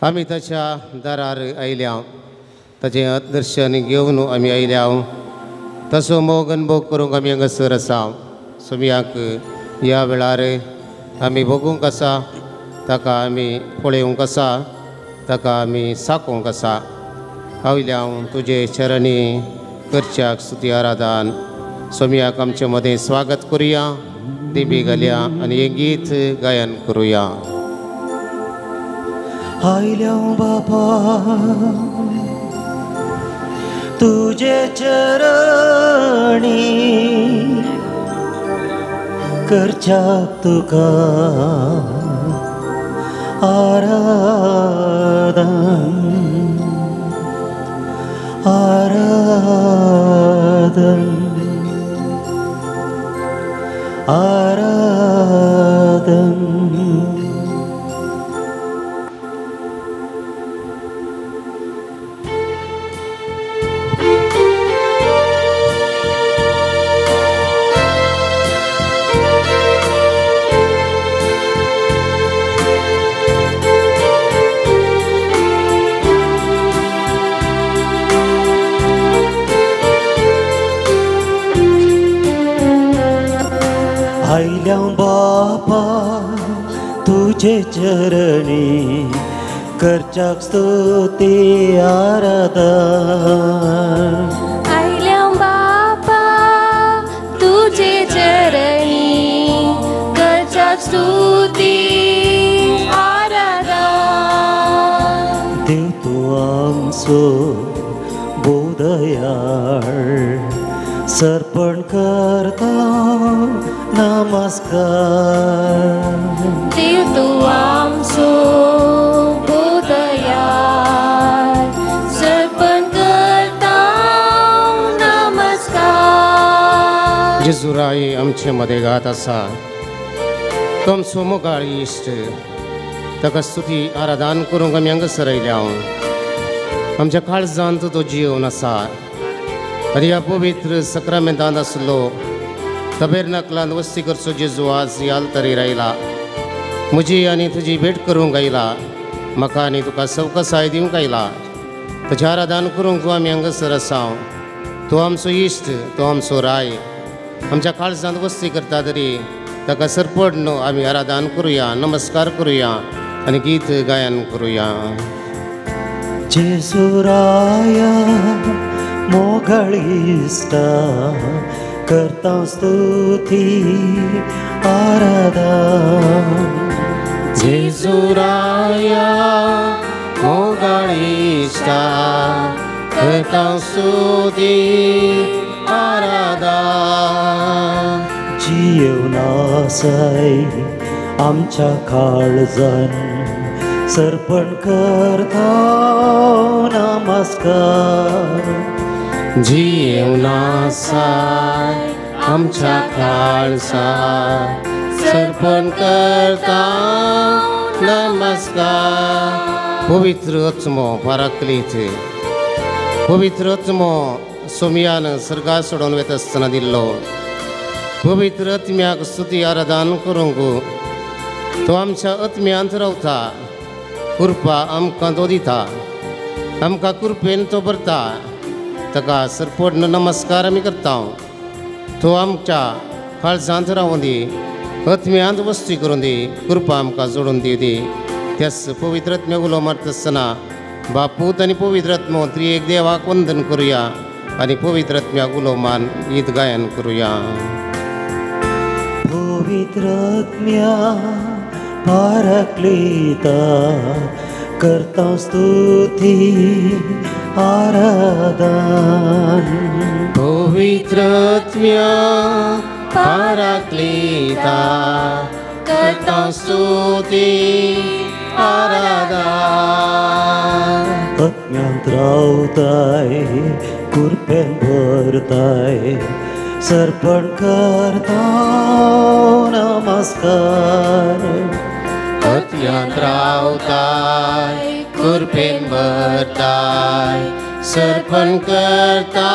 आम्ही ताच्या दारार आयल्या ताचें दर्शन घेवन आमी आयल्या तसो मोग अनुभव करूंक आमी हांगासर आसा सुमयाक ह्या वेळार आमी बगूंक आसा ताका आमी पळोवंक आसा ताका आमी साकोवंक आसा आयल्या तुजे चरणी करच्याक स्तुती आराधन सुमयाक आमचे मदें स्वागत करुया दिबी घालया आनी हें गीत गायन करुया. आयल्या बापा तुझे चरणी करच्याक तुका आराधन आराधन आराधन. आयल्या बापा तुझे चरणी करच्याक स्तुती आराधन. आयल्या बापा तुझे चरणी करच्याक स्तुती आराधन. देव तू आमचो बोधयाळ सर्पण करता नमस्कार. देव तू आमचो बोधयाळ सर्पण करता नमस्कार. जेजुराय आमचे मदें गात आसा तुमचो मोगाळ इश्ट ताका स्तुती आराधन करूंक आमी हांगासर आयल्या आमच्या काळजांत तो जीवन आसा आनी ह्या पवित्र सक्रामेंतांत आसलो तबेरनाकलांत वस्ती करचो जेजू आज ह्या आल्तारीर आयला म्हजी आनी तुजी भेट करूंक आयला म्हाका आनी तुका सवकासाय दिवंक आयला ताचें आराधन करूंक आमी हांगासर आसा. तो आमचो इश्ट तो आमचो राय आमच्या काळजांत वस्ती करता तरी ताका सरपडन आमी आराधन करुया नमस्कार करुया आनी गीत गायन करुया. जेजुराया मोगाळ इश्टा करता स्तुती आराधन. जेजुराया मोगाळ इश्टा करता स्तुती आराधन. जीवनासाय आमच्या काळजान सर्पण करता नमस्कार. जीवनासाय आमच्या काळजान सर्पण करता नमस्कार. पवित्र आत्मो पाराक्लीत पवित्र आत्मो सोमयान सर्गा सोडून वता आसतना दिल्लो पवित्र आत्म्याक स्तुती आराधन करूंक तो आमच्या आत्म्यांत रावता कृपा आमकां तो दिता आमकां कृपेन तो भरता ताका सरपडन नमस्कार आमी करता. तो आमच्या काळजांत रावूं दी आत्म्यांत वस्ती करूं दी कृपा आमकां जोडून दिवं दी. त्याच पवित्र आत्म्याक उलो मारता आसतना बापूत आनी पवित्र आत्मो त्रिएक देवाक वंदन करुया आनी पवित्र आत्म्याक उलो मान गीत गायन करुया. पवित्र आत्म्या पाराक्लीता करता स्तुती आराधन. पवित्र आत्म्या पाराक्लीता करता स्तुती आराधन. आत्म्यांत रावताय कृपेन भरताय सर्पण करता नमस्कार. आत्म्यांत रावताय कृपेन भरताय सर्पण करता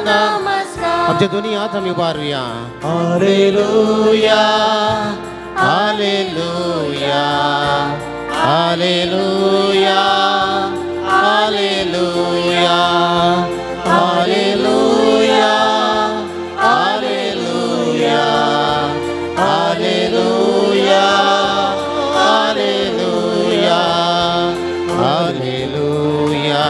नमस्कार. आमचे दोन्ही हात आमी उबारूया. Hallelujah hallelujah hallelujah hallelujah hallelujah hallelujah hallelujah hallelujah hallelujah hallelujah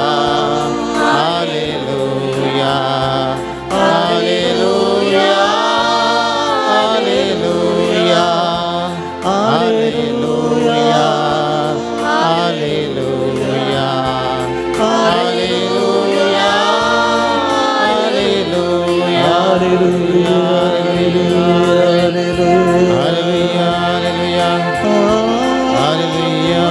hallelujah hallelujah hallelujah hallelujah hallelujah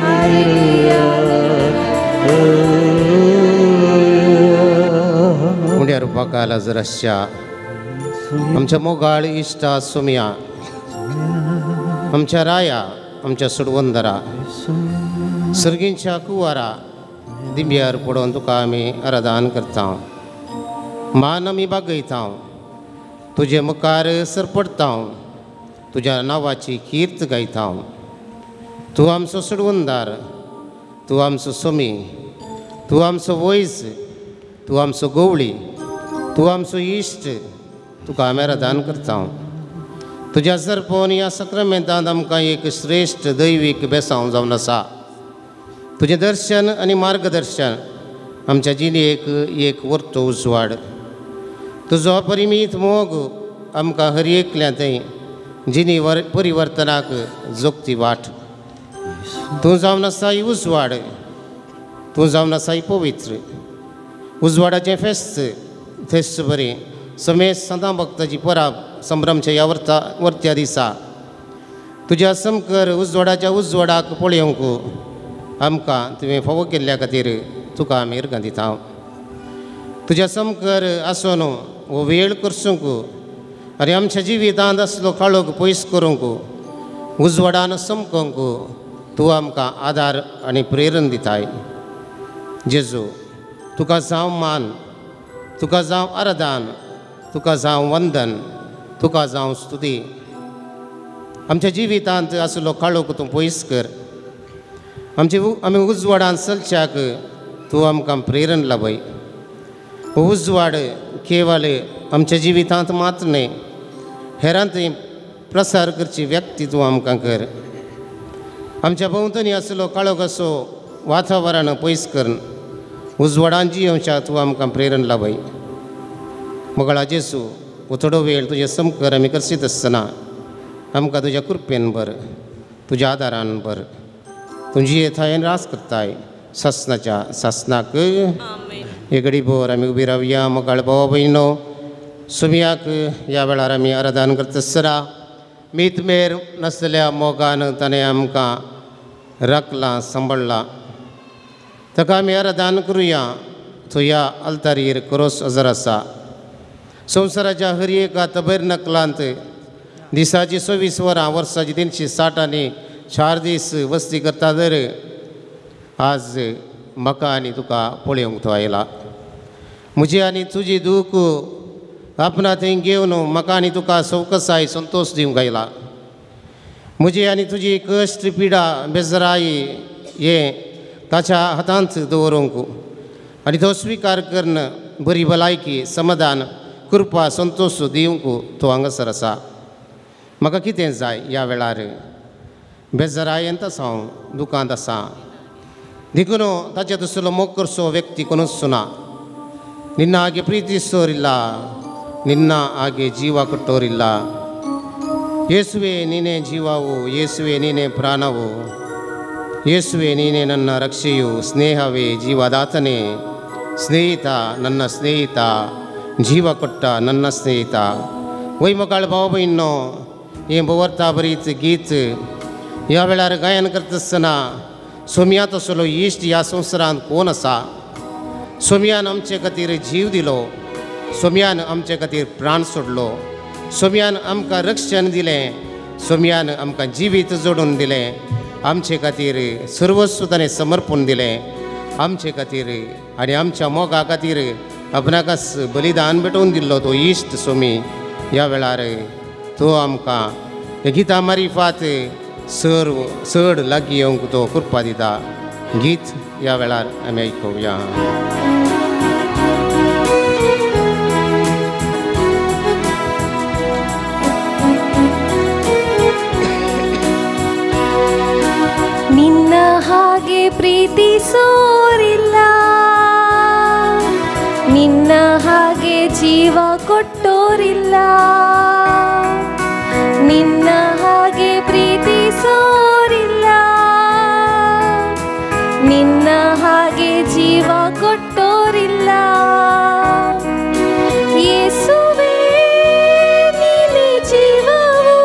hallelujah मुंड्या रुपाकाला जराशा आमच्या मोगाळ इष्टा सुमिया आमच्या राया आमच्या सुडवंदरा सर्गींच्या कुवारा दिंब्यार पडोवन तुका आमी आराधन करता मान आमी बागयता तुजे मुखार सरपडता तुज्या नांवाची कीर्त गायता तूं आमचो सुडवंदार तूं आमचो सोमी तूं आमचो वैस तूं आमचो गवळी तूं आमचो इश्ट तुका आमी आराधन करता तुज्या सरपोन ह्या सक्रामेंतांत आमकां एक श्रेश्ठ दैवीक बेसांव जावन आसा तुजें दर्शन आनी मार्गदर्शन आमच्या जिणेक एक वर्तो उजवाड तुजो परिमीत मोग आमकां हर एकल्या थंय जिणी परिवर्तनाक जोगती वाट तूं जावन आसा ही उजवाड तूं जावन आसा ही पवित्र उजवाडाचें फेस्त बरें समेत सदां भक्ताची पराब संभ्रमच्या ह्या वर्त्या दिसा तुज्या समकर उजवाडाच्या उजवाडाक पळोवंक आमकां तुवें फावो केल्ल्या खातीर तुका आमी इर्गां दिता तुज्या समकर आसून हो वेळ करसूंक आनी आमच्या जिवितांत असलो काळोख पयस करूंक उजवाडान समकोंक तूं आमकां आदार आनी प्रेरण दिताय जेजू तुका जावं मान तुका जावं आराधन तुका जावं वंदन तुका जावं स्तुती आमच्या जिवितांत आसलो काळोख तूं पयस कर आमी उजवाडान चलच्याक तूं आमकां प्रेरण लाभय हो उजवाड केवळ आमच्या जिवितांत मात्र न्हय हेरांत प्रसार करची व्यक्ती तूं आमकां कर आमच्या भोंवतणी आसलो काळोख असो वातावरण पयस कर उजवाडान जियोवच्या तूं आमकां प्रेरण लाभय मोगळा जेसू हो थोडो वेळ तुजे समकर आमी करसीत आसतना आमकां तुज्या कृपेन भर तुज्या आदारान भर तुजी येथायेन रास करताय सासनाच्या सासनाक एक घडी भर आमी उबी रावया मोगाळ भावा भयणो सुमयाक ह्या वेळार आमी आराधन करता आसतना मीतमेर नासलेल्या मोगान ताणें आमकां राखलां सांबाळ्ळां ताका आमी आराधन करुया तो ह्या अल्तारीर क्रोस हजर आसा संवसाराच्या हर एका तबेर्नकलांत दिसाची 26 वरां वर्साची 360 आनी 4 दीस वस्ती करता तर आज म्हाका आनी तुका पळोवंक तो आयला म्हजी आनी तुजी दूख आपणा थंय घेवन म्हाका आनी तुका सवकसाय संतोश दिवंक आयला म्हजी आनी तुजी कश्ट पिडा बेजराई हे ताच्या हातांत दवरूंक आनी तो स्विकार करन बरी भलायकी समाधान कृपा संतोश दिवंक तो हांगासर आसा म्हाका कितें जाय ह्या वेळार बेजरायेंत आसा हांव दुखांत आसा देखून ताचे तसलो मोग करचो व्यक्ती कोणूच ना निन्ना आगे प्रीती सोरिल्ला निन्ना आगे जीवा ಕೊಟ್ಟೋರಿಲ್ಲ ಯೇಸುವೆ ನೀನೇ ಜೀವವು ಯೇಸುವೆ ನೀನೇ ಪ್ರಾಣವು ಯೇಸುವೆ ನೀನೇ ನನ್ನ ರಕ್ಷೆಯು ಸ್ನೇಹವೇ ಜೀವದಾತನೇ ಸ್ನೇಹಿತ ನನ್ನ ಸ್ನೇಹಿತ ಜೀವ ಕೊಟ್ಟ ನನ್ನ ಸ್ನೇಹಿತ वय मोगाळ भाव भयणो हें बवरता बरीच गीत ह्या वेळार गायन करता आसतना सोमया तसलो इश्ट ह्या संवसारांत कोण आसा सोमयान आमचे खातीर जीव दिलो सोमयान आमचे खातीर प्राण सोडलो सोमयान आमकां रक्षण दिलें सोमयान आमकां जिवीत जोडून दिलें आमचे खातीर सर्वस्व ताणें समर्पण दिलें आमचे खातीर आनी आमच्या मोगा खातीर आपणाकच बलिदान भेटोवन दिल्लो तो इश्ट सोमी ह्या वेळार तो आमकां हे गिता मारिफात चड लागीं येवंक तो कृपा दिता. गीत ह्या वेळार आमी आयकुया. ನಿನ್ನ ಹಾಗೆ ಪ್ರೀತಿಸೋರಿಲ್ಲ, ನಿನ್ನ ಹಾಗೆ ಜೀವ ಕೊಟ್ಟೋರಿಲ್ಲ, ನಿನ್ನ ಹಾಗೆ ಪ್ರೀತಿಸೋರಿಲ್ಲ, ನಿನ್ನ ಹಾಗೆ ಜೀವ ಕೊಟ್ಟೋರಿಲ್ಲ. ಯೇಸುವೇ ನೀನೇ ಜೀವವು,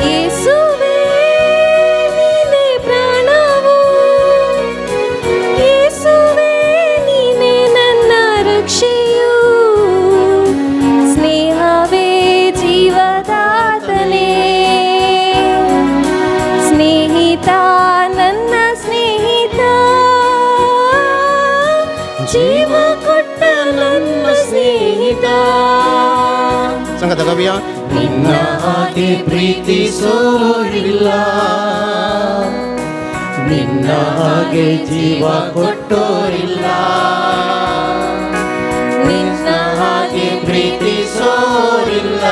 ಯೇಸುವೇ ನೀನೇ ಪ್ರಾಣವು, ಯೇಸುವೇ ನೀನೇ ನನ್ನ ರಕ್ಷೆಯು, ಸ್ನೇಹವೇ ಜೀವದಾತನೇ, ಸ್ನೇಹಿತ ನನ್ನ ಸ್ನೇಹಿತ, ಜೀವ ಕೊಟ್ಟ ನನ್ನ ಸ್ನೇಹಿತ. ಸಂಗತ ಕವಿಯ ನಿನ್ನ ಹಾಗೆ ಪ್ರೀತಿಸೋರಿಲ್ಲ, ನಿನ್ನ ಹಾಗೆ ಜೀವ ಕೊಟ್ಟೋರಿಲ್ಲ, ನಿನ್ನ ಹಾಗೆ ಪ್ರೀತಿಸೋರಿಲ್ಲ,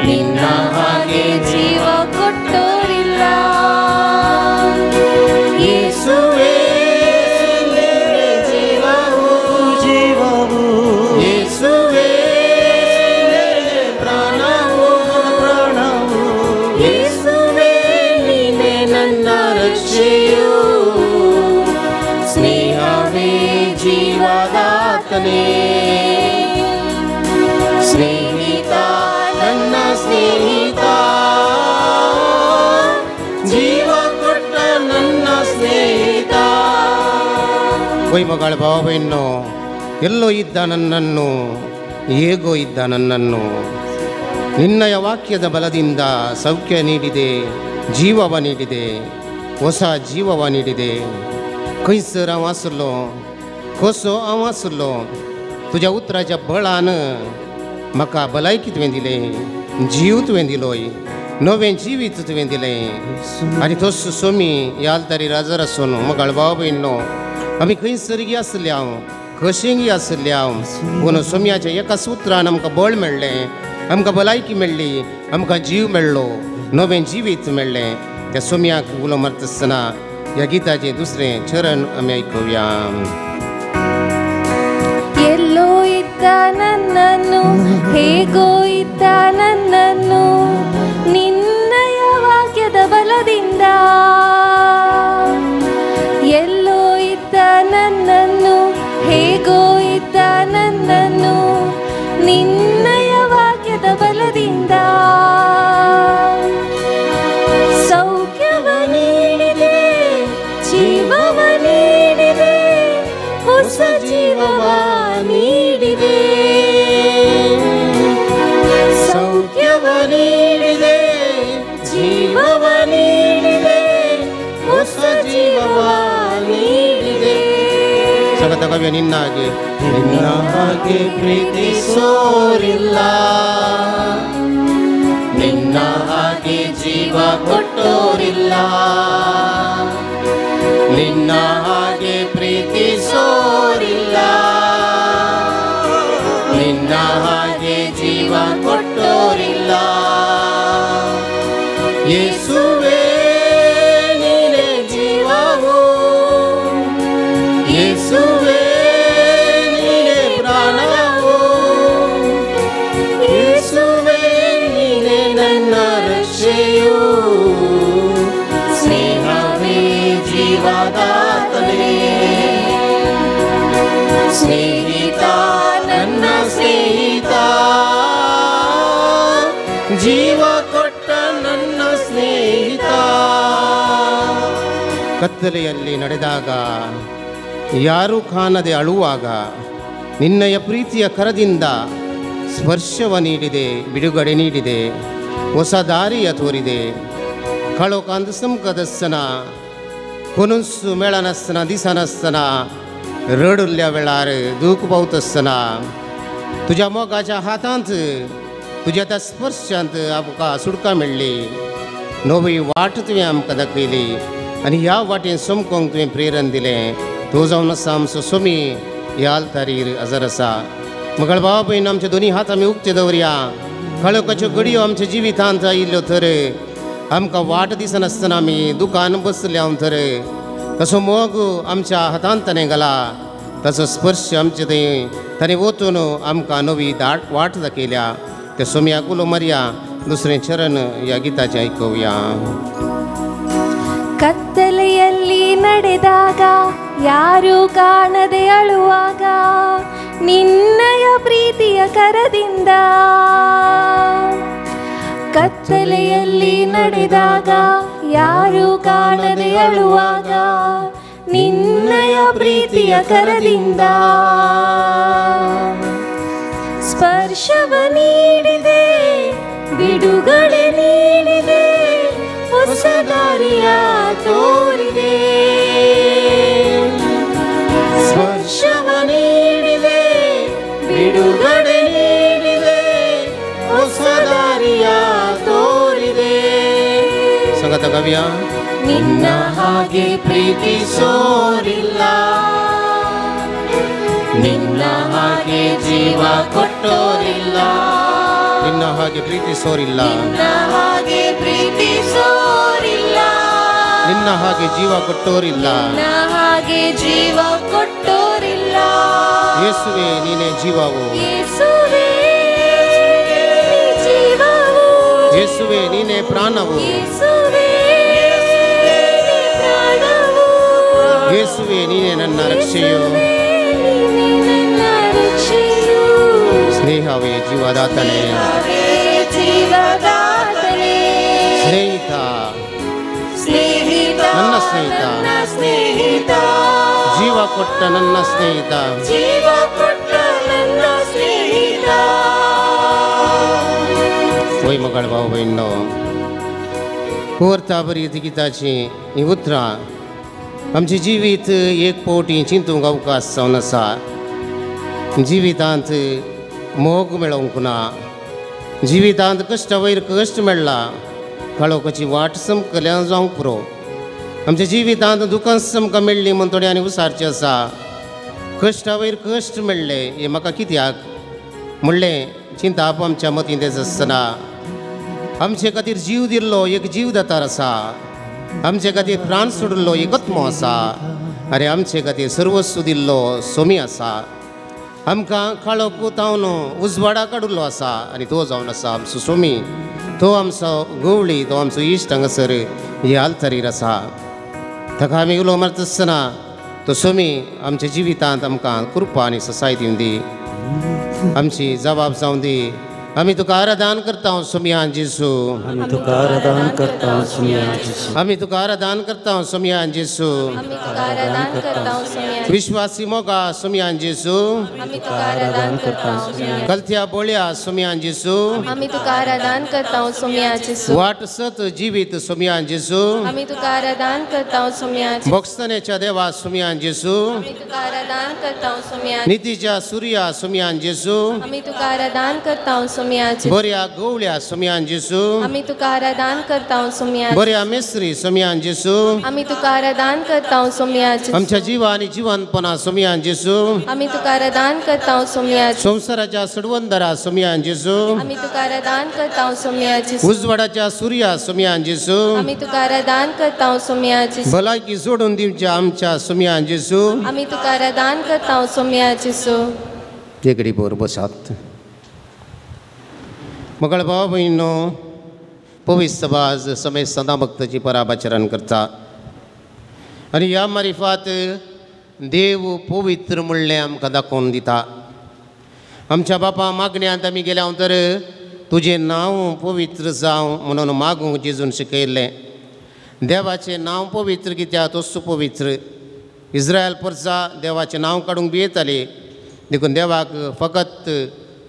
ನಿನ್ನ ಹಾಗೆ ಜೀವ ಕೊಟ್ಟೋರಿಲ್ಲ. ಯೇಸುವೇ ನೀನೇ ಜೀವವು, ಜೀವವು, ಯೇಸುವೇ ನೀನೇ ಪ್ರಾಣವು, ಪ್ರಾಣವು, ಯೇಸುವೇ ನೀನೇ ನನ್ನ ರಕ್ಷೆಯು, ಸ್ನೇಹವೇ ಜೀವದಾತನೇ, ಸ್ನೇಹಿತ ನನ್ನ ಸ್ನೇಹಿತ, ಜೀವ ಕೊಟ್ಟ ನನ್ನ ಸ್ನೇಹಿತ. ವೈಮಗಳ ಭಾವವನ್ನು ಎಲ್ಲೋ ಇದ್ದ ನನ್ನನ್ನು ಹೇಗೋ ಇದ್ದ ನನ್ನನ್ನು ನಿನ್ನಯ ವಾಕ್ಯದ ಬಲದಿಂದ ಸೌಖ್ಯ ನೀಡಿದೆ, ಜೀವವ ನೀಡಿದೆ, ಹೊಸ ಜೀವವ ನೀಡಿದೆ. खंयसर हांव आसलो, कसो हांव आसलो, तुज्या उतराच्या बळान म्हाका भलायकी तुवें दिलें, जीव तुवें दिलोय, नवें जिवीत तुवें दिलें. आनी तोच सोमी ह्या आल्तारीर हजर आसून मोगाळ भाव भयणो आमी खंयसरगी आसले हांव, कशेंगी आसले हांव, पूण सोमयाच्या एका सुत्रान आमकां बळ मेळ्ळें, आमकां भलायकी मेळ्ळी, आमकां जीव मेळ्ळो, नवें जिवीत मेळ्ळें. त्या सोमयाक उलो मारता आसतना ह्या गिताचें दुसरें चरण आमी आयकुया. ಎಲ್ಲೋ ಇದ್ದ ನನ್ನನ್ನು, ಹೇಗೋ ಇದ್ದ ನನ್ನನ್ನು, ನಿನ್ನಯ ವಾಕ್ಯದ ಬಲದಿಂದ, ಎಲ್ಲೋ ಇದ್ದ ನನ್ನನ್ನು, ಹೇಗೋ ಇದ್ದ ನನ್ನನ್ನು, ನಿನ್ನಯ ವಾಕ್ಯದ ಬಲದಿಂದ ಸೌಖ್ಯವ ನೀಡಿದೆ, ಜೀವವ ನೀಡಿದೆ, ಹೊಸ ಜೀವವ ನೀಡಿದೆ, ಸೌಖ್ಯವ ನೀಡಿದೆ, ಜೀವವ ನೀಡಿದೆ, ಹೊಸ ಜೀವವ ನೀಡಿದೆ. ಸಗತ ಕವಿಯ ನಿನ್ನಾಗೆ ನಿನ್ನ ಹಾಗೆ ಪ್ರೀತಿಸೋರಿಲ್ಲ, ನಿನ್ನ ಹಾಗೆ ಜೀವ ಕೊಟ್ಟೋರಿಲ್ಲ, ನಿನ್ನ ಹಾಗೆ ಪ್ರೀತಿಸೋರಿಲ್ಲ, ನಿನ್ನ ಹಾಗೆ ಜೀವ ಕೊಟ್ಟೋರಿಲ್ಲ. ಯೇಸುವೇ ನೀನೇ ಜೀವವು, ಯೇಸುವೇ ನೀನೇ ಪ್ರಾಣವು, ಯೇಸುವೇ ನೀನೇ ನನ್ನ ರಕ್ಷೆಯು, ಸ್ನೇಹವೇ ಜೀವದಾತನೇ, ಸ್ನೇಹಿತ ನನ್ನ ಸ್ನೇಹಿತ, ಜೀವ ಕೊಟ್ಟ ನನ್ನ ಸ್ನೇಹಿತ. ಕತ್ತಲೆಯಲ್ಲಿ ನಡೆದಾಗ, ಯಾರೂ ಕಾಣದೆ ಅಳುವಾಗ, ನಿನ್ನಯ ಪ್ರೀತಿಯ ಕರದಿಂದ ಸ್ಪರ್ಶವ ನೀಡಿದೆ, ಬಿಡುಗಡೆ ನೀಡಿದೆ, ಹೊಸ ದಾರಿಯ ತೋರಿದೆ. ಕಳೋ ಕಾಂತ ಸಂಕದಸ್ಸನ कोणूच मेळनासतना दिसनासतना रडुल्ल्या वेळार दूख पावत आसतना तुज्या मोगाच्या हातांत तुज्या त्या स्पर्शांत आमकां सुटका मेळ्ळी नवी वाट तुवें आमकां दाखयली आनी ह्या वाटेन समकोंक तुवें प्रेरण दिलें तो जावन आसा आमचो स्वामी ह्या आल्तारीर हजर आसा मगळ भाव भयण आमचे दोनी हात आमी उक्ते दवरया काळोखाच्यो घडयो आमच्या जिवितांत आयिल्ल्यो तर आमकां वाट दिसनासतना आमी दुकान बसल्या तर तसो मोग आमच्या हातांत ताणें घाला ताचो स्पर्श आमचे थंय ताणें वचून आमकां नवी वाट दाखयल्या त्या स्वाम्याक उलो मारया दुसरें चरण ह्या गिताचें आयकुया ಕತ್ತಲೆಯಲ್ಲಿ ನಡೆದಾಗ ಯಾರು ಕಾಣದೆ ಅಳುವಾಗ ನಿನ್ನಯ ಪ್ರೀತಿಯ ಕರದಿಂದ ಕತ್ತಲೆಯಲ್ಲಿ ನಡೆದಾಗ ಯಾರು ಕಾಣದೆ ಅಳುವಾಗ ನಿನ್ನಯ ಪ್ರೀತಿಯ ಕರದಿಂದ ಸ್ಪರ್ಶವ ನೀಡಿದೆ ಬಿಡುಗಡೆ ನೀಡಿದೆ ಹೊಸ ದಾರಿಯ ತೋರಿದೆ ಸ್ಪರ್ಶವ ನೀಡಿದೆ ಬಿಡುಗಡೆ ನೀಡಿದೆ ಹೊಸ ದಾರಿಯ ತೋರಿದೆ ಸಂಗತ ಕವ್ಯ ನಿನ್ನ ಹಾಗೆ ಪ್ರೀತಿಸೋರಿಲ್ಲ ನಿನ್ನ ಹಾಗೆ ಜೀವ ಕೊಟ್ಟೋರಿಲ್ಲ ನಿನ್ನ ಹಾಗೆ ಪ್ರೀತಿಸೋರಿಲ್ಲ ನಿನ್ನ ಹಾಗೆ ಪ್ರೀತಿಸೋರಿಲ್ಲ ನಿನ್ನ ಹಾಗೆ ಜೀವ ಕೊಟ್ಟೋರಿಲ್ಲ ನಿನ್ನ ಹಾಗೆ ಜೀವ ಕೊಟ್ಟೋರಿಲ್ಲ ಯೇಸುವೆ ನೀನೇ ಜೀವವು ಯೇಸುವೇ ಜೀವವು ಯೇಸುವೆ ನೀನೇ ಪ್ರಾಣವು ಯೇಸುವೇ ಪ್ರಾಣವು ಯೇಸುವೆ ನೀನೇ ನನ್ನ ರಕ್ಷೆಯು ನೀನೇ ನನ್ನ ರಕ್ಷೆಯು ಸ್ನೇಹವೇ ಜೀವದಾತನೇ ಜೀವದಾತನೇ ಸ್ನೇಹಿತ ಸ್ನೇಹಿತ ನನ್ನ ಸ್ನೇಹಿತ ನನ್ನ ಸ್ನೇಹಿತ ಜೀವ ಕೊಟ್ಟ ನನ್ನ ಸ್ನೇಹಿತ ಜೀವ ಕೊಟ್ಟ ನನ್ನ ಸ್ನೇಹಿತ वय मगळ भाव बहिणो कोर्ता बरी गिताची ही उतरां आमचे जिवीत एक पावटी चिंतूंक अवकाश जावन आसा जिवितांत मोग मेळोवंक ना जिवितांत कश्टा वयर कश्ट मेळ्ळा काळोखाची वाट समकल्या जावंक पुरो आमच्या जिवितांत दुखांस आमकां मेळ्ळी म्हूण थोड्यांनी विचारचें आसा कश्टा वयर कश्ट मेळ्ळे हे म्हाका कित्याक म्हणलें चिंताप आमच्या मतीन तेच आसतना आमचे खातीर जीव दिल्लो एक जीवदातार आसा आमचे खातीर प्राण सोडिल्लो एक आत्मो आसा अरे आमचे खातीर सर्वस्व दिल्लो स्वामी आसा आमकां काळो कोतावन उजवाडा काडिल्लो आसा आनी तो जावन आसा आमचो स्वामी तो आमचो गवळी तो आमचो इश्ट हांगासर ह्या आल्तारीर आसा ताका आमी उलो मारता आसतना तो स्वामी आमच्या जिवितांत आमकां कृपा आनी ससाय दिवन दी आमची जबाब जावं दी आमी तुका आराधन करता स्वाम्यान जेसू आम्ही तुका आराधन करता स्वाम्यान जेसू आमी तुका आराधन करता स्वाम्यान जेसू आम्ही तुका आराधन करता स्वाम्या विश्वासी मोगा स्वाम्यान जेसू आम्ही तुका आराधन करता स्वाम्या कलत्या बोळ्या स्वाम्यान जेसू आम्ही तुका आराधन करता स्वाम्या जेसू वाट सत जिवीत स्वाम्यान जेसू आम्ही तुका आराधन करता स्वाम्या भोगसनेच्या देवा स्वाम्यान जेसू आम्ही तुका आराधन करता स्वाम्या नितीच्या सूर्या स्वाम्यान जेसू आम्ही तुका आराधन करता स्वाम्या बऱ्या गवळ्या स्वाम्यान जेसू आम्ही तुका आराधन करता स्वाम्या बऱ्या मेस्त्री स्वाम्यान जेसू आम्ही तुका आराधन करता स्वाम्या आमच्या जीवा आणि जीवनपणा स्वाम्यान जेसू आम्ही तुका आराधन करता स्वाम्या संसाराच्या सडवंदरा स्वाम्यान जेसू आम्ही तुका आराधन करता स्वाम्या उजवाडाच्या सूर्या स्वाम्यान जेसू आम्ही तुका आराधन करता स्वाम्या भलायकी सोडून दिवच्या आमच्या स्वाम्यान जेसू आम्ही तुका आराधन करता स्वाम्या तेगडी बोर बसात मगळ भाव बहिणो पवित्र सभाज समेत सदा भक्ताची पराभाचरण करता आनी ह्या मारिफात देव पवित्र म्हणलें आमकां दाखोवन दिता आमच्या बापा मागण्यांत आमी गेल्या तर तुजें नांव पवित्र जावं म्हणून मागूंक जेजून शिकयल्लें देवाचें नांव पवित्र कित्याक तोच पवित्र इस्रायल परसा देवाचें नांव काडूंक भियेताली देखून देवाक फकत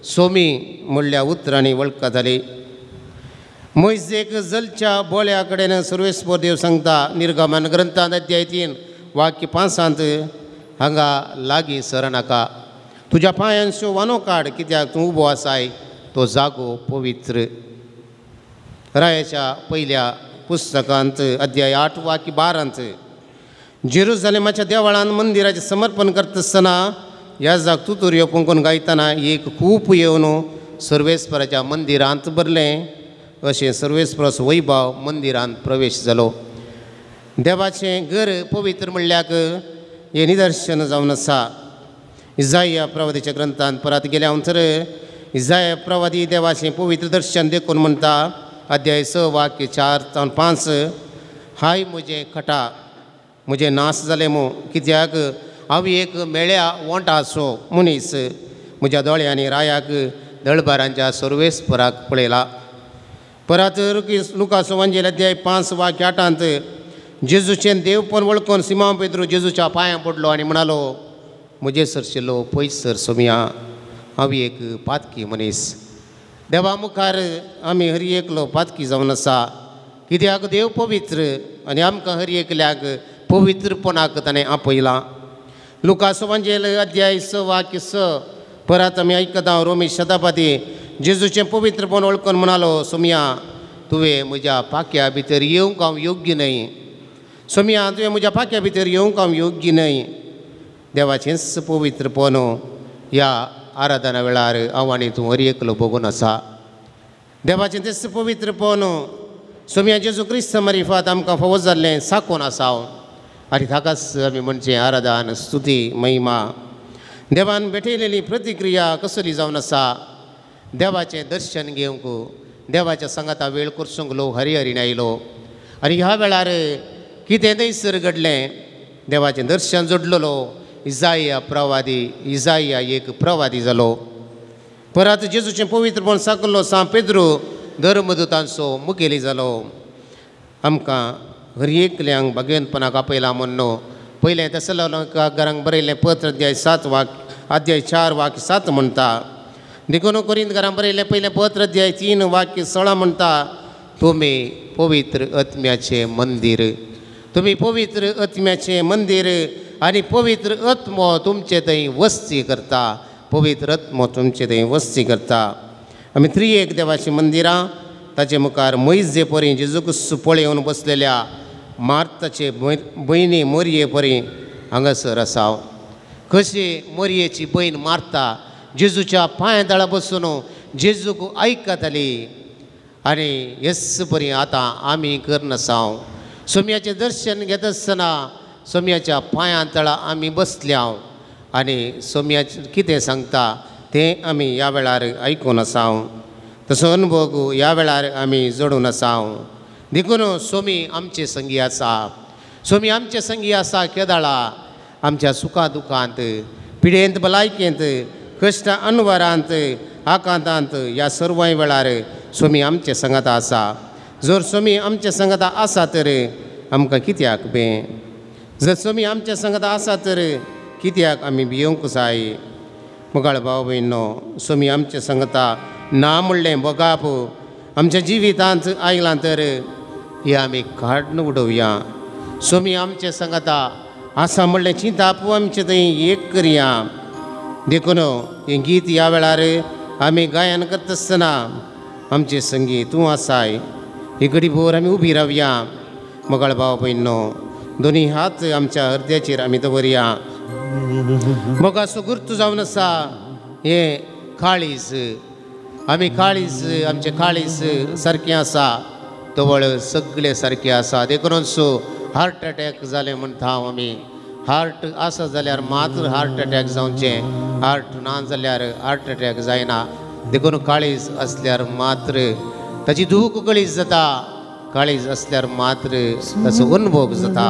स्वामी म्हणल्या उतरांनी वळखता जाली मोइसेक जलच्या बोळ्या कडेन सर्वेस्वर देव सांगता निर्गमन ग्रंथांत अध्याय 3 वाक्य 5 हांगा लागीं सरनाका. तुज्या पांयांचो वानो काड कित्याक तूं उबो आसाय तो जागो पवित्र. रायाच्या पयल्या पुस्तकांत अध्याय 8 वाक्य 12 जेरुसलेमाच्या देवळांत मंदिराचें समर्पण करता आसतना याजक तुतुर्यो पुंकून गायतना एक खूप येवन सर्वेस्पराच्या मंदिरांत भरलें. अशें सर्वेस्पराचो वैभव मंदिरांत प्रवेश जालो. देवाचें घर पवित्र म्हणल्याक हें निदर्शन जावन आसा. इजाया प्रवादीच्या ग्रंथांत परत गेल्या तर इजाया प्रवादी देवाचें पवित्र दर्शन देखून म्हणटा अध्याय 6 वाक्य 4 ते 5 हाय म्हजें खटा म्हजें नास जालें मो कित्याक हांव एक मेळ्या वोंटाचो मनीस म्हज्या दोळ्यांनी रायाक दळबारांच्या सर्वेस्पराक पळयला. परत लुकाचो वंजेल अध्याय 5 वाक्य 8 जेजूचें देवपण वळखून सिमोन पेद्रू जेजूच्या पांयां पडलो आनी म्हणालो म्हजे सरशिल्लो पयस सर सोमिया हांव एक पातकी मनीस. देवा मुखार आमी हर एकलो पातकी जावन आसा कित्याक देव पवित्र आनी आमकां हर एकल्याक पवित्रपणाक ताणें आपयलां. लुकाचो वंजेल अध्याय 6 वाक्य 6 परत आमी आयकता रोमी शतापती जेजूचें पवित्रपण वळखून म्हणालो सोमिया तुवें म्हज्या पाक्या भितर येवंक हांव योग्य न्हय. सोमिया तुवें म्हज्या पाक्या भितर येवंक हांव योग्य न्हय. देवाचेंच पवित्रपण ह्या आराधना वेळार हांव आनी तूं हर एकलो बगून आसा. देवाचें तेच पवित्रपण सोमिया जेजू क्रिस्त मारिफात आमकां फावो जाल्लें साकोन आसा आनी ताकाच आमी म्हणचें आराधन स्तुती महिमा. देवान भेटयलेली प्रतिक्रिया कसली जावन आसा. देवाचें दर्शन घेवंक देवाच्या सांगाता वेळ करसूंक लोक हरी हरीन आयलो आनी ह्या वेळार कितें थंयसर घडलें देवाचें दर्शन जोडलेलो इजाया एक प्रवादी जालो. परत जेजूचें पवित्रपण साकलो सान पेद्रू धर्मदूतांचो मुखेली जालो. आमकां हर एकल्यांक भगवंतपणाक आपयला म्हणून पयलें तेसलोनिकांक बरयल्लें पत्र अध्याय 4 वाक्य 7 म्हणटा. देखून कोरिंथकारांक बरयल्लें पयलें पत्र अध्याय 3 वाक्य 16 म्हणटा तुमी पवित्र आत्म्याचें मंदीर. तुमी पवित्र आत्म्याचें मंदीर आनी पवित्र आत्मो तुमचे थंय वस्ती करता. पवित्र आत्मो तुमचे थंय वस्ती करता. आमी त्रिएक देवाचीं मंदिरां ताचे मुखार मोइजे परी जेजू क्रिस्त पळयोवन बसलेल्या मार्ताचे भयणी मोरये परी हांगासर आसा. कशी मोरयेची भयण मार्ता जेजूच्या पांयां तळा बसून जेजूक आयकताली आनी हेच परी आतां आमी करनासा. सोम्याचें दर्शन घेता आसतना सोम्याच्या पांयां तळा आमी बसल्या आनी सोम्या कितें सांगता तें आमी ह्या वेळार आयकून आसा. तसो अनुभव ह्या वेळार आमी जोडून आसा. देखून सोमी आमचे संगी आसा. सोमी आमचे संगी आसा केदाळा आमच्या सुखा दुखांत पिडेंत भलायकेंत कश्ट अनवरांत आकांतांत ह्या सर्वांय वेळार सोमी आमचे संगता आसा. जर सोमी आमचे संगता आसा तर आमकां कित्याक बे जर सोमी आमचे संगता आसा तर कित्याक आमी भियोंक जाय. मुगाळ भाव भयणो सोमी आमचे संगता ना म्हणलें बोगाप आमच्या जिवितांत आयलां तर हें आमी काडून उडोवया. सोमी आमचे संगता आसा म्हणलें चिंता आपूं आमचे थंय एक करया. देखून हें गीत ह्या वेळार आमी गायन करता आसतना आमचे संगी तूं आसाय ही घडी भोर आमी उबी रावया. मुगाळ भाव भयणो दोनी हात आमच्या हृदयाचेर आमी दवरया. मोगाचो गुर्तू जावन आसा हें काळीज. आमी काळीज आमचें काळीज सारकें आसा तवळ सगळें सारकें आसा. देखून हार्ट अटॅक जालें म्हणटा हांव आमी हार्ट आसा जाल्यार मात्र हार्ट अटॅक जावचें. हार्ट ना जाल्यार हार्ट अटॅक जायना. देखून काळीज असल्यार मात्र ताची दूख कळीज जाता. काळीज असल्यार मात्र ताचो अनुभव जाता.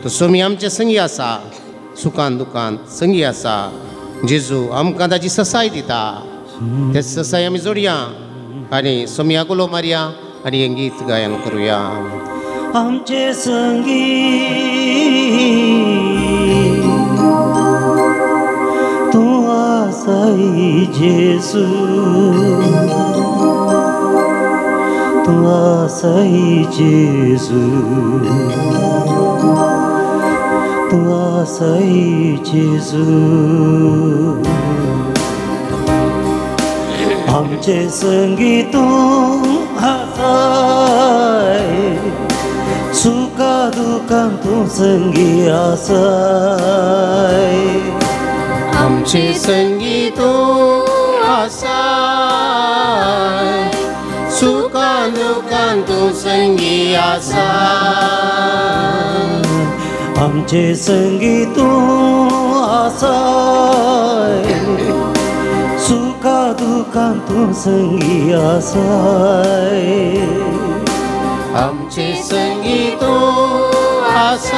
तो सोमी आमचे संगी आसा सुखान दुखांत संगी आसा. जेजू आमकां ताची ससाय दिता. ते ससाय आमी जोडया आनी सोम्याक उलो मारया आनी हें गीत गायन करुया. आमचे संगी तूं आसाय जेजू तू आसई जेजू तू आसई जेजू आमचे संगीत आसाय सुखा दुखान तू संगी आसाय आमचे संगीत आसाय सुखा दुखान तू संगी आसाय आमचे संगीत आसाय सुखा दुखान तू संगी आसाय आमचे संगीत आसाय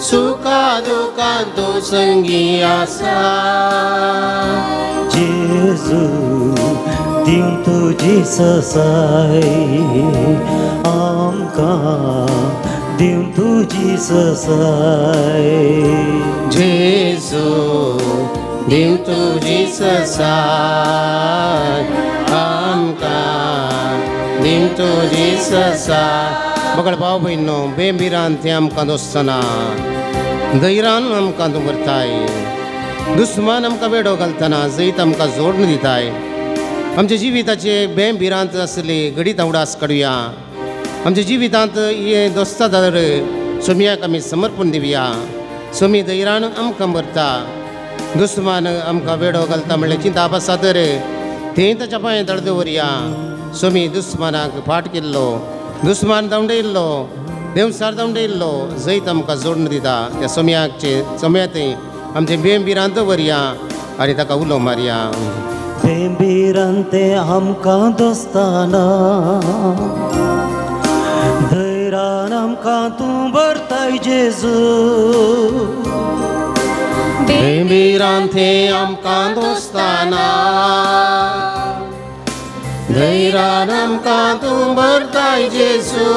सुखा दुखान तू संगी आसाय जेजू दिवं तुजी ससाय आमकां दिवं तुजी ससाय जेजू दिवं तुजी ससाय आमकां दिवं तुजी ससाय बगळ भाव भयणो बेंबिरान ते आमकां दोस्तना दैरान आमकां दवरताय दुस्मान आमकां वेडो घालतना जैत आमकां जोडून दिताय आमच्या जिविताचे बेंबिरांत आसली घडीत उडास काडुया आमच्या जिवितांत हे दोस्तादार सोम्याक आमी समर्पण दिवया सोमी दैरान आमकां भरता दुस्मान आमकां वेडो घालता म्हणल्यार चिंता बसा तर थंय ताच्या पांय तळ दवरया सोमी दुस्मानाक फाट केल्लो दुस्मान दवंडयल्लो देवसार दवंडयल्लो जैत आमकां जोडून दिता त्या सोम्याक आमचे बेंबिरांत दवरया आनी ताका उलो मारया बेंबिरांते आमकां दोस्ताना धैर्यान आमकां तूं भरताय जेजू बेंबिरांते आमकां दोस्ताना धैर्यान आमकां तूं भरताय जेजू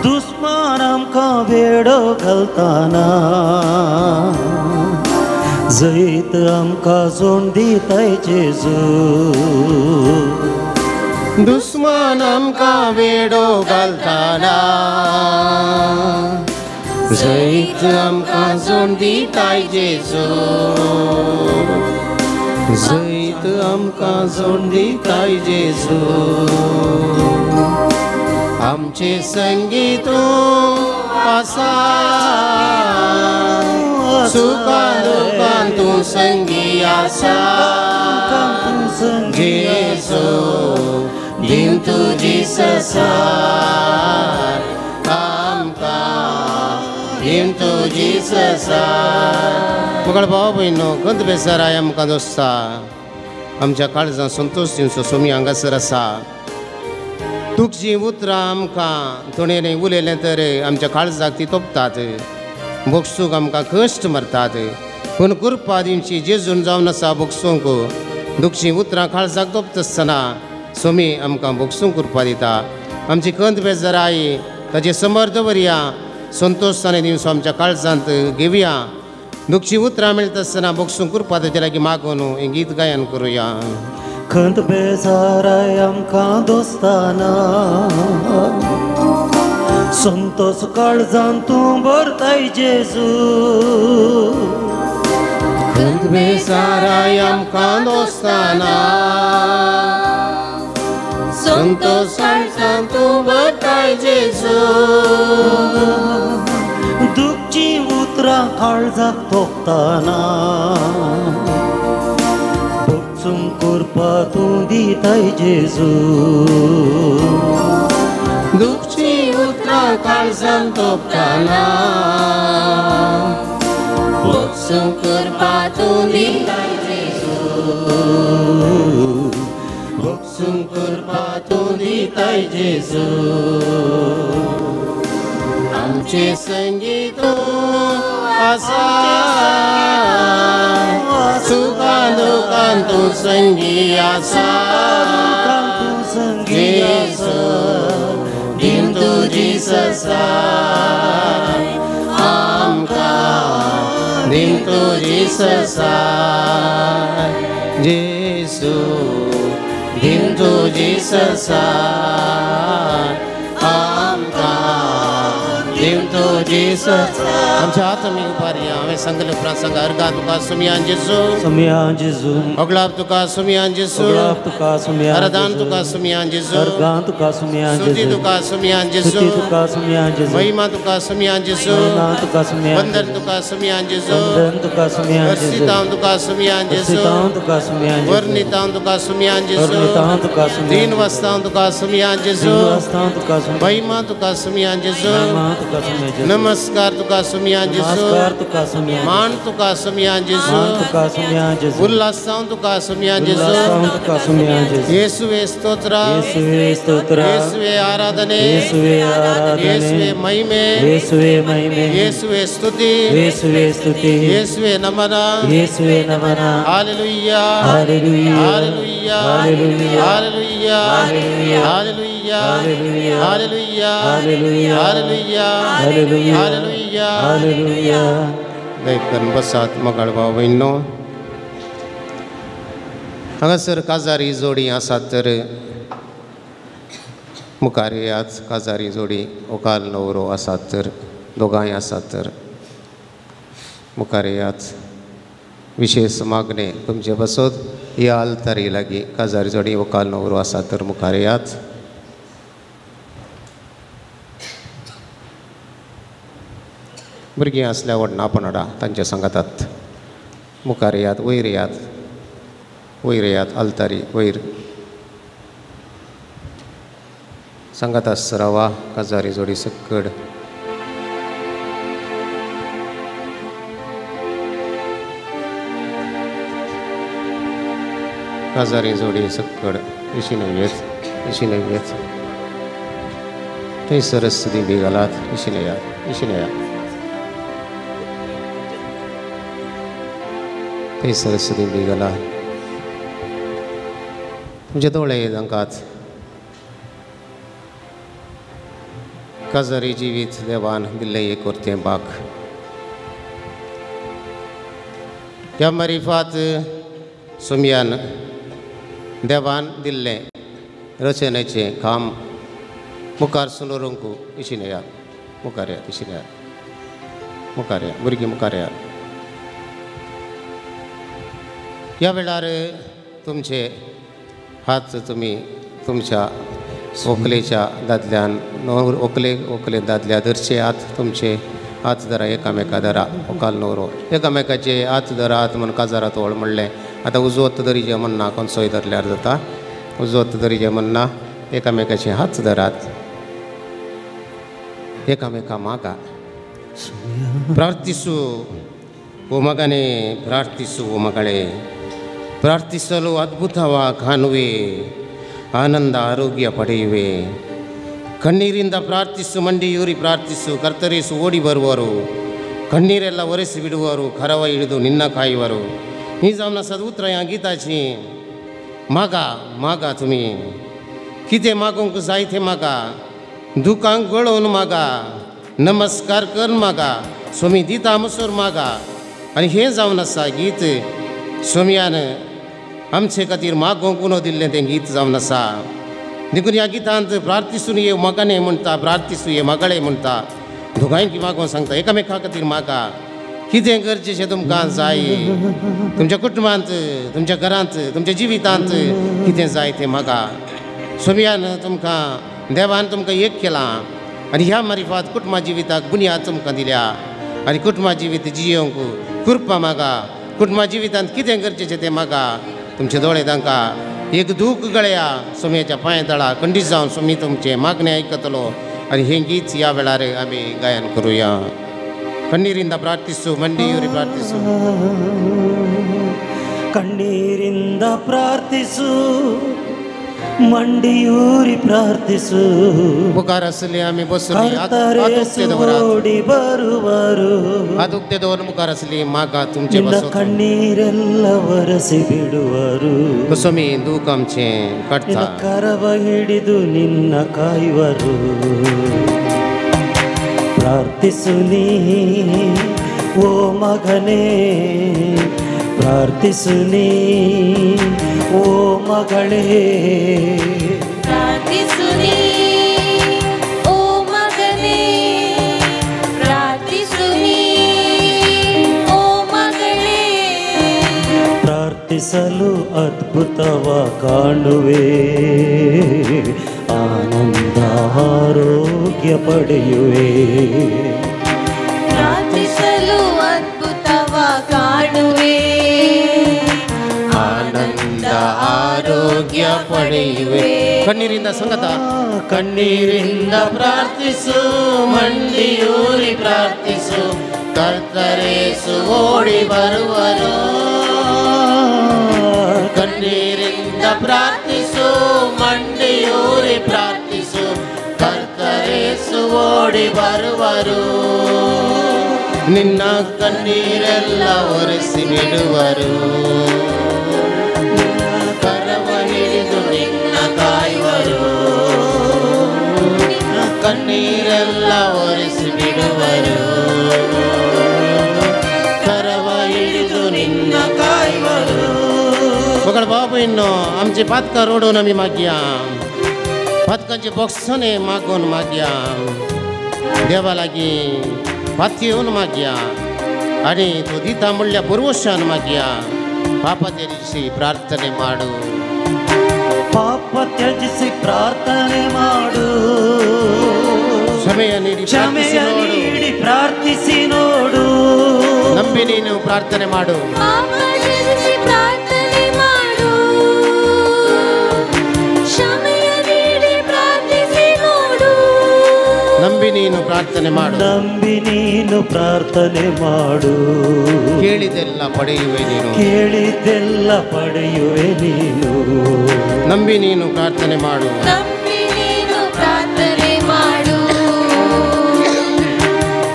दुस्मान आमकां वेडो घालतना जैत आमकां जोड दिताय जेजू दुस्मान आमकां वेडो घालतना जैत आमकां जोड दिताय जेजू जैत आमकां जोड दिताय जेजू आमचे संगीत आसाय सुखा दुखान तू संगी आसाय जेजू दिवं तुजी ससाय आमकां दिवं तुजी ससाय मुखार भाव भयणो खंत बेसाराय आमकां दोस्ता आमच्या काळजांत संतोश दिवचो सोमी हांगासर आसा दुखची उतरां आमकां तोणेन उलयलें तर आमच्या काळजाक ती तोपतात बोगसूंक आमकां कश्ट मारतात पूण कृपा दिवची जेजून जावन आसा बोगसूंक दुखची उतरां काळजाक तोपता आसतना सोमी आमकां बोगसूंक कृपा दिता आमची खंत बेजाराय ताचे समर दवरया संतोशाने दिवचो आमच्या काळजांत घेवया दुखची उतरां मेळटा आसतना बोगसूंक कृपा ताचे लागीं मागून हें गीत गायन करुया खंत बेजाराय आमकां दोस्ताना संतोष काळजांत तूं भरताय जेजू खंत बेजाराय आमकां दोस्ताना संतोष काळजांत तूं भरताय जेजू दुखची उतरां काळजाक तोपतना बोगसूंक कृपा तूं दिताय जेजू दुखची उतरां काळजांत तोपतना बोगसूंक कृपा तूं दिताय जेजू बोगसूंक कृपा तूं दिताय जेजू आमचे संगीत आसाय सुखा दुखान तूं संगी आसाय जेजू दिवं तुजी ससाय आमकां दिवं तुजी ससाय जेजू दिन तुझी ससार आमकां दिन तुझी ससार आमच्या आत्मीक पारया हांवें सांगले प्रसंग अर्गा तुका सुमयान जेजू सुमयान जेजू ओगलाप तुका सुमयान जेजू ओगलाप तुका सुमयान अरदान तुका सुमयान जेजू अरदान तुका सुमयान स्तुति जेजू तुका सुमयान जेजू स्तुति तुका सुमयान जेजू महिमा तुका सुमयान जेजू महिमा तुका सुमयान वंदन तुका सुमयान जेजू वंदन तुका सुमयान जेजू वर्षितां तुका सुमयान जेजू वर्षितां तुका सुमयान जेजू वर्णितां तुका सुमयान जेजू वर्णितां तुका सुमयान दीन वस्तां तुका सुमयान जेजू दीनवस्तां तुका सुमयान महिमा तुका सुमयान जेजू महिमा तुका सुमयान जेजू नमस्कार तुका सुमयान जेजू नमस्कार तुका सुमयान मान तुका सुमयान जेजू मान तुका सुमयान जेजू उल्लासां तुका सुमयान जेजू उल्लासां तुका सुमयान जेजू ಯೇಸುವೆ ಸ್ತೋತ್ರ ಯೇಸುವೆ ಸ್ತೋತ್ರ ಯೇಸುವೆ ಆರಾಧನೆ ಯೇಸುವೆ ಆರಾಧನೆ ಯೇಸುವೆ ಮಹಿಮೆ ಯೇಸುವೆ ಮಹಿಮೆ ಯೇಸುವೆ ಸ್ತುತಿ ಯೇಸುವೆ ಸ್ತುತಿ ಯೇಸುವೆ ನಮನ ಯೇಸುವೆ ನಮನ hallelujah hallelujah hallelujah hallelujah hallelujah hallelujah hallelujah hallelujah hallelujah hallelujah hallelujah hallelujah hallelujah hallelujah दैकन बसात मगळ भाव बहिणो हांगासर काजारी जोडी आसात तर मुखार येयात काजारी जोडी ओकाल नवरो आसात तर दोगांय आसात तर मुखार येयात विशेष मागणे तुमचे बसोत ह्या आलतारी लागीं काजारी जोडी ओकाल नवरो आसात तर मुखार येयात भुरगीं आसल्या व्हडना पणाडा तांचे सांगातात मुखार येयात वयर येयात वयर येयात आलतारी वयर सांगात रावा काजारी जोडी सकड काजारी जोडी सकड इशी नव्वेत थंयसर दी बी घालात इशी नयात थंयसर दी बी घाला तुमचे दोळे तांकांच काजारी जिवीत देवान दिल्लें एक करतें बाक ह्या मारिफात सुमयान देवान दिल्लें रचनेचें काम मुखार सुनोवंक इशीन येयात मुखार येयात इशीन येयात मुखार येयात भुरगीं मुखार येयात ह्या वेळार तुमचे हात तुमी तुमच्या व्हंकलेच्या दादल्यान व्हंकले दादल्या धरचे हात तुमचे हात धरा एकामेका धरा ओकाल नवरो एकामेकाचे हात धरात म्हण काजारात व्हळ म्हणलें आतां उजवत धरीचे म्हणना कोणसोय धरल्यार जाता उजवत धरीचे म्हणना एकामेकाचे हात धरात एकामेका मागा ಪ್ರಾರ್ಥಿಸು ಓ ಮಗನೇ ಪ್ರಾರ್ಥಿಸು ಓ ಮಗಳೇ ಪ್ರಾರ್ಥಿಸಲು ಅದ್ಭುತವ ಕಾಣುವೆ ಆನಂದ ಆರೋಗ್ಯ ಪಡೆಯುವೆ ಕಣ್ಣೀರಿಂದ ಪ್ರಾರ್ಥಿಸು ಮಂಡಿಯೂರಿ ಪ್ರಾರ್ಥಿಸು ಕರ್ತರಿಸು ಓಡಿ ಬರುವರು ಕಣ್ಣೀರೆಲ್ಲ ಒರೆಸಿ ಬಿಡುವರು ಕರವ ಹಿಡಿದು ನಿನ್ನ ಕಾಯುವರು ही जावन आसात उतरां ह्या गिताची मागा तुमी कितें मागूंक जाय तें मागा दुखांक गळोवन मागा नमस्कार कर मागा स्वामी दिता मसोर मागा आनी हें जावन आसा गीत स्वाम्यान आमचे खातीर मागोंक उनो दिल्लें तें गीत जावन आसा देखून ह्या गितांत प्रार्थिसून ये मगणे म्हणटा प्रार्थिसूं ये मगळे म्हणटा दोगांयकी मागोवंक सांगता एकामेका खातीर मागा कितें गरजेचें तुमकां जाय तुमच्या कुटुंबांत तुमच्या घरांत तुमच्या जिवितांत कितें जाय तें मागा स्वाम्यान तुमकां देवान तुमकां एक केलां आनी ह्या मारिफात कुटुंबा जिविताक बुन्याद तुमकां दिल्या आनी कुटुंबा जिवीत जियोंक कृपा मागा कुटुंबा जिवितांत कितें गरजेचें तें मागा तुमचे दोळे तांकां एक दूख गळया स्वाम्याच्या पांय तळा खंडीत जावन स्वामी तुमचें मागणें आयकतलो आनी हें गीत ह्या वेळार आमी गायन करुया ಕಣ್ಣೀರಿಂದ ಪ್ರಾರ್ಥಿಸು ಮಂಡಿಯೂರಿ ಪ್ರಾರ್ಥಿಸು ಕಣ್ಣೀರಿಂದ ಪ್ರಾರ್ಥಿಸು ಮಂಡಿಯೂರಿ ಪ್ರಾರ್ಥಿಸು ಮುಖಾರಸಲಿ ಆಮಿ ಬಸುರಿ ಓಡಿ ಬರುವರು ಅದುಕ್ತೆದವರ ಮುಖಾರಸಲಿ ಮಾಗ ತುಮಚೆ ಬಸು ಕಣ್ಣೀರೆಲ್ಲ ಒರೆಸಿ ಬಿಡುವರು ಕುಸುಮಿ ದೂಕಂಚೆ ಕಟ್ತಾ ಕರವ ಹಿಡಿದು ನಿನ್ನ ಕಾಯುವರು ಪ್ರಾರ್ಥಿಸು ನೀ ಓ ಮಗನೇ ಪ್ರಾರ್ಥಿಸು ನೀ ಓ ಮಗಳೇ, ಪ್ರಾರ್ಥಿಸು ನೀ ಓ ಮಗನೇ, ಪ್ರಾರ್ಥಿಸು ನೀ ಓ ಮಗಳೇ. ಪ್ರಾರ್ಥಿಸಲು ಅದ್ಭುತವ ಕಾಣುವೆ, ಆನಂದ ಆರೋಗ್ಯ ಪಡೆಯುವೆ. ಪ್ರಾರ್ಥಿಸಲು ಅದ್ಭುತವ ಕಾಣುವೆ, ಆನಂದ ಆರೋಗ್ಯ ಪಡೆಯುವೆ. ಕಣ್ಣೀರಿಂದ ಸಂಗತ ಕಣ್ಣೀರಿಂದ ಪ್ರಾರ್ಥಿಸು, ಮಂಡಿಯೂರಿ ಪ್ರಾರ್ಥಿಸು, ಕರ್ತರೇಸು ಓಡಿ ಬರುವರು. ಕಣ್ಣೀರಿಂದ ಪ್ರಾರ್ಥಿಸು, ಮಂಡಿಯೂರಿ ಪ್ರಾರ್ಥಿಸು, ಕರ್ತರೇಸು ಓಡಿ ಬರುವರು. ನಿನ್ನ ಕಣ್ಣೀರೆಲ್ಲ ಒರೆಸಿ ಬಿಡುವರು, ಕರವ ಹಿಡಿದು ನಿನ್ನ ಕಾಯುವರು. ಕಣ್ಣೀರೆಲ್ಲ ಒರೆಸಿ ಬಿಡುವರು, ಕರವ ಹಿಡಿದು निन्न कायवरू. बघा बाबू इन्नो आमचे पातका रोडून आम्ही मागया, पातकांचे बॉक्सने मागून मागया, देवा लागी पाती येऊन मागया आणि तो दिता म्हणल्या पूर्वशान मागया. पाप त्यजिಸಿ ಪ್ರಾರ್ಥನೆ ಮಾಡು, ಪಾಪ ತ್ಯಜಿಸಿ ಪ್ರಾರ್ಥನೆ ಮಾಡು, ಕ್ಷಮೆಯ ನೀಡಿ ಪ್ರಾರ್ಥಿಸಿ ನೋಡು. ನಂಬಿ ನೀನು ಪ್ರಾರ್ಥನೆ ಮಾಡು, ಪಾಪ ತ್ಯಜಿಸಿ ಪ್ರಾರ್ಥನೆ ಮಾಡು, ಕ್ಷಮೆಯ ನೀಡಿ ಪ್ರಾರ್ಥಿಸಿ ನೋಡು. ನಂಬಿ ನೀನು ಪ್ರಾರ್ಥನೆ ಮಾಡು, ನಂಬಿ ನೀನು ಪ್ರಾರ್ಥನೆ ಮಾಡು. ಕೇಳಿದೆಲ್ಲ ಪಡೆಯುವೆ ನೀನು, ಕೇಳಿದೆಲ್ಲ ಪಡೆಯುವೆ ನೀನು. ನಂಬಿ ನೀನು ಪ್ರಾರ್ಥನೆ ಮಾಡು, ನಂಬಿ ನೀನು ಪ್ರಾರ್ಥನೆ ಮಾಡು,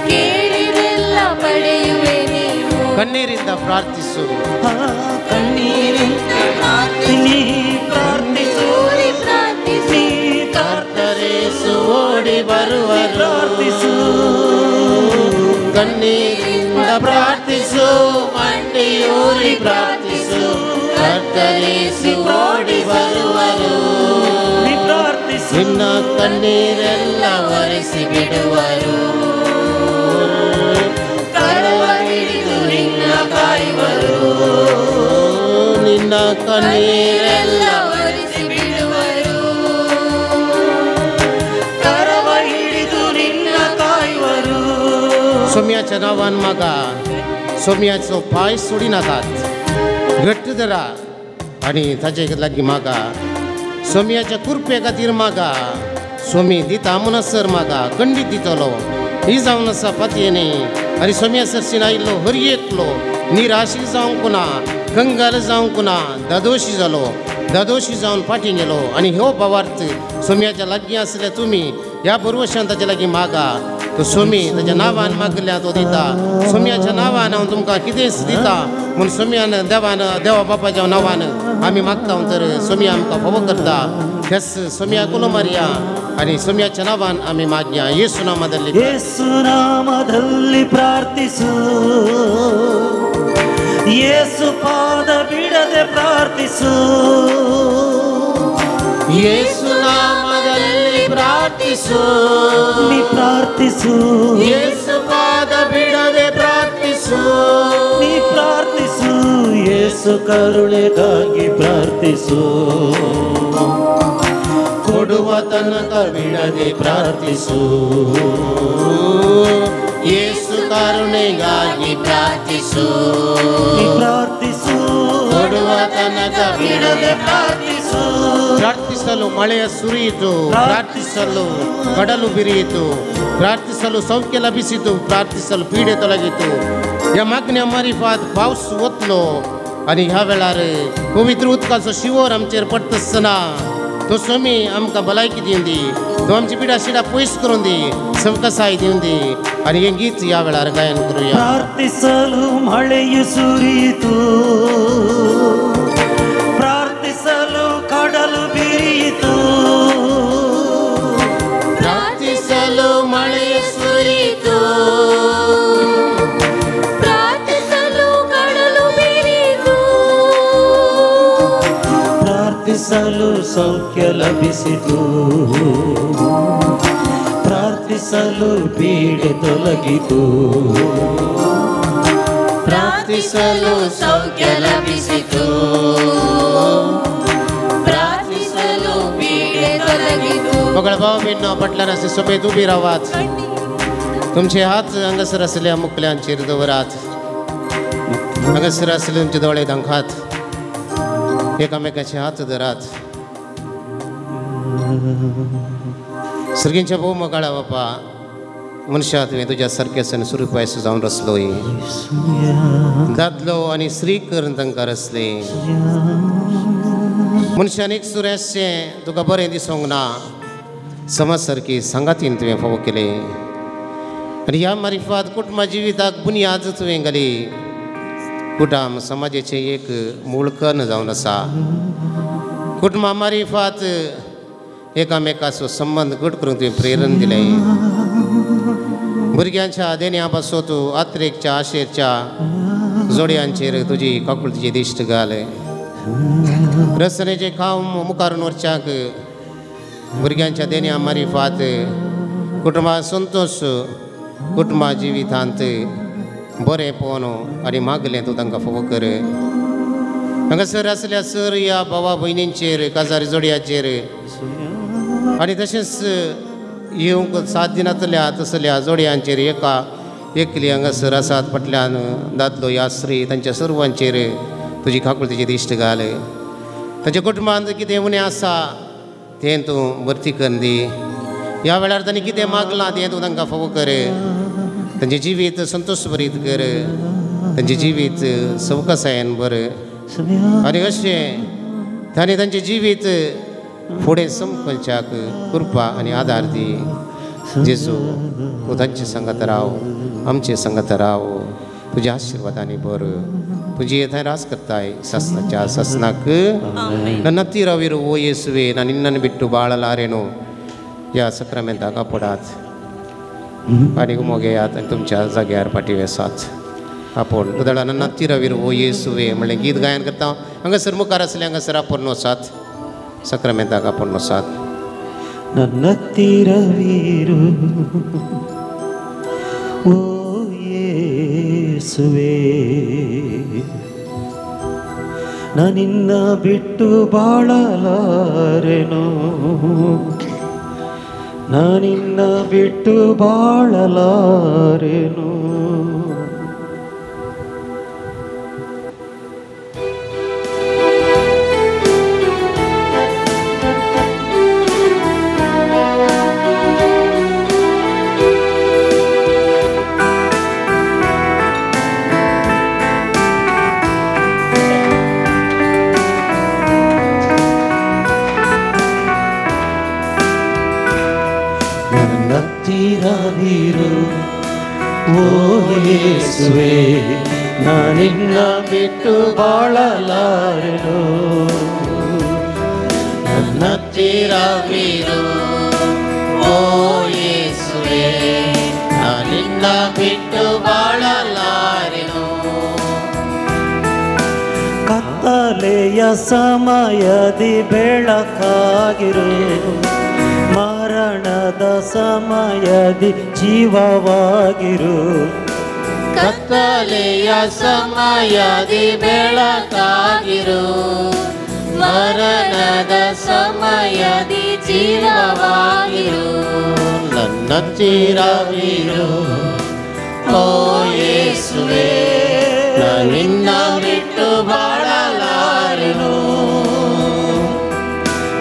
ಕೇಳಿದೆಲ್ಲ ಪಡೆಯುವೆ ನೀನು. ಕಣ್ಣೀರಿಂದ ಪ್ರಾರ್ಥಿಸು, ಕಣ್ಣೀರಿಂದ ಪ್ರಾರ್ಥಿಸು, ಪ್ರಾರ್ಥಿಸಿ ಕರ್ತರೇಸು ಓಡಿ ಬರುವರು. ಪ್ರಾರ್ಥಿಸು, ಕಣ್ಣೀರಿಂದ ಪ್ರಾರ್ಥಿಸು, ಮಂಡಿಯೂರಿ ಪ್ರಾರ್ಥಿಸು, ಕರ್ತರೇಸು ಓಡಿ ಬರುವರು. ಪ್ರಾರ್ಥಿಸು, ನಿನ್ನ ಕಣ್ಣೀರೆಲ್ಲ ಒರೆಸಿ ಬಿಡುವರು, ಕರವ ಹಿಡಿದು ನಿನ್ನ ಕಾಯುವರು. ನಿನ್ನ ಕಣ್ಣೀರೆಲ್ಲ ಒರೆಸಿ ಬಿಡುವರು, ಕರವ ಹಿಡಿದು ನಿನ್ನ ಕಾಯುವರು. सोम्याच्या नावान मागा, सोम्याचो पाय सोडी नाकात, घट्ट धरा आणि ताचे लागीं मागा. सोम्याच्या कुरपे खातीर मागा, सोमी दिता म्हणसर मागा, खंडीत दितलो. ही जावन आसा पातयेनी आनी सोम्या सरसीन आयिल्लो हर एकलो निराशीक जावंक ना, कंगाल जावंक ना, दादोशी जालो, दादोशी जावन फाटीं गेलो. आनी ह्यो भावार्थ सोम्याच्या लागीं आसले तुमी ह्या बरोवशान ताचे लागीं मागा. तो सोमी ताच्या नांवान मागल्या तो दिता. सोम्याच्या नांवान हांव तुमकां कितेंच दिता म्हूण सोम्यान देवा बापाच्या नांवान आमी मागता तर सोमी आमकां फावो करता. त्याच सोम्या कोलो मारया आनी सोम्याच्या नांवान आमी मागया. येसू नामाದಲ್ಲಿ ಯೇಸು ನಾಮದಲ್ಲಿ ಪ್ರಾರ್ಥಿಸು, ಯೇಸು ಪಾದ ಬಿಡದೆ ಪ್ರಾರ್ಥಿಸು. ಯೇಸು ನಾಮದಲ್ಲಿ ಪ್ರಾರ್ಥಿಸು, ನೀ ಪ್ರಾರ್ಥಿಸು, ಯೇಸು ಪಾದ ಬಿಡದೆ ಪ್ರಾರ್ಥಿಸು, ನೀ ಪ್ರಾರ್ಥಿಸು. ಯೇಸು ಕರುಣೆಗಾಗಿ ಪ್ರಾರ್ಥಿಸು, ಕೊಡುವ ತನಕ ಬಿಡದೆ ಪ್ರಾರ್ಥಿಸು. ಯೇಸು ಕರುಣೆಗಾಗಿ ಪ್ರಾರ್ಥಿಸು, ನೀ ಪ್ರಾರ್ಥಿಸು, ಕೊಡುವ ತನಕ ಬಿಡದೆ ಪ್ರಾರ್ಥಿಸು. ಪ್ರಾರ್ಥಿಸಲು ಮಳೆಯ ಸುರಿಯಿತು, ಪ್ರಾರ್ಥಿಸಲು ಕಡಲು ಬಿರಿಯಿತು, ಪ್ರಾರ್ಥಿಸಲು सौख्य लभिಸಿತು, प्रार्थಿಸಲು पीडे ತೊಲಗಿತು. या मागण्या मारिफात पावस वतलो आनी ह्या वेळार पवित्र उदकाचो शिवोर आमचेर पडटसतना तो सोमी आमकां भलायकी दिवन दी, तो आमची पिडा शिडा पयस करून दी, सवकसाय दिवन दी. आनी हें गीत ह्या वेळार गायन करूया. ಪ್ರಾರ್ಥಿಸಲು ಮಳೆಯು ಸುರಿಯಿತು, ಪ್ರಾರ್ಥಿಸಲು ಕಡಲು ಬಿರಿಯಿತು, ಪ್ರಾರ್ಥಿಸಲು ಮಳೆಯ ಸುರಿಯಿತು, ಪ್ರಾರ್ಥಿಸಲು ಕಡಲು ಬಿರಿಯಿತು, ಪ್ರಾರ್ಥಿಸಲು ಸೌಖ್ಯ ಲಭಿಸಿತು, ಪ್ರಾರ್ಥಿಸಲು ಪೀಡೆ ತೊಲಗಿತು, ಪ್ರಾರ್ಥಿಸಲು ಸೌಖ್ಯ ಲಭಿಸಿತು, ಪ್ರಾರ್ಥಿಸಲು ಪೀಡೆ ತೊಲಗಿತು. बघा भाव बहिण पटल्यानं असे सफेद उभी राहात, तुमचे हात अंगसर असलेल्या मुकल्यांचेर दवरात, अंगसर असले तुमचे दोळे दांखात, एकामेकाचे हात धरात. सर्गींच्या भाऊ मगाळा बापा मनुष्या तुवें तुज्या सारकेसन सुरूपायस जावन रचलोय, दादलो आनी स्त्री करून तांकां रचले. मनशान एक सुरेशें तुका बरें दिसोंक ना, समज सारकी सांगातीन तुवें फावो केले, आनी ह्या मारिफात कुटुंबा जिविताक बुनयाद तुवें घाली. कुटुंब समाजाचें एक मूळ कण जावन आसा. कुटुंबा मारिफात एकामेकाचो संबंध घट करूंक तुवें प्रेरण दिलें. भुरग्यांच्या देण्या पासो तूं आत्रेकच्या आशेच्या जोडयांचेर तुजी काकुळतीची दिश्ट घाल. रचनेचे काम मुखार व्हरच्याक भुरग्यांच्या देण्या मारिफात कुटुंबा संतोश, कुटुंबा जिवितांत बरेंपण आनी मागलें तूं तांकां फावो कर. हांगासर आसल्या सर या भावा भयणींचेर, काजारी जोडयाचेर आनी तशेंच येवंक साथ दिनातल्या तसल्या जोडयांचेर एका एकली हांगासर आसात फाटल्यान दादलो या स्त्री, तांच्या सर्वांचेर तुजी काकुळतीची दिश्ट घाल. तांच्या कुटुंबांत कितें उणें आसा तें तूं भरती करून दी. ह्या वेळार तांणी कितें मागलां तें तूं तांकां फावो कर. तांचें जिवीत संतोश भरीत कर, तांचें जिवीत सवकासायेन भर, आनी अशें तांणी तांचें जिवीत फुडें समकलच्याक कृपा आनी आदार दी. जेजू तूं तांचे संगत राव, आमचे संगत राव, तुज्या आशिर्वादांनी भर. तुजी थंय रास करताय सस्नाच्या सस्नाक ನನ್ನ ಹತ್ತಿರವಿರು ಓ ಯೇಸುವೆ, ನಾನು ನಿನ್ನನ್ನು ಬಿಟ್ಟು ಬಾಳಲಾರೆನು. या सक्रामेंताक आपणात आनी मोगेयात आनी तुमच्या जाग्यार पाटी वेसात. आपूण उदळा ನನ್ನ ಹತ್ತಿರವಿರು ಓ ಯೇಸುವೆ म्हणलें गीत गायन करता. हांगासर मुखार आसले हांगासर आपूण वसात, सक्रामेंताक आपूण वसात. ನನ್ನ ಹತ್ತಿರವಿರು ಓ ಯೇಸುವೆ, ನಾನಿನ್ನ ಬಿಟ್ಟು ಬಾಳಲಾರೆನು, ನಾನಿನ್ನ ಬಿಟ್ಟು ಬಾಳಲಾರೆನು. ಹತ್ತಿರವಿರು ಓ ಯೇಸುವೆ, ನಾನಿನ್ನ ಬಿಟ್ಟು ಬಾಳಲಾರೆನು. ನನ್ನ ಹತ್ತಿರವಿರು ಓ ಯೇಸುವೆ, ನಾನಿನ್ನ ಬಿಟ್ಟು ಬಾಳಲಾರೆನು. ಕತ್ತಲೆಯ ಸಮಯದಿ ಬೆಳಕಾಗಿರು, ಮರಣದ ಸಮಯದಿ ಜೀವವಾಗಿರು. ಕತ್ತಲೆಯ ಸಮಯದಿ ಬೆಳಕಾಗಿರು, ಮರಣದ ಸಮಯದಿ ಜೀವವಾಗಿರು. ನನ್ನ ಹತ್ತಿರವಿರು ಓ ಯೇಸುವೆ, ನಾನಿನ್ನ ಬಿಟ್ಟು ಬಾಳಲಾರೆನು.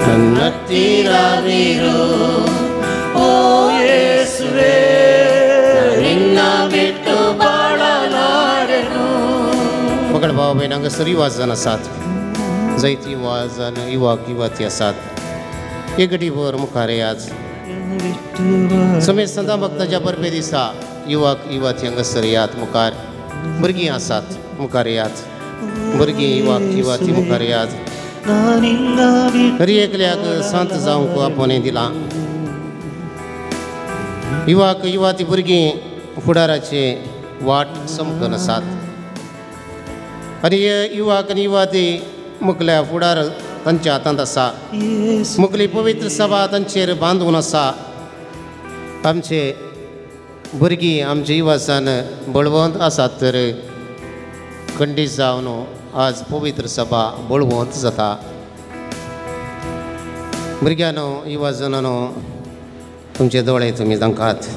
ನನ್ನ ಹತ್ತಿರವಿರು ಓ ಯೇಸುವೆ, ನಿನ್ನ ಬಿಟ್ಟು ಬಾಳಲಾರೆನು. मगळ भाव बहीण हांगासर युवाजन आसात, जायती युवाजन युवक युवती आसात. एक गटीभर मुखार येयात. समेत संता भक्ताच्या बरपे दिसा युवक युवती हांगासर येयात. मुखार भुरगीं आसात, मुखार येयात. भुरगीं युवक युवती मुखार येयात. हरी एकल्याक सांत जावंक आपोवणें दिलां. युवक युवती भुरगीं फुडाराचे वाट समकून आसात. आनी हे युवक आनी युवती मुखल्या फुडार तांच्या हातांत आसा मुगली पवित्र सभा तांचेर बांदून आसा आमचे भुरगीं आमच्या इवासान बळवंत आसात तर खंडीत जावन आज पवित्र सभा बळवंत जाता भुरग्यानो युवाजनानो तुमचे दोळे तुमी दांकात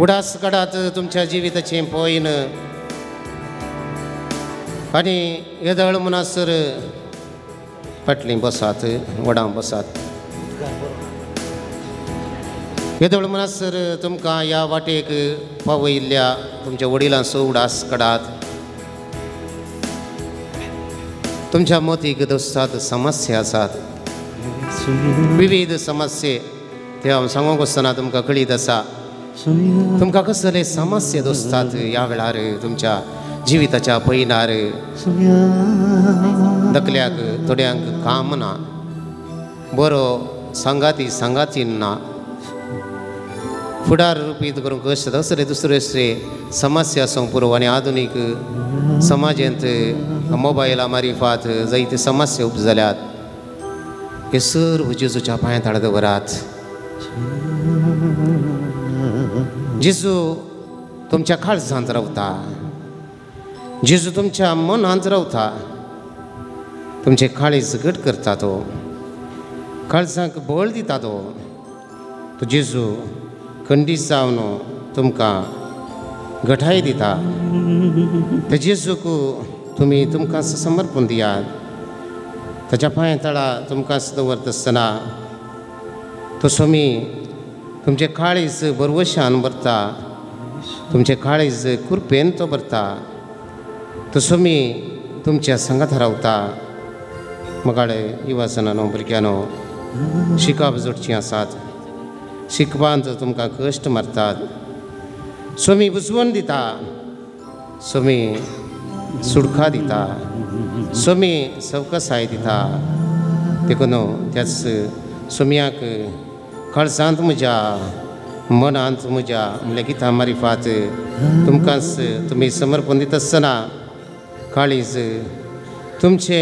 उडास काडात तुमच्या जिविताचें पळयन आनी येदळ मनासर फाटलीं बसात वडां बसात येदळ मनासर तुमकां ह्या वाटेक पावयल्ल्या तुमच्या वडिलांचो उडास काडात तुमच्या मतीक दोस्तात समस्या आसात विविध समस्ये ते हांव सांगूंक वचना तुमकां कळीत आसा तुमकां कसले समस्या दोस्तात ह्या वेळार तुमच्या जिविताच्या पयनार दकल्याक थोड्यांक काम ना बरो सांगातीन ना फुडार रुपीत करूंक कशें असले दुसरे समस्या आसूं पुरो आनी आधुनीक समाजांत मोबायला मारिफात जायते समस्या उब जाल्यात हे सर्व जेजूच्या पांया तळा दवरात जेजू तुमच्या काळजांत रावता जेजू तुमच्या मनांत रावता तुमचे काळीज घट करता तो काळजांक बळ दिता तो जेजू खंडीत जावन तुमकां घटाय दिता ते जेजूक तुमी तुमकां समर्पण दियात ताच्या पांया तळा तुमकांच दवरता आसतना तो सोमी तुमचे काळीज बरवशान भरता तुमचे काळीज कुरपेन तो भरता तो सोमी तुमच्या संगात रावता मगाळे युवाजनानो भुरग्यानो शिकप जोडचीं आसात शिकपांत तुमकां कश्ट मारतात सोमी बुजवण दिता सोमी सुडका दिता सोमी सवकसाय दिता देखून त्याच सोमयाक काळजांत म्हज्या मनांत म्हज्या म्हणल्या गितां मारिफात तुमकांच तुमी समर्पण दिता आसतना काळीज तुमचे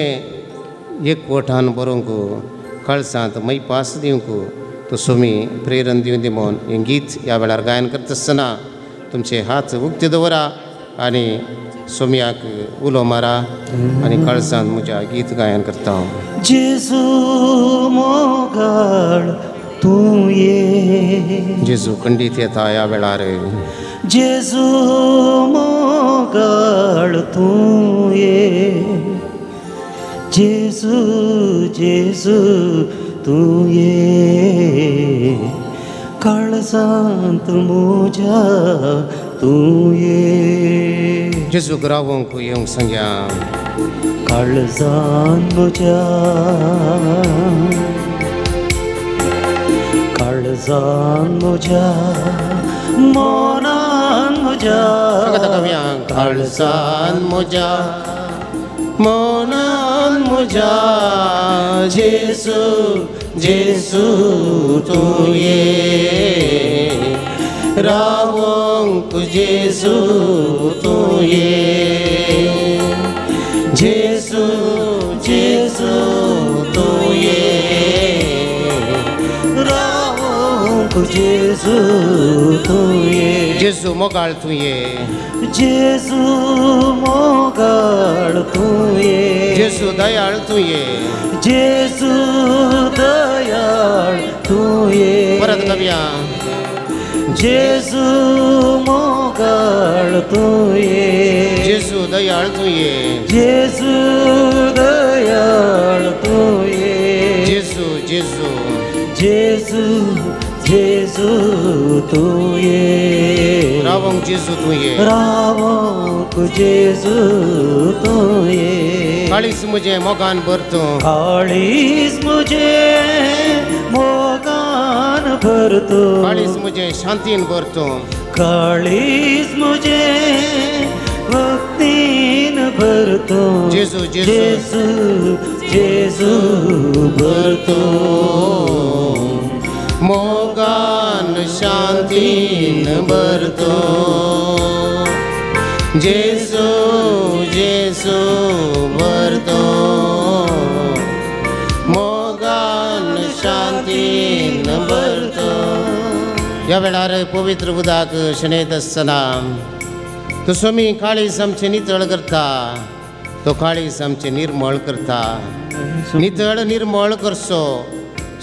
एकवटान बरोवंक काळजांत मैपास दिवंक तो सोमी प्रेरण दिवन दी म्हणून हें गीत ह्या वेळार गायन करता आसतना तुमचे हात उक्ते दवरा आनी सोमयाक उलो मारा आनी काळजांत म्हज्या गीत गायन करता हांव जेजू मोगाळ तूं ये जेजू खंडीत येता ह्या वेळार जेजू मोगाळ तूं ये जेजू जेजू तूं ये काळजांत म्हज्या तूं ये जेजू रावोंक येवंक सांगया काळजांत म्हज्या काळजांत म्हज्या मनांत म्हज्या काळजांत म्हज्या मनांत म्हज्या जेजू जेजू तूं ये रावोंक जेजू तूं ये जेजू जेजू तूं ये रावोंक जेजू तूं ये जेजू मोगाळ तूं ये जेजू मोगाळ तूं ये जेजू दयाळ तूं ये जेजू दयाळ तूं ये परत गावया जेजू मोगाळ तूं ये जेजू दयाळ तूं ये जेजू दयाळ तूं ये जेजू जेजू जेजू जेजू तूं ये रावोंक जेजू तूं ये रावोंक जेजू तूं ये काळीज म्हजें मोगान भरतो काळीज म्हजें मोगान भरतो काळीज म्हजें शांतीन भरतो काळीज म्हजें भक्तीन भरतो जेजू जेजू जेजू भरतो मोगान शांतीन भरतो जेजू जेसू भरतो मोगान शांतीन भरतो. ह्या वेळार पवित्र उदक शेणयत आसतना तो स्वामी काळीज आमचे नितळ करता. तो काळीज आमचे निर्मळ करता. नितळ निर्मळ करचो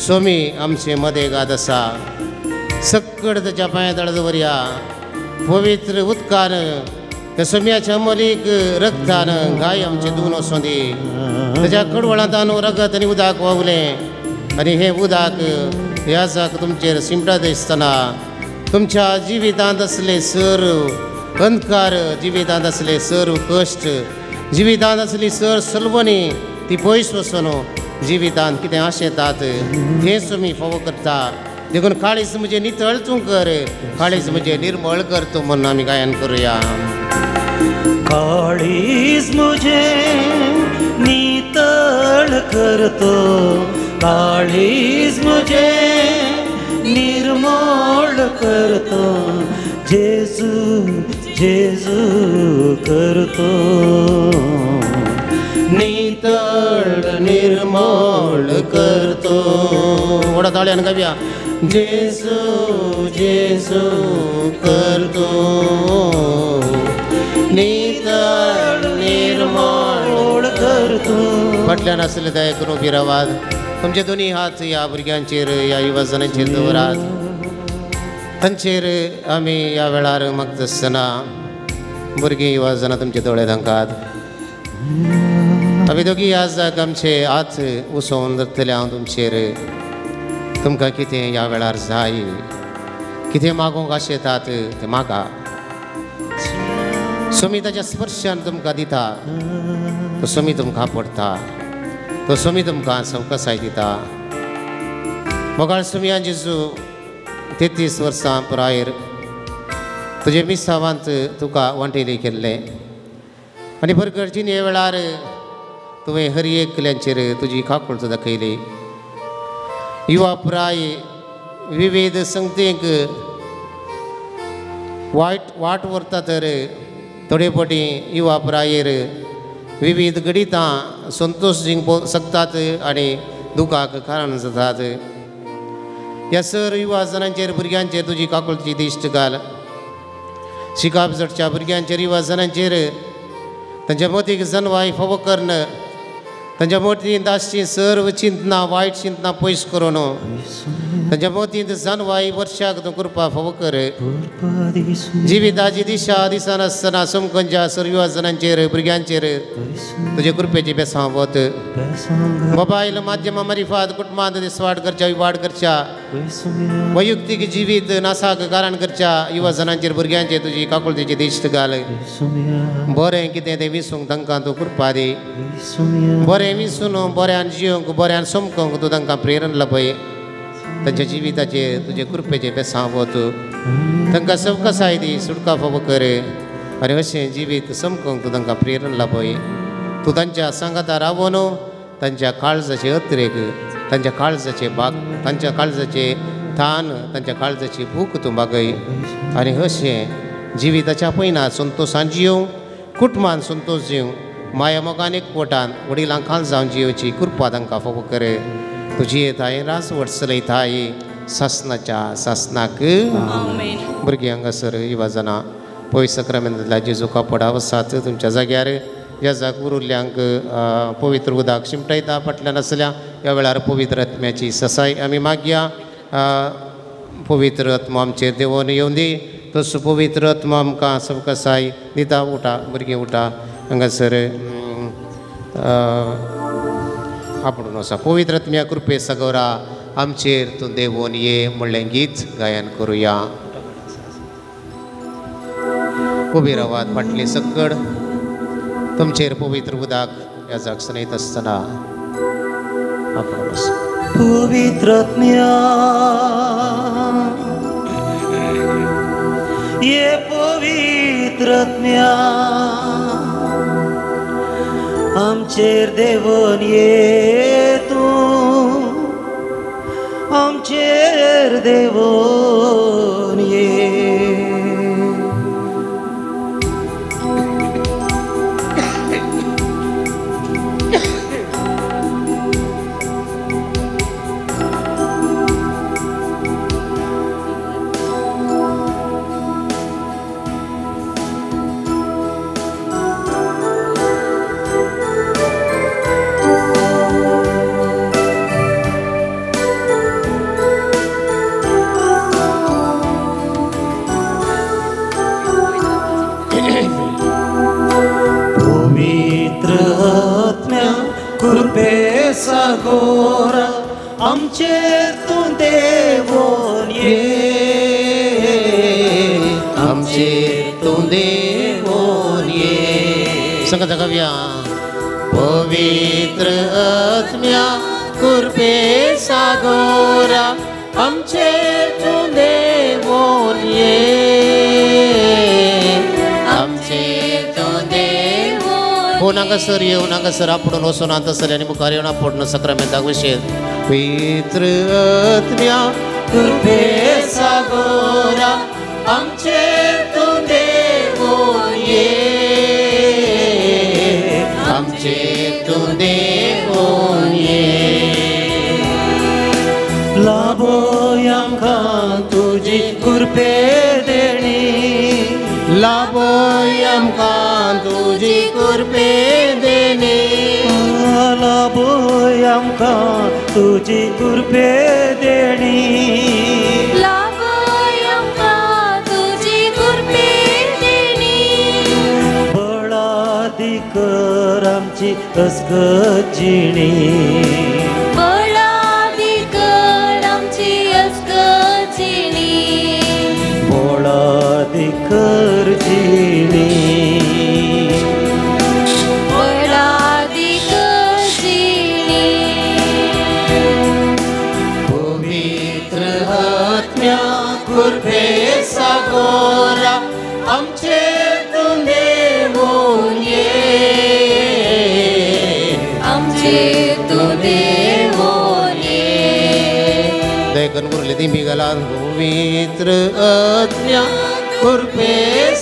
स्वामी आमचे मदेगाद आसा. सक्कड त्याच्या पांया तळ दवरया. पवित्र उदकान त्या स्वाम्याच्या अमलीक रक्तान गाय आमचे धुवन वचूं दी. त्याच्या कडवळांतान रगत आनी उदक व्हांवलें आनी हें उदक ह्या जाक तुमचेर शिंपडा दिसतना तुमच्या जिवितांत असले सर्व अंधकार, जिवितांत असले सर्व कश्ट, जिवितांत असली सर सलवणी ती पयस वचून जिवितांत कितें आशेतात तें तुमी फावो करता. देखून काळीज म्हजें नितळ तूं कर, काळीज म्हजें निर्मळ कर तूं म्हणून आमी गायन करुया. काळीज मुझे नितळ करतो, काळीज मुझे निर्मळ करतो. जेजू जेजू करतो नितळ निर्मळ करतो. वडा ताळ्यान गावया. जेजू जेजू करतो नितळ निर्मळ करतो. फाटल्यान आसले दया करून उबी रावात. तुमचे दोनी हात ह्या भुरग्यांचेर, ह्या युवजनांचेर दवरात. तांचेर आमी ह्या वेळार मागता आसतना भुरगीं युवजनां तुमचे दोळे धांकात. आमी दोगी आज आमचे हात उसोवन धरतले हांव तुमचेर. तुमकां कितें ह्या वेळार जाय, कितें मागूंक आशेतात तें मागा. स्वामी ताच्या स्पर्शान तुमकां दिता. तो स्वामी तुमकां पडटा. तो स्वामी तुमकां सवकासाय दिता. मोगाळ स्वामियान जेजू 33 वर्सां पुरायर तुजे मिसावांत तुका वांटेली केल्लें आनी भरगडजीन हे वेळार तुवें हर एकल्यांचेर तुजी काकूळ दाखयली. युवा पुराय विविध संगतेक वाट व्हरता तर थोडे फावटी युवा पुरायेर विविध गणितां संतोश जिंकूंक शकतात आनी दुखाक कारण जातात. ह्या सर युवा जनांचेर भुरग्यांचेर तुजी काकुळची दिश्ट घाल. शिकाप जडच्या भुरग्यांचेर युवा जनांचेर तांच्या मतीक जनवाय फावो करन, तांच्या मतींत आसची सर्व चिंतना वायट चिंतना पयस करून तांच्या मतींत जनवाय वर्षाक तूं कृपा फावो कर. जिविताची दिशा दिसनासतना समकंच्या सर्व युवा जनांचेर भुरग्यांचेर तुजे कृपेची बेसांव वत. मोबायल माध्यमा मारिफात कुटुंबांत दिसवाड करच्या, विवाड करच्या, वैयक्तीक जिवीत नासाक कारण करच्या युवा जनांचेर भुरग्यांचेर तुजी काकुळतेची दिश्ट घाल. बरें कितें तें विसूंक तांकां तूं कृपा दी. बरें विसून बऱ्यान जियोंक, बऱ्यान समकोंक तूं तांकां प्रेरण लाभय. तांच्या जिविताचेर तुजे कृपेचे बेसांव वत. तांकां सवकासाय दी, सुटका फावो कर आनी अशें जिवीत समकोंक तूं तांकां प्रेरण लाभय. तूं तांच्या सांगाता रावून तांच्या काळजाचे अत्रेक, तांच्या काळजाचे बाग, तांच्या काळजाचे थान, तांच्या काळजाची भूक तूं बागय. आनी अशें जिविताच्या पयना संतोशान जियोंक, कुटुंबान संतोश जिवंक, माया मोगान एकवटान वडिलांक खाल जावन जियोची कृपा तांकां फावो कर. तुजी येताय रासवट चलयताय सासनाच्या सासनाक. भुरगीं हांगासर युवा जनां पळय सक्रामेंतांतल्या जेजूका पडा वसात तुमच्या जाग्यार. ह्या जाग उरिल्ल्यांक पवित्र उदक शिंपटायता. फाटल्यान आसल्या ह्या वेळार पवित्र आत्म्याची ससाय आमी मागया. पवित्र आत्मा आमचेर देवून येवं दी. तसो पवित्र आत्मा आमकां सवकासाय दिता. उठा भुरगीं उठा. हांगासर आपुणून वचा. पवित्र आत्म्या कृपे सगोरा आमचेर तूं देवून ये म्हणलें गीत गायन करुया. उबी रावात. फाटली सक्कड तुमचेर पवित्र उदक ह्या जाग सनयत आसतना आपुणून वचा. पवित्र आत्म्या ये पवित्र आत्म्या आमचेर देवून ये तूं, आमचेर देवून ये. सागोरा आमचेर तूं देवोन ये आमचेर तूं देवोन ये संगत गाऊया पवित्र आत्म्या कृपे सागोरा आमचेर तूं देवोन ये आमचेर तूं देवोन येऊन हांगासर आपणून वचून हांगासर आनी मुखार येवन आपणून सक्रामेंताक विशेष पवित्र आत्म्या कृपे सागोरा आमचेर तूं देवोन ये आमचेर तूं देवोन ये लाबोय आमकां तुजी कृपे देणी लाबोय आमकां तुजी कृपे देणी लाबोय आमकां तुजी कृपे देणी लाबोय आमकां तुजी कृपे देणी बळादी कर आमची अस्गजिणी बळादी कर आमची अस्गजिणी बळादी कर जिणी बळादी कर जिणी पवित्र आत्म्या कृपे सागोरा आमचेर तूं देवोन ये आमचेर तूं देवोन ये देखन मुरली दिंबी घालान पवित्र आत्म्या कृपे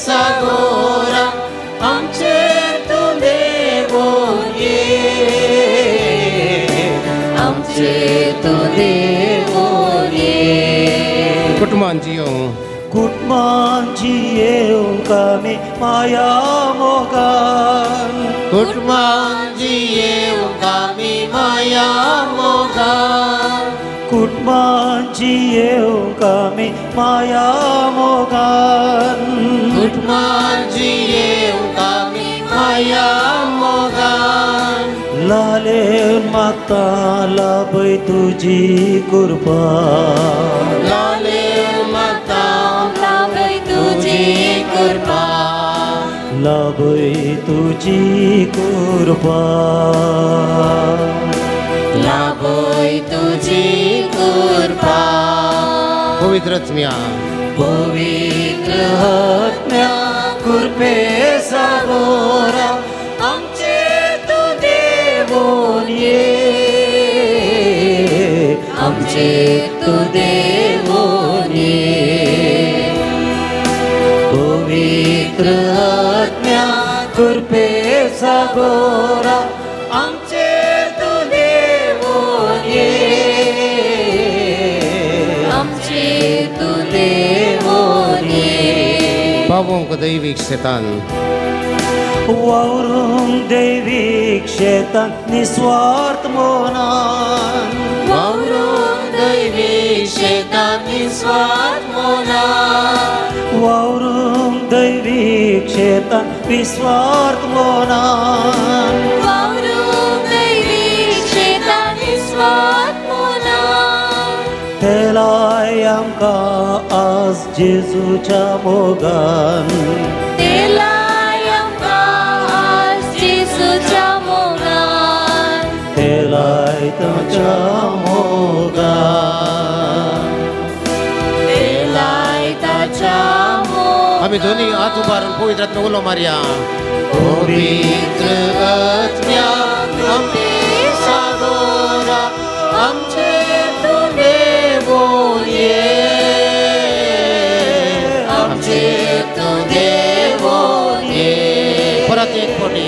सागोरा आमचेर तूं देवोन ये आमचेर तूं देवोन ये कुटुंबान जियो कुटुंबान जियेवंक आमी माया मोगान कुटुंबान जियेवंक आमी माया मोगान कुटुंबान जियेवंक आमी माया मोगान कुटुंबान जियेवंक आमी माया मोगान लालेन मागता लाभय तुजी कृपा लालेन मागता लाभय तुजी कृपा लाभय तुजी कृपा लाभय तुजी कृपा पवित्र आत्म्या पवित्र आत्म्या कृपे सागोरा आमचेर तूं देवोन ये आमचेर तूं देवोन ये पवित्र आत्म्या कृपे सागोरा आमचेर तूं देवोन ये आमचेर तूं देवोन ये पावोंक दैवीक शेतान वावरूंक दैवीक शेतान निस्वार्थ मोनान वावरूंक दैवीक शेतान निस्वार्थ मोनान वावरूंक दैवीक शेतान निस्वार्थ मोनान वावरूंक दैवीक शेतान निस्वार्थ मोनान तेलाय आमकां आज जेजूच्या मोगान तेलाय आमकां आज जेजूच्या मोगान तेलाय ताच्या मोगान तेलाय ताच्या मोगान आमी दोनी हात उबारून पवित्र आत्म्या उलो मारया पवित्र आत्म्या कृपे सागोरा आमचेर तूं देवोन ये आमचेर तूं देवोन ये परत एक फावटी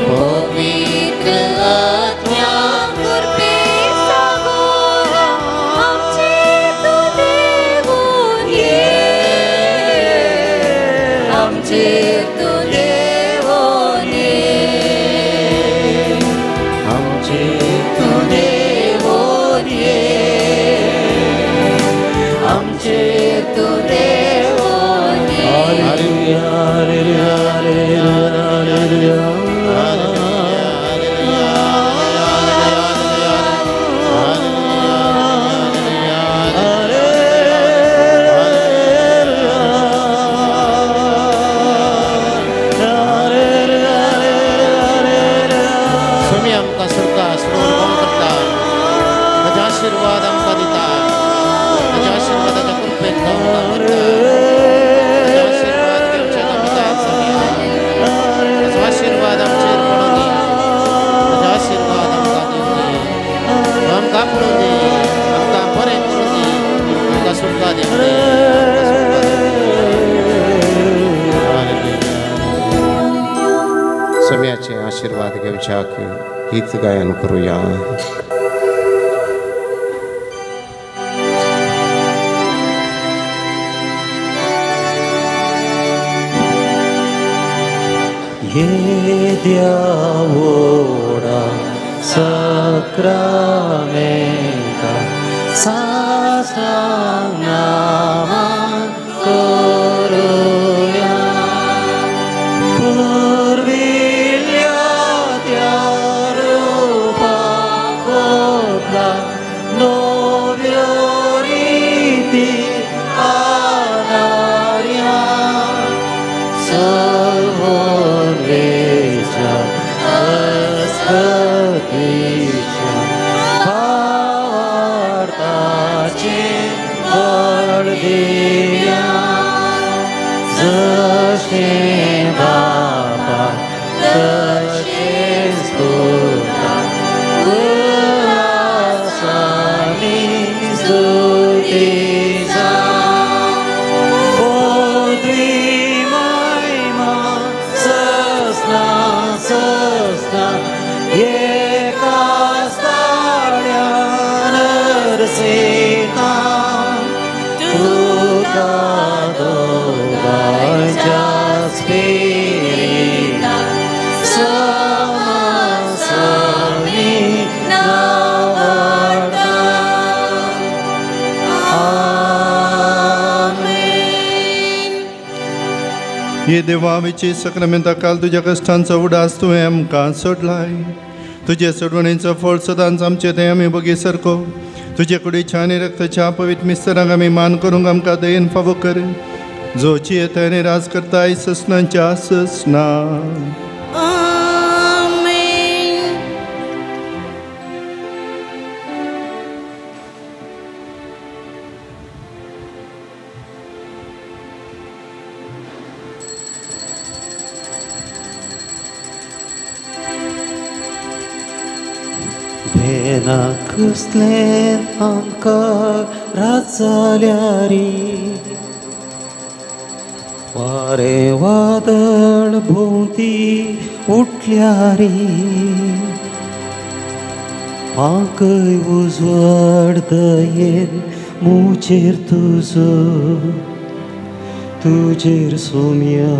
पवित्र आत्म्या कृपे सागोरा आमचेर तूं देवोन ये आमचेर तूं देवोन ये आमचेर तूं देवोन ये आमचेर तूं देवोन ये हालेलुया हालेलुया हालेलुया हालेलुया आशीर्वाद घेवच्याक हीच गायन करूया. Diavola sacramenta sasanama coroia purvilia diarupa copla novioriti anaria Salvation, Ascapation, Pavartace, Vardia, Zashe Baba, Zashe Sputa, Urasami Zutiza, Săsna, e ca starea nărsita, tu ca dovai cea spirita, să mă sămi navarda. ये देवाविची सक्रामेंता काल तुझ्या कष्टांचा उडास तुवें आमकां सोडलाय. तुजे सोडवणेचो फळ सदांच आमचे तें आमी बगी सारको तुजे कुडीच्या आनी रक्ताच्या पवित्र मिस्तरांक आमी मान करूंक आमकां दयेन फावो कर. जोची येता आनी राज करताय ससनांच्या ससना. Pena कसलें आमकां रात जाल्यारी वारे वादळ भोंवती उठल्यारी पांकय उजवाड दयेन मुजेर तुजो तुजेर सोम्या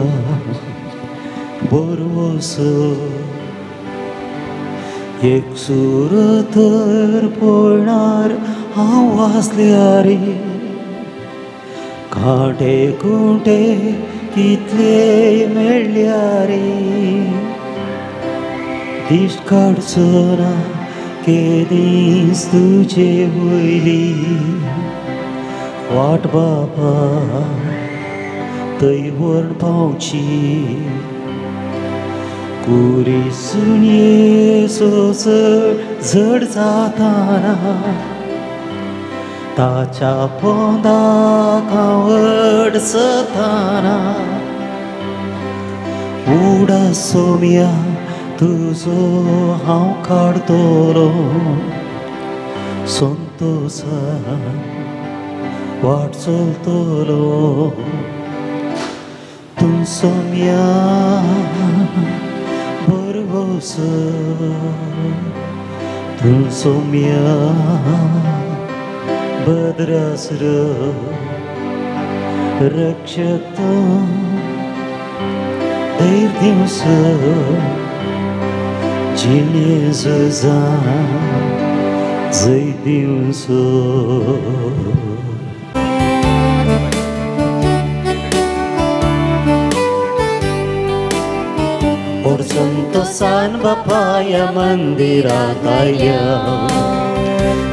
बरवसो एक सूर तर पळणार हांव वाचल्यारी कांटे कुंटे कितले मेळ्ळ्यारी दिश्ट काडचो ना केदीस तुजे वयली वाट बाबा थंय व्हरून पावची कुरी सुणये सोसड झड जाताना ताच्या पोंदाक हांव अडसताना उडा सोम्या तुजो हांव काडतलो संतोषान वाट चलतलो तूं सोम्या तूं सोम्या भद्रासुर रक्षक धैर्य जिणे झुजा जय दिवसो Por Santo San Bapaya Mandirataya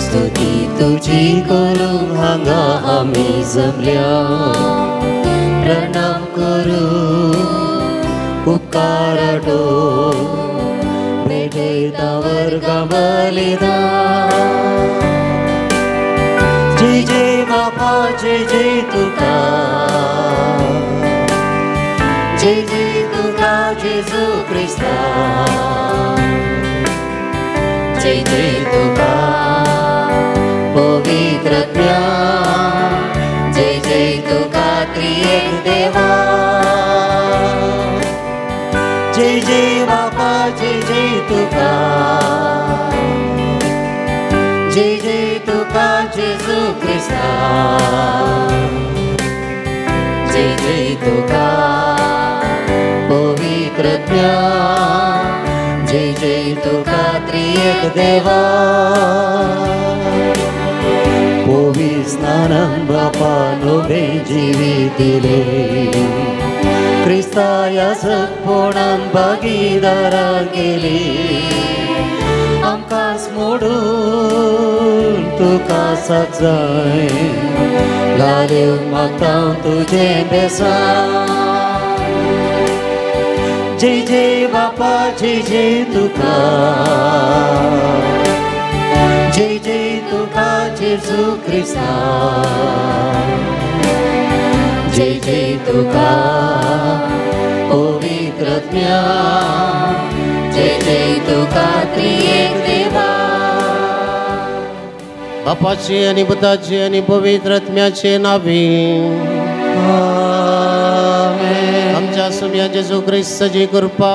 स्तुती तुझी करूं हांगा आमी जमल्या प्रणाम करूं उपकाराडो भेटयता वर्गा बलिदान जय जय बापा जय जय तुका जय जय तुका जेजू क्रिस्ता जय जय तुका पवित्र ज्ञान जय जय तुका त्रिएक देवा जय जय बापा जय जय जय तुका पवित्र जय जय तुका त्रिएक देवा स्नानं बापा नोबे जीवितिले क्रिस्ताया सत्पोणान भागीदारा गेली आमकां मोडून तुका सजाय घालूंक मागता तुजें बेसान जय जय बापा जय जय तुका जय जय तुका जेजू क्रिस्ता जय जय तुका पवित्र जय जय तुका त्रिएक देवा बापाचे आणि पुताचे आणि पवित्र आत्म्याचे नावे आमेन आमच्या सुम्या जेजू ख्रिस्ताची कृपा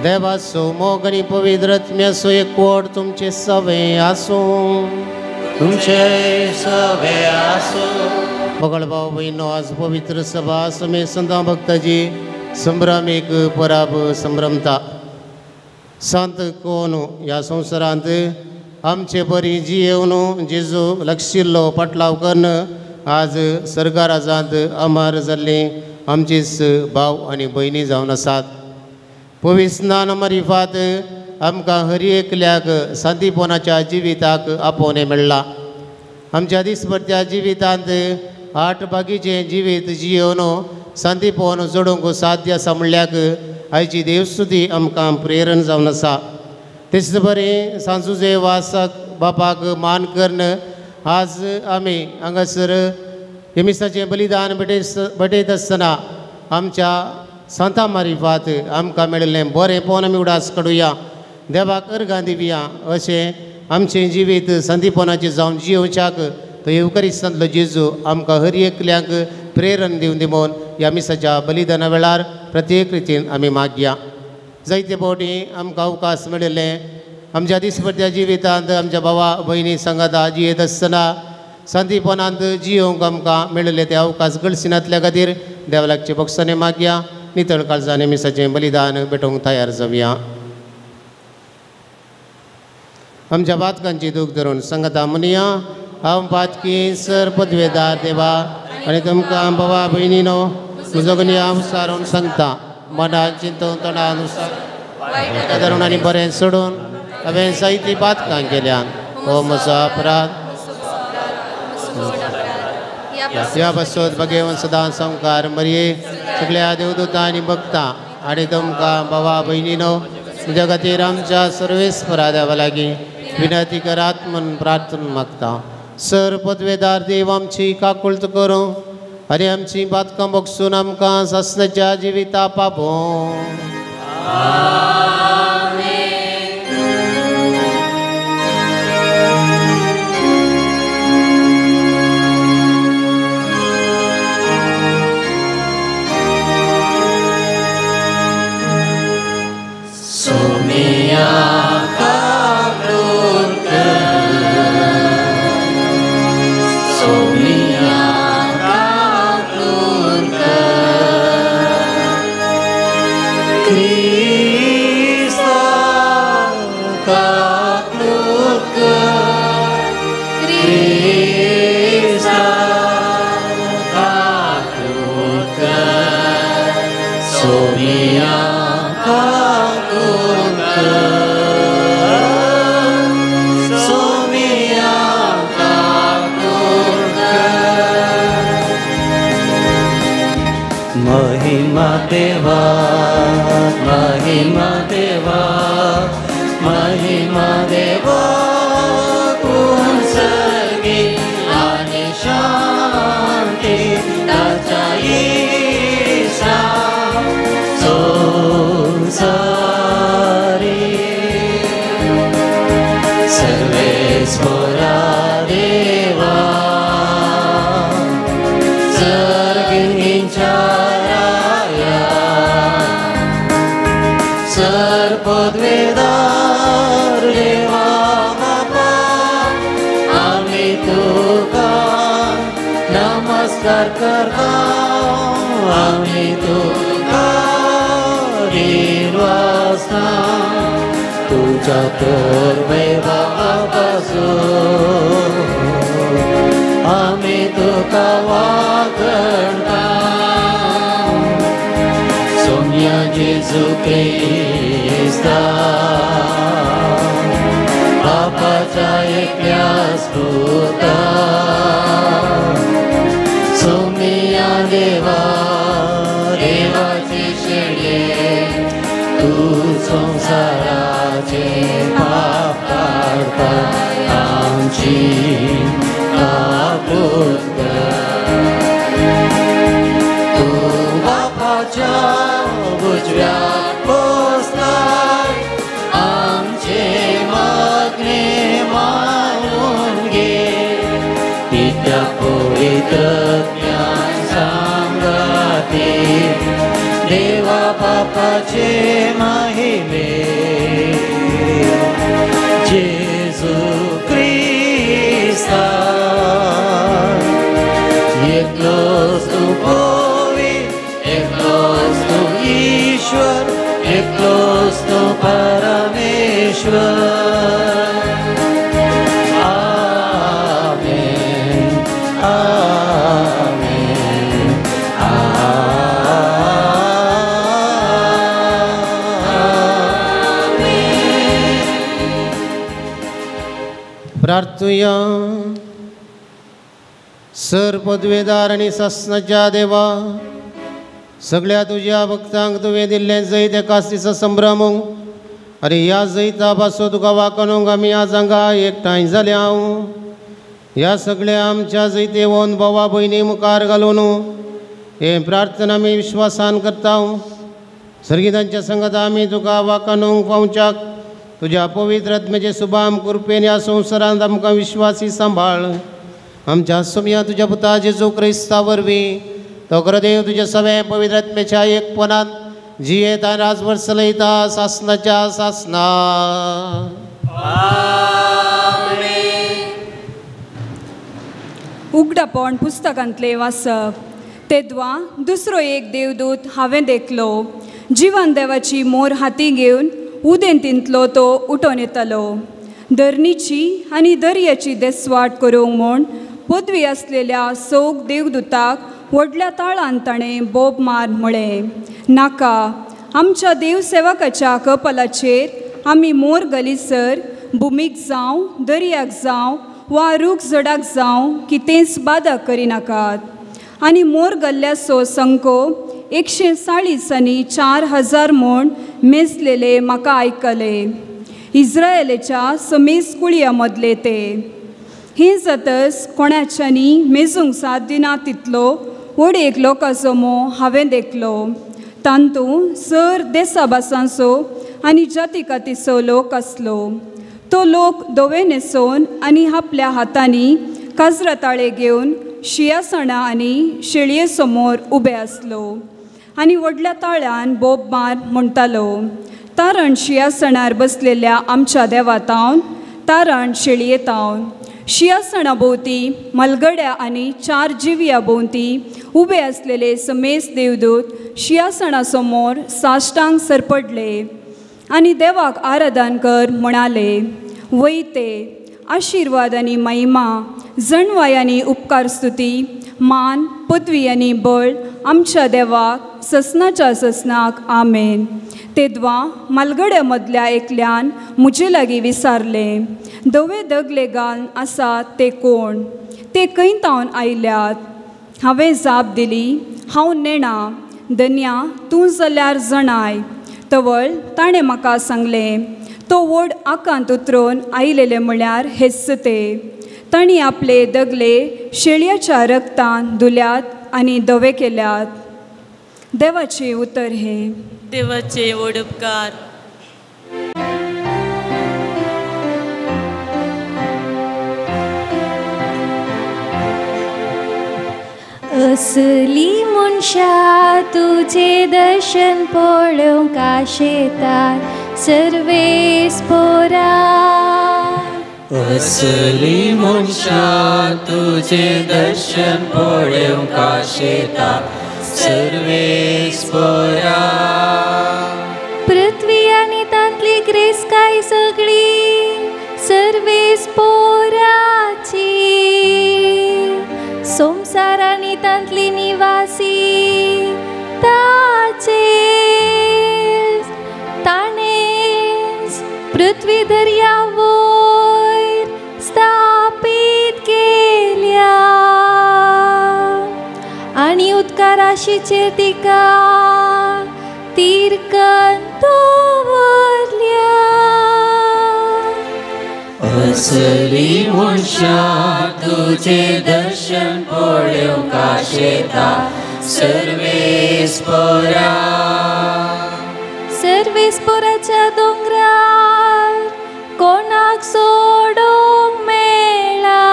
देवाचो मोग आणि पवित्र आत्म्याचो एकवट तुमचे सवे आसूं तुमचे सवे आसूं पगड भाव बहिणो आज पवित्र सभा समे संता भक्ताची संभ्रमिक पराब संभ्रमता संत कोण ह्या संवसारांत आमचे बरी जियेवन जेजू लक्षिल्लो पटलाव करून आज सर्गा राजांत अमर जाल्ली आमचीच भाव आनी भयणी जावन आसात पवित्र स्नान मारिफात आमकां हर एकल्याक सांतीपणाच्या जिविताक आपोवणें मेळ्ळां आमच्या दिसभरत्या जिवितांत 8 बागीचें जिवीत जियोवन सांतीपण जोडूंक साध्य आसा म्हणल्याक आयची देवस्तुती आमकां प्रेरण जावन आसा तेच बरें सांजुजे वासाक बापाक मान करून आज आमी हांगासर एमिसाचें बलिदान भेटयत आसतना आमच्या संता मारिफात आमकां मेळिल्लें बरें पोवन आमी उडास काडुया देवाक अर्घां दिवया अशें आमचें जिवीत संतीपणाचें जावन जियोवच्याक तो येवकारिस्तांतलो जेजू आमकां हर एकल्याक प्रेरण दिवन दिमोवन ह्या मिसाच्या बलिदाना वेळार प्रत्येक रितीन आमी मागया जायते फावटी आमकां अवकाश मेळिल्ले आमच्या दिसभरत्या जिवितांत आमच्या भावा भयणी सांगाता जियेत आसतना सांतीपणांत जियोवंक आमकां मेळिल्ले ते अवकाश गळसिनातल्या खातीर देवलागचे बक्षांनी मागया नितळ काळजांनी मिसाचें बलिदान भेटोवंक तयार जावया आमच्या पातकांची दूख धरून सांगाता म्हणया हांव पातकी सर पदवेदार देवा आनी तुमकां भावा भयणीनो म्हजो गनिया सारून सांगता मनान चिंतून तोंडानुसार धरून आनी बरें सोडून हांवें जायतीं पातकां केल्यान हो म्हजो अपराध ह्या बसोत भगेवन सदां संकार मरये सगळ्या देवदूतां आनी भक्तां आनी तुमकां भावा भयणीनो म्हज्या खातीर आमच्या सर्वेस्परा देवा लागीं विनंती करात म्हणून प्रार्थना मागता सर पदवेदार देव आमची काकुळट करूं आनी आमची बातकां बगसून आमकां सस्नाच्या जिविता पावो महिमा देवा महिमा देवा महिमा देवा कोण सर्गी आणि शांती ताच्या येसा संसारी सर्वेश्वरा देवा सर्गिंच्या पदवेदार देवा बापा आमी तुका संसार करता आम्ही तुका निर्वासना तुझ्या तोर वैभवापासून आम्ही तुका वागणता सोम्या जेजू क्रिस्ता बापाच्या एकल्या स्फुता सोम्या देवा देवाचे शेडे तू संसाराचे पाप काढता आमची कापूत तू बापाच्या उजव्या बसलाय आमचे मागणे मानून घे पित्या पवित्र ज्ञान सांगते देवा बापाचे महिमे जेजू ख्रिस्ता एकलोच तू पवित्र एकलोच तू ईश्वर एकलोच तू परमेश्वर आमेन आमेन प्रार्थूया. सर पदवेदार आणि शासनाच्या देवा सगळ्या तुझ्या भक्तांक तुवें दिल्लें जैत एका दिसा संभ्रम आनी ह्या जैता पासो तुका वाकणूंक आमी आज हांगा एकठांय जाले हांव ह्या सगळ्या आमच्या जैते वोन भावा भयणी मुखार घालून हे प्रार्थना आमी विश्वासान करता. सर्गितांच्या संगत आमी तुका वाकणूंक पावच्याक तुज्या पवित्र आत्म्याचे सुभाम कृपेन ह्या संवसारांत आमकां विश्वासी सांबाळ. आमच्या सोम्या तुझ्या पुता जेजू क्रिस्ता वरवीं तो देव तुझ्या सगळ्या पवित्र आत्म्याच्या एकपणात जियेत आनी राजभर चलयता शासनाच्या शासना. उगडापण पुस्तकांतले वाचप. तेदवा दुसरो एक देवदूत हांवें देखलो. जिवन देवाची मोर हाती घेवन उदेंतींतलो तो उठोन येतालो. धरणीची आनी दर्याची देसवाट करूंक म्हूण पदवी आसलेल्या सौग देवदूताक व्हडल्या ताळान ताणें बोब मार म्हळें, नाका आमच्या देवसेवकाच्या कपलाचेर आमी मोर घालीसर भुमीक जावं दर्याक जावं वा रूख झडाक जावं कितेंच बाधक करिनाकात. आनी मोर घाल्ल्याचो संको 140 आनी 4000 म्हूण मेजलेले म्हाका आयकले. इस्रायेलेच्या समेज कुळया मदले ते. हें जातच कोणाच्यांनी मेजूंक साथ दिना तितलो व्हड एक लोकांचो मोह हांवें देखलो. तांतूं सर देसाभासांचो आनी जातिकातीचो लोक आसलो. तो लोक दोवे न्हेसोवन आनी आपल्या हातांनी काजराताळे घेवन शियासणां आनी शेळये समोर उबे आसलो. आनी व्हडल्या ताळ्यान बोब मार म्हणटालो, तारण शियासणार बसलेल्या आमच्या देवातावन तारण शेळयेतावन. शियासणा भोवती मलगड्या आनी 4 जिव्या भोवती उबे आसलेले समेज देवदूत शियासणा समोर साश्टांग सरपडले आनी देवाक आराधन कर म्हणाले. वैते आशिर्वाद आनी महिमा जणवाय आनी उपकार स्तुती मान पदवी आनी बळ आमच्या देवाक ससनाच्या ससनाक आमेन. तेदवा मालगड्या मदल्या एकल्यान म्हजे लागीं विचारले, दवे दगले घालन आसात ते कोण? ते खंयतावन आयल्यात? हांवें जाप दिली, हांव नेणा. धन्या तूं जाल्यार जणाय. तवळ ताणें म्हाका सांगलें, तो व्हड आकांत उतरून आयलेले म्हळ्यार हेच ते. तांणी आपले दगले शेळयाच्या रक्तान धुल्यात आनी धवे केल्यात. देवाचे उतर हे. देवाचे व्हड उपकार. असली मनशा तुझे दर्शन पळोवंक आशेतात सर्वेस्पोरा. असली मनशा तुझे दर्शन पळोवंक आशेता सर्वेस्परा. पृथ्वी आनी तांतली ग्रेसकाय सगळी सर्वेस्पोराची. संसार आनी तांतली निवासी ताचे. ताणेच पृथ्वी दर्या वयर स्थापीत केल्या आनी उदका राशीचेर तिका तिरकन दवरल्या. असली मनशा तुझे दर्शन पळोवंक आशेता सर्वेस्परा. सर्वेस्पोराच्या दोंगरार कोणाक सोडूंक मेळा.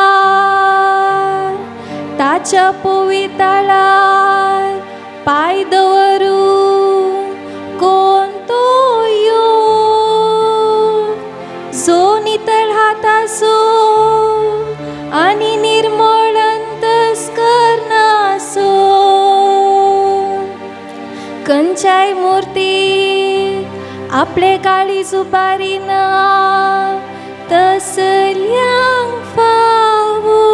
ताच्या पवित्राळार पाय दवरून कोण तो जो नितळ हातासो आनी निर्मळ अंतस्कर नासो. खंयच्याय मूर्ती आपले काळी सुपारीन तसल्यांक फावो.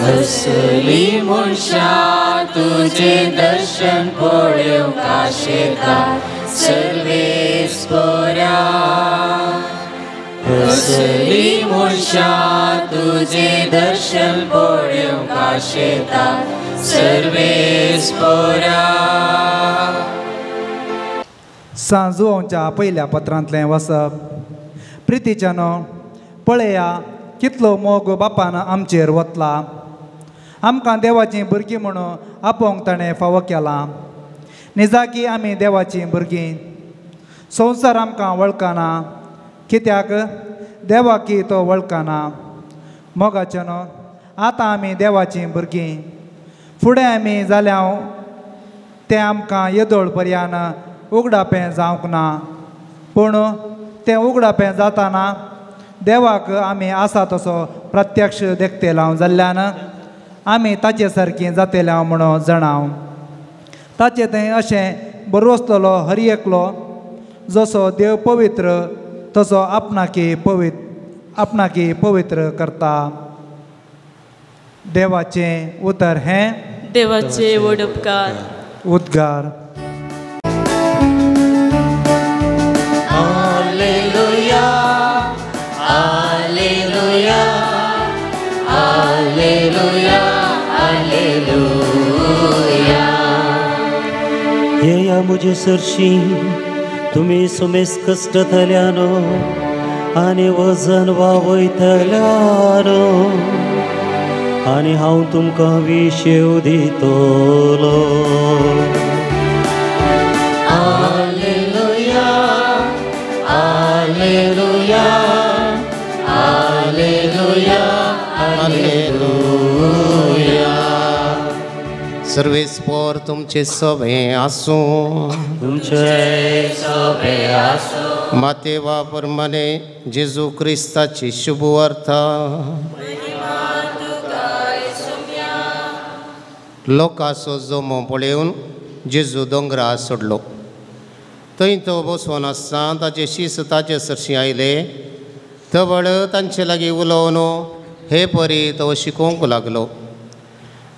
असली मनशा तुझे दर्शन पळोवंक आशेता सर्वेस्परा. असली मनशा तुझे दर्शन पळोवंक आशेता सर्वेस्परा. सांजुओंच्या पयल्या पत्रांतलें वचप. प्रितीच्यानो, पळया कितलो मोग बापान आमचेर वतला. आमकां देवाचीं भुरगीं म्हणून आपोवंक ताणें फावो केला. निजाकी आमी देवाचीं भुरगीं. संवसार आमकां वळखना, कित्याक देवाकी तो वळखना. मोगाच्यानो, आतां आमी देवाचीं भुरगीं. फुडें आमी जाल्या तें आमकां येदोळ पर्यान उगडापें जावंक ना. पूण तें उगडापें जाताना देवाक आमी आसा तसो प्रत्यक्ष देखतेलां जाल्ल्यान आमी ताचे सारकीं जातेल्या म्हणून जणाव. ताचे थंय अशें बरोसतलो हर एकलो जसो देव पवित्र तसो आपणाकी पवित्र करता. देवाचें उतर हें. देवाचे वडपकार. उद्गार. Alleluia, Alleluia, Alleluia, Alleluia. येया मुझे सरशी तुम्ही सुमेस कष्ट थल्यानो आनी वजन वावयतल्यानो आनी हांव तुमकां विशेव दितलो. Alleluia, Alleluia, Alleluia, Alleluia. सर्वेस्पोर तुमचे सोबे आसूं. तुमचे सोबे आसूं. मातेवा प्रमाणे जेजू क्रिस्ताची शुभवार्ता लोकांचो जोमो पळोवन जेजू दोंगरा सोडलो. थंय तो बसोन आसता ताचे शीस ताचे सरशी आयले. तवळ तांचे लागीं उलोवन हे परी तो शिकोवंक लागलो.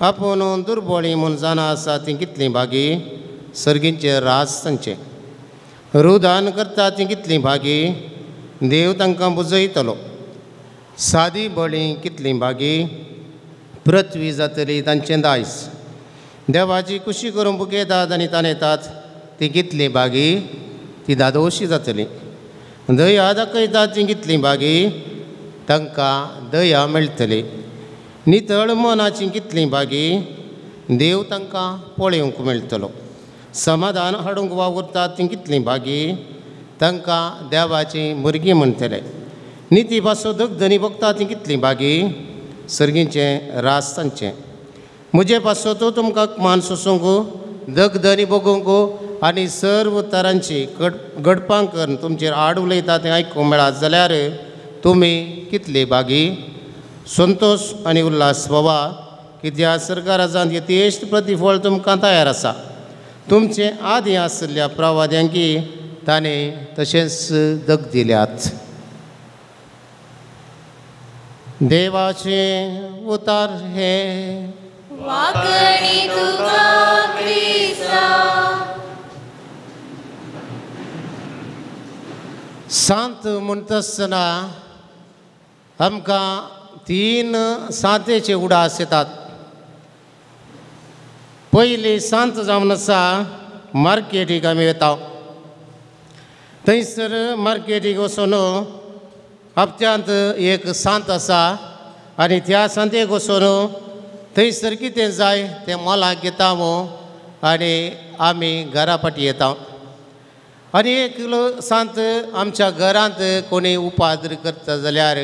आपूण दुर्बळी म्हूण जाणा आसा ती कितलीं भागी सर्गींचे राज तांचे. रुदान करता ती कितलीं भागी देव तांकां बुजयतलो. सादी बळी कितलीं भागी पृथ्वी जातली तांचें दायज. देवाची खुशी करून बुकेतात आनी ताणेतात ती कितलीं भागी ती दादोशी जातली. दया दाखयतात ती कितलीं भागी तांकां दया मेळटली. नितळ मनाची कितलीं भागी देव तांकां पळोवंक मेळटलो. समाधान हाडूंक वावुरतात ती कितलीं भागी तांकां देवाची भुरगीं म्हणटले. निती पासो दगदनी बगता ती कितलीं भागी सर्गींचें राज तांचें. म्हजे पासो तो तुमकां मान सोसूंक दगदनी बगूंक आनी सर्व तरांची गडपांकन तुमचेर आड उलयता तें आयकूंक मेळत जाल्यार तुमी कितले बागी संतोश आनी उल्हास व्हावा, कित्याक सरकार राजांत यथेश्ट प्रतिफळ तुमकां तयार आसा. तुमचे आदी आशिल्ल्या प्रवाद्यांकी ताणें तशेंच दग दिल्यात. देवाचे उतार हे वाकणी तुका क्रिस्ता. सांत म्हणटसतना आमकां 3 सांतेचे उडास येतात. पयली सांत जावन आसा मार्केटीक आमी वता. थंयसर मार्केटीक वचून हप्त्यांत एक सांत आसा आनी त्या सांतेक वचून थंयसर कितें जाय तें मोलाक घेता आनी आमी घरा फाटीं येता. आनी एक सांत आमच्या घरांत कोणी उपाद करता जाल्यार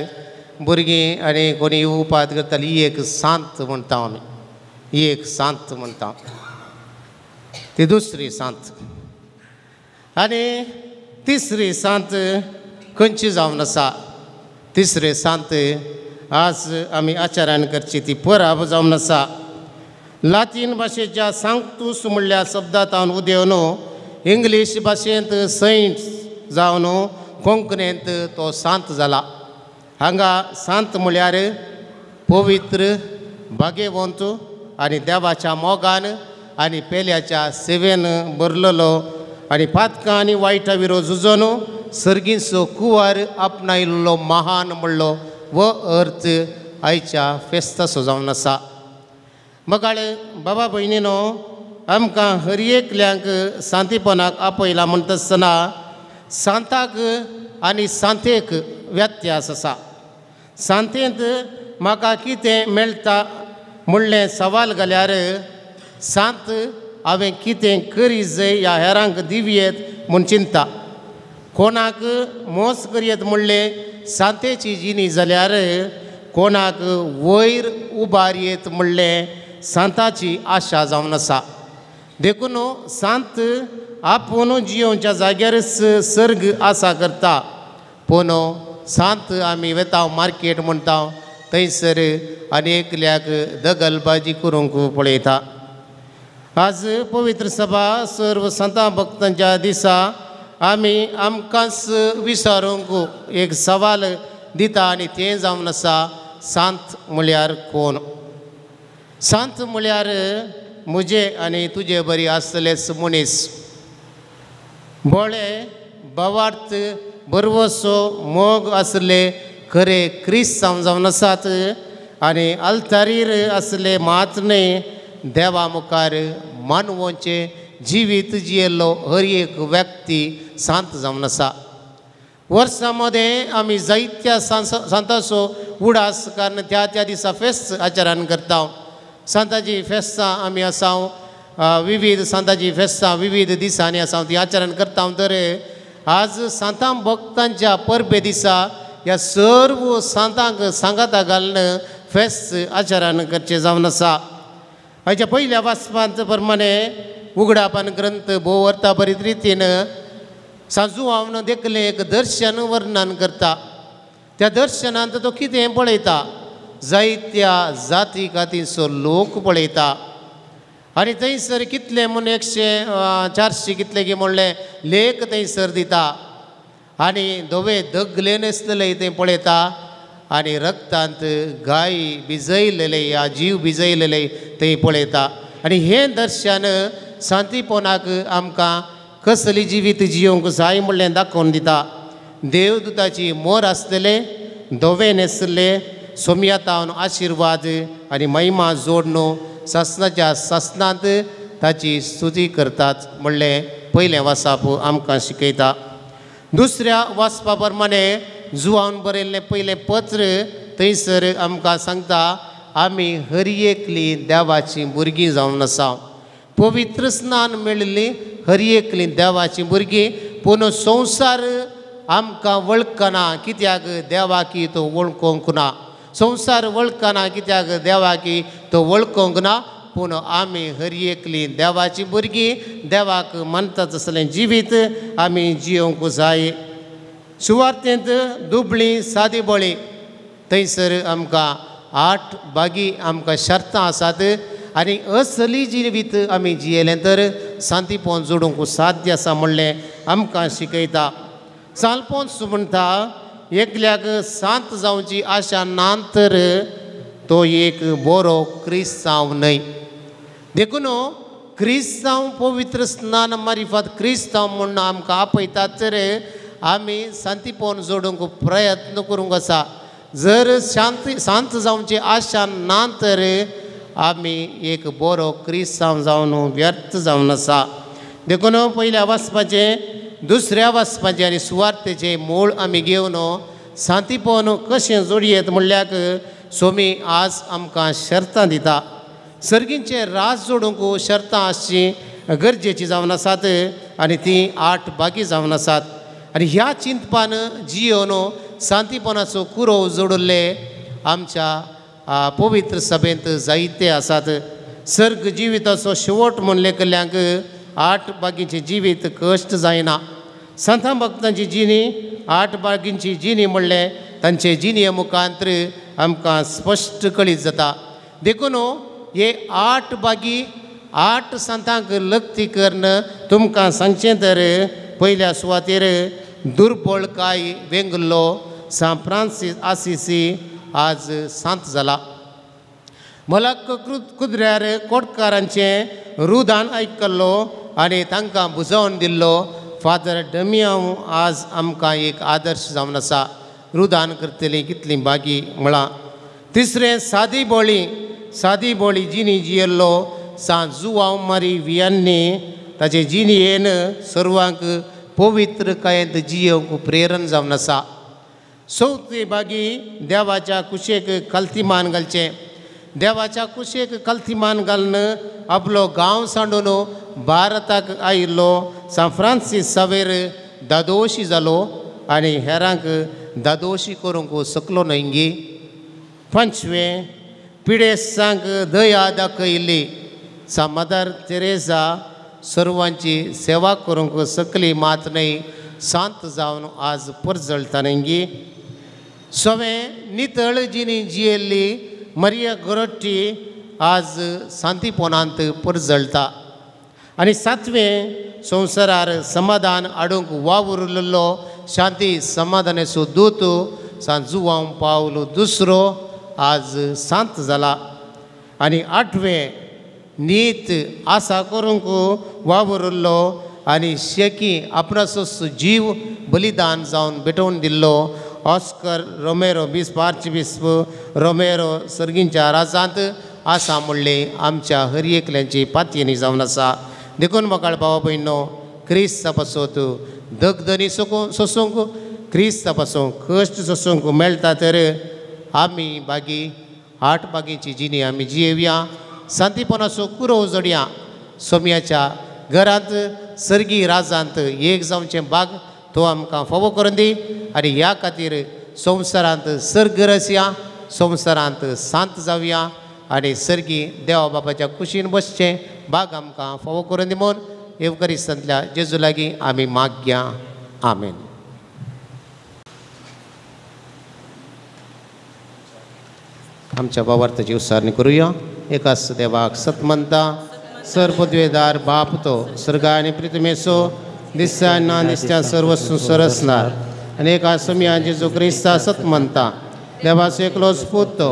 भुरगीं आनी कोणी उपाद करताली ही एक सांत म्हणटा आमी. ही एक सांत म्हणटा. ती दुसरी सांत. आनी तिसरी सांत खंयची जावन आसा. तिसरे सांत आज आमी आचार्यान करची ती परब जावन आसा. लातीन भाशेच्या सांक्तूस म्हणल्या शब्दांत उदेवन इंग्लीश भाशेंत सैंट्स जावन कोंकणींत तो सांत जाला. हांगा सांत म्हळ्यार पवित्र, भाग्यवंत आनी देवाच्या मोगान आनी पेल्याच्या सेवेन भरलेलो आनी पातकां आनी वायटा विरोध झुजोन सर्गीचो कुंवार आपणायिल्लो महान म्हणलो वो अर्थ आयच्या फेस्ताचो जावन आसा. मगाळ बाबा भयणीनो, आमकां हर एकल्यांक सांतीपणाक आपयला म्हणटसतना सांताक आनी सांतेक व्यत्यास आसा. सांतेंत म्हाका कितें मेळटा म्हणलें सवाल घाल्यार सांत हांवें कितें करी जाय ह्या हेरांक दिवयेत म्हूण चिंता. कोणाक मोस करयेत म्हणलें सांतेची जिणी जाल्यार कोणाक वयर उबारयेत म्हणलें सांताची आशा जावन आसा. देखून सांत आपूण जियोवच्या जाग्यारच सर्ग आसा करता. पूण सांत आमी वेता मार्केट म्हणटा थंयसर आनी एकल्याक दगलबाजी करूंक पळयता. आज पवित्र सभा सर्व संतां भक्तांच्या दिसा आमी आमकांच विचारूंक एक सवाल दिता आनी तें जावन आसा सांत म्हळ्यार कोण. सांत म्हळ्यार म्हजे आनी तुजे बरी आसलेच मनीस. बोळे भावार्थ बरवसो मोग आसले खरे क्रिस्तांव जावन आसात आनी अल्तारीर आसले मातने देवा मुखार मानवांचे जिवीत जियेल्लो हर एक व्यक्ती सांत जावन आसा. वर्सां मदें आमी जायत्या सांताचो उडास कारण त्या त्या दिसा फेस्त आचरण करता. सांताची फेस्तां आमी आसा विविध सांताची फेस्तां विविध दिसांनी आसा ती आचरण करता. तर आज सांतां भक्तांच्या परबे दिसा ह्या सर्व सांतांक सांगाता घालून फेस्त आचरण करचें जावन आसा. हाच्या पयल्या वाचपांत प्रमाणे उगडापान ग्रंथ भोव अर्था बरीत रितीन सांजू हांव देखलें एक दर्शन वर्णन करता. त्या दर्शनांत तो कितें पळयता. जायत्या जाती खातीरचो लोक पळयता आनी थंयसर कितले म्हूण 100-400 कितले की म्हणलें लेख थंयसर दिता आनी धवे दगले नासतले तें पळयता आनी रक्तांत गाय भिजयलेले या जीव भिजयलेले तें पळयता. आनी हें दर्शन सांतीपणाक आमकां कसली जिवीत जियोवंक जाय म्हणलें दाखोवन दिता. देवदूताची मोर आसतले, धवे न्हेसले, सोमयातावन आशिर्वाद आनी महिमा जोडून ससनाच्या ससनांत ताची स्तुती करतात म्हणलें पयलें वाचप आमकां शिकयता. दुसऱ्या वाचपा प्रमाणे जुवान बरयल्लें पयलें पत्र थंयसर आमकां सांगता आमी हर एकली देवाची भुरगीं जावन आसा. पवित्र स्नान मेळिल्लीं हर एकली देवाची भुरगीं. पूण संवसार आमकां वळखना कित्याक देवाकी तो वळखोंक ना. संवसार वळखना कित्याक देवाकी तो वळखोंक ना. पूण आमी हर एकली देवाची भुरगीं देवाक मानता तसलें जिवीत आमी जियोंक जाय. सुवार्थेंत दुबळी सादी बळी थंयसर आमकां 8 बागी आमकां शर्तां आसात आनी असली जिवीत आमी जियेलें तर सांतीपण जोडूंक साध्य आसा म्हणलें आमकां शिकयता. सालपोंस म्हणटा एकल्याक सांत जावची आशा ना तर तो एक बरो क्रिस्तांव न्हय. देखून क्रिस्तांव पवित्र स्नान मारिफत क्रिस्तांव म्हणून आमकां आपयतात तर आमी सांतीपण जोडूंक प्रयत्न करूंक आसा. जर सांत जावची आशा ना तर आमी एक बरो क्रिस्तांव जावन व्यर्थ जावन आसा. देखून पयल्या वाचपाचें दुसऱ्या वाचपाचें आनी सुवार्थेचें मूळ आमी घेवन सांतीपण कशें जोडयेत म्हणल्यार सोमी आज आमकां शर्तां दिता. सर्गींचे रास जोडूंक शर्तां आसची गरजेची जावन आसात आनी ती 8 बागी जावन आसात. आनी ह्या चिंतपान जियोन सांतीपणाचो कुरो जोडले आमच्या पवित्र सभेंत जायते आसात. सर्ग जिविताचो शेवट म्हणले कडल्यांक 8 बागींचे जिवीत कश्ट जायना. संतां भक्तांची जिणी 8 बागींची जिणी म्हणले तांचे जिणये मुखांतर आमकां स्पश्ट कळीत जाता. देखून हे 8 बागी 8 संतांक लक्ती करून तुमकां सांगचें तर पयल्या सुवातेर दुर्बळकाय वेंगल्लो सान फ्रांसीस आसिसी आज सांत जाला. मलक कुद्र्यार कोटकारांचें रुदान आयकल्लो आनी तांकां बुजोवन दिल्लो फादर डमियाव आज आमकां एक आदर्श जावन आसा. रुदान करतलीं कितलीं बागी म्हळां. तिसरें सादी बोळी जिणी जियेल्लो सान जुवांव मारी वियान्नी ताचे जिणयेन सर्वांक पवित्रकायेंत जियोंक प्रेरण जावन आसा. चवथी बागी देवाच्या कुशेक कल्तिमान घालचें. देवाच्या कुशेक कल्तिमान घालून आपलो गांव सांडून भारताक आयिल्लो सान फ्रांसीस सावेर दादोशी जालो आनी हेरांक दादोशी करूंक शकलो न्हय. पंचवें पिडेसांक दया दाखयली सान मदर तेरेसा सर्वांची सेवा करूंक शकली मात न्हय सांत जावन आज परजळटा न्हय. सवें नितळ जिणी जियेल्ली मरिया गोरोट्टी आज सांतीपणांत परजळटा. आनी सातवें संवसारार समाधान हाडूंक वावुरलेलो शांती समाधानाचो दूत सान जुवांव पावलो दुसरो आज सांत जाला. आनी आठवें नीत आसा करूंक वावुरलो आनी शेकी आपणाचोच जीव बलिदान जावन भेटोवन दिल्लो ऑस्कर रोमेरो आर्चबिस्प रोमेरो सर्गींच्या राजांत आसा म्हणलें आमच्या हर एकल्यांची पातयेनी जावन आसा. देखून मोकाळ भावा भयणो क्रिस्त पासून दगदनी सोसूंक क्रिस्त पासून कश्ट सोसूंक मेळटा तर आमी बागी 8 बागींची जिणी आमी जियेवया. सांतीपणाचो कुरो जोडया. सोम्याच्या घरांत सर्गी राजांत एक जावचें भाग तो आमकां फावो करून दी आनी ह्या खातीर संवसारांत सर्ग रसया संवसारांत सांत जावया आनी सर्गी देवा बापाच्या कुशीन बसचें भाग आमकां फावो करून दी म्हूण येवकरिस्तांतल्या जेजू लागीं आमी मागया. आमेन. आमच्या भावार्थाची उसारणी करुया. एकाच देवाक सत म्हणटा सर्वद्वेदार बाप तो सर्गा आनी पृथ्वीचो दिसता ना दिसत्या सर्वस्व सरसणार आनी एका समिया जेजू क्रिस्ता सत म्हणटा देवाचो एकलोच पूत तो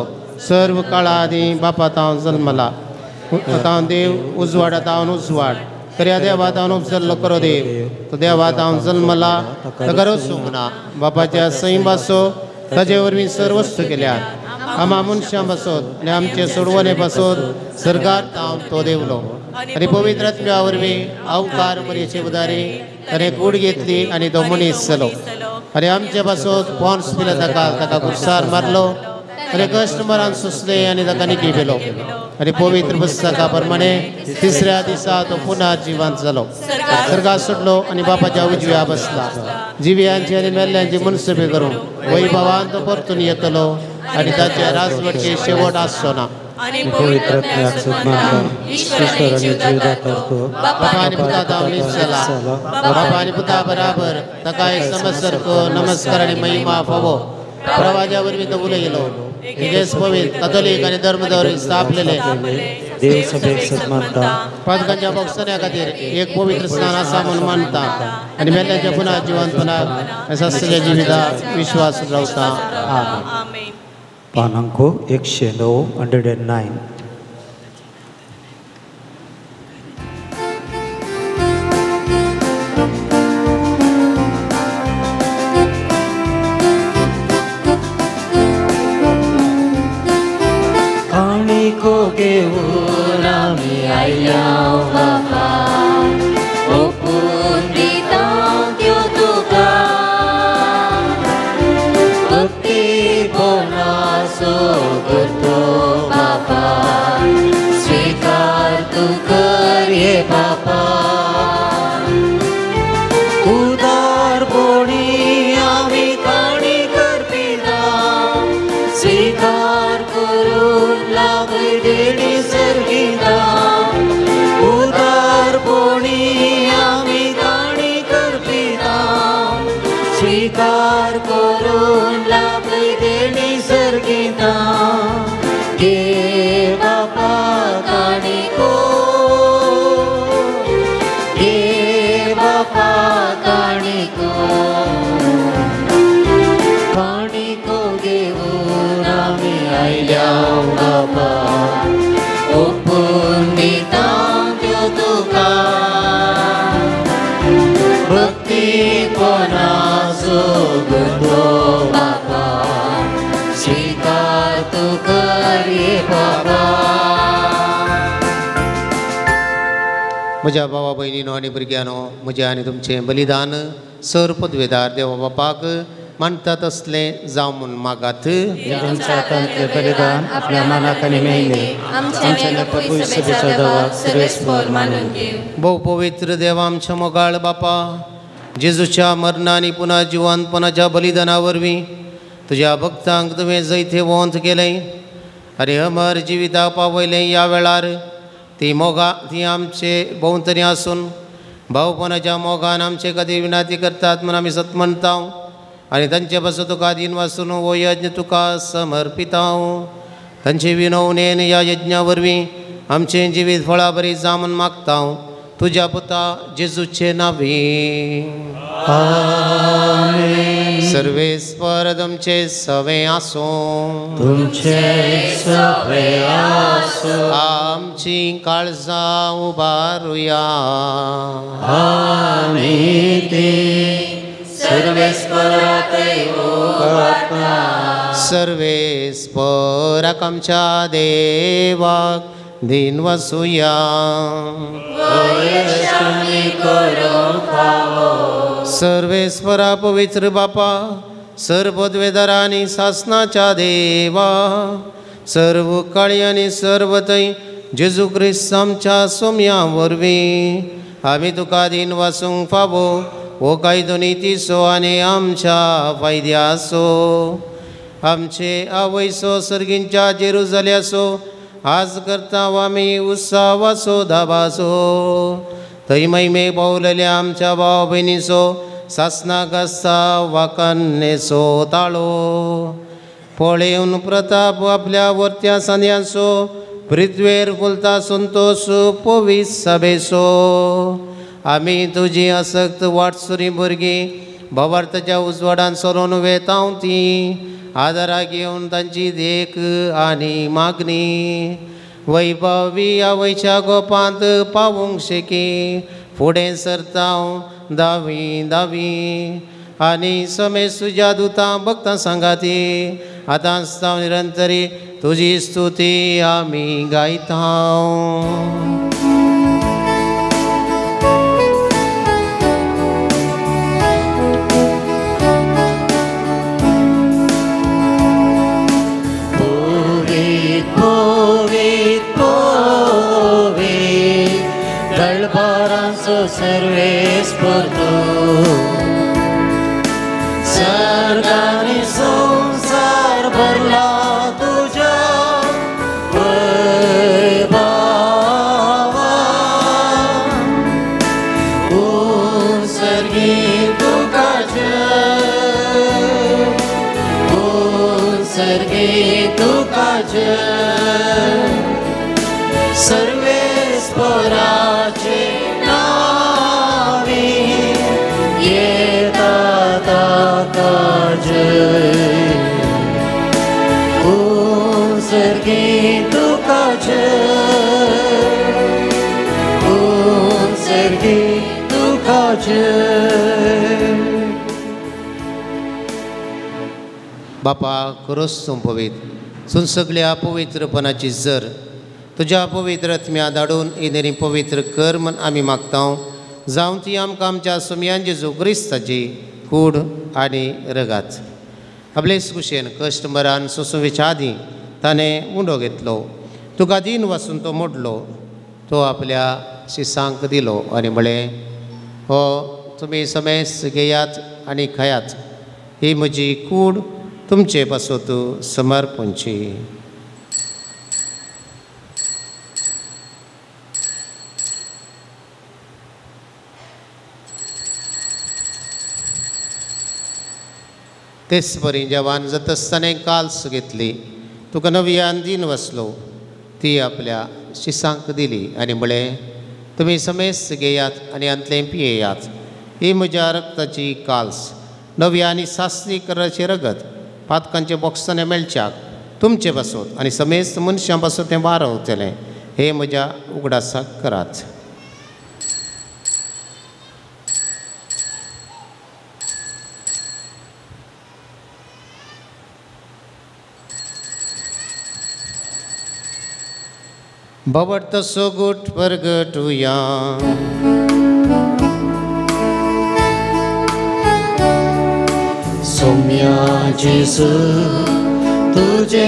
सर्व काळा आदी बापा तावन जल्मला तावन देव उजवाडा तावन उजवाड खऱ्या देवा तावन उपजल्लो करो देव तो देवा तावन जल्मला ताका सुंगना बापाच्या सई बासो ताजे वरवीं सर्वस्व केल्यात आमा मनशां बसोत आनी आमचे सोडवणे बसोत सर्गार तावन तो देवलो आनी पवित्र आत्म्या वरवीं अवकार मरयेचे उदारी ताणें कूड घेतली आनी तो मनीस जालो आनी आमचे बसोत पोन्स पिलाताका ताका कुर्सार मारलो आनी कश्ट मरान सुसले आनी ताका निकी पेलो आनी पवित्र पुस्तका प्रमाणे तिसऱ्या दिसा तो पुन्हा जिवंत जालो सर्गात सुटलो आनी बापाच्या उजव्या बसला जिव्यांची आनी मेल्ल्यांची मनसुबी करूंक वैभवान तो परतून येतलो आनी ताचे राजवटचे शेवट आसचो ना आणि पवित्र आत्म्याक म्हणटा ईश्वराने जीव दातो बापा आणि पुता दावली चला बापा आणि पुता बराबर तका एक समसरको नमस्कार आणि महिमा फावो प्रवाजावर मी तबुले गेलो हेच पवित्र कॅथोलिक आणि धर्मदौरी स्थापलेले देव सभेक सन्मानता पादकांच्या बक्षण्या खातीर एक पवित्र स्नान असा म्हणून मानता आणि मेल्यांच्या पुन्हा जिवंतपणाक सस्या जिविता विश्वास रावता आमेन. पानांको 109. को घेऊन आम्ही आयल्या बाबा ओपून दिता त्यो तुका भक्तीपणाचो करतो बाबा स्वीकार तू कर हे बाबा उदारपणी आम्ही काणी करपिता स्वीकार करून देणी सर्गिता उदारपणी आम्ही गाणी करपिता स्वीकार करून लाभ देणी सर्गिता गे बापा गाणी को गे बापा गाणी को घेऊन आम्ही आयल्या बाबा ओपून दिता त्यो तुका भक्तीपणाचो करतो बाबा स्वीकार तू कर हे बाबा. म्हज्या भावा भयणीनो आनी भुरग्यानो म्हजें आनी तुमचें बलिदान सर पदवेदार देवा बापाक मानतात असले जावं म्हूण मागात. बलिदान आपल्या मनाक आनी मेळले आमच्या पवित्र सभेचो दवा सर्वेस्पर मानून घेव. भोव पवित्र देवा आमच्या मोगाळ बापा जेजूच्या मरणा आनी पुन्हा जिवंतपणाच्या बलिदाना वरवीं तुज्या भक्तांक तुवें जैते वंत केलें आनी अमर जिविताक पावयलें. ह्या वेळार ती मोगा ती आमचे भोंवतणी आसून भावपणाच्या मोगान आमचे खातीर विनाती करतात म्हूण आमी सत म्हणटा आनी तांचे पासून तुका दिन वाचून हो यज्ञ तुका समर्पिता. तांचे विनवणेन ह्या यज्ञा वरवीं आमचें जिवीत फळा बरी जावन मागता तुज्या पुता जेजूचे नांवी. सर्वेस्पर तुमचे सवे आसूं तुमचे सवे आसूं आमची काळजां उबारुया. आमी ते सर्वेस्पराक आमच्या देवाक दिन वसूया. सर्वेस्परा पवित्र बापा सर्वपदवेदारा आनी सासनाच्या देवा सर्व काळी आनी सर्व थंय जेजू क्रिस्त आमच्या सोम्या वरवीं आमी तुका दिन वासूंक फावो हो कायदो नितीचो आनी आमच्या फायद्याचो आमचे आवयसो सर्गींच्या जेरुजाल्याचो आज करता आमी उत्सवाचो धाबाचो थंय महिमे पावलेल्या आमच्या भाव भयणीचो सासनाक आसता वाकान्नेचो ताळो पळेवन प्रताप आपल्या वर्त्या सांद्याचो पृथ्वेर फुलता संतोष पवित्र सभेचो आमी तुजी आसक्त वाटसुरी भुरगीं भवार्थाच्या उजवाडान सरोन वेतांव ती आदारा घेवन तांची देख आनी मागणी वैभवी आवयच्या गोपांत पावूंक शेकी फुडें सरतांव दावी दावी आनी समेत तुज्या दुतां भक्तां सांगाती आतां आसता निरंतरी तुजी स्तुती आमी गायतांव. सर्वेस्पर सर्गानी संसार भरला तुझ्या सर्गे तुकाच सर्वेस्पराचे नावे येता ताका जय ओ सर्गे तुकाच ओ सर्गे तुकाच बापा खरोच तूं पवित्र सून सगळ्या पवित्रपणाची जर तुज्या पवित्र आत्म्या धाडून येणारी पवित्र कर म्हण आमी मागता जावं ती आमकां आमच्या सुमयान जेजू क्रिस्ताची कूड आनी रगात आपलेच कुशेन कश्ट मरान सोंसुवेच्या आदीं ताणें उंडो घेतलो तुका दिन वाचून तो मोडलो तो आपल्या शिसांक दिलो आनी म्हळें हो तुमी समेस घेयात आनी खायात ही म्हजी कूड तुमचे पासत समर्पणची तेच बरी जेवान जात आसतना काल्स घेतली तुका नव्यान दिन वसलो ती आपल्या शिसांक दिली आनी म्हळें तुमी समेस घेयात आनी अंतलें पियेयात ही म्हज्या रक्ताची काल्स नव्या आनी सासरी कराचे रगत पातकांचे बॉक्साने मेळच्याक तुमचे पासत आनी समेस्त मनशां पासत तें वारवतलें हे म्हज्या उगडासाक करात बाबट तसो गुट परगटुया सौम्या जेसू तुझे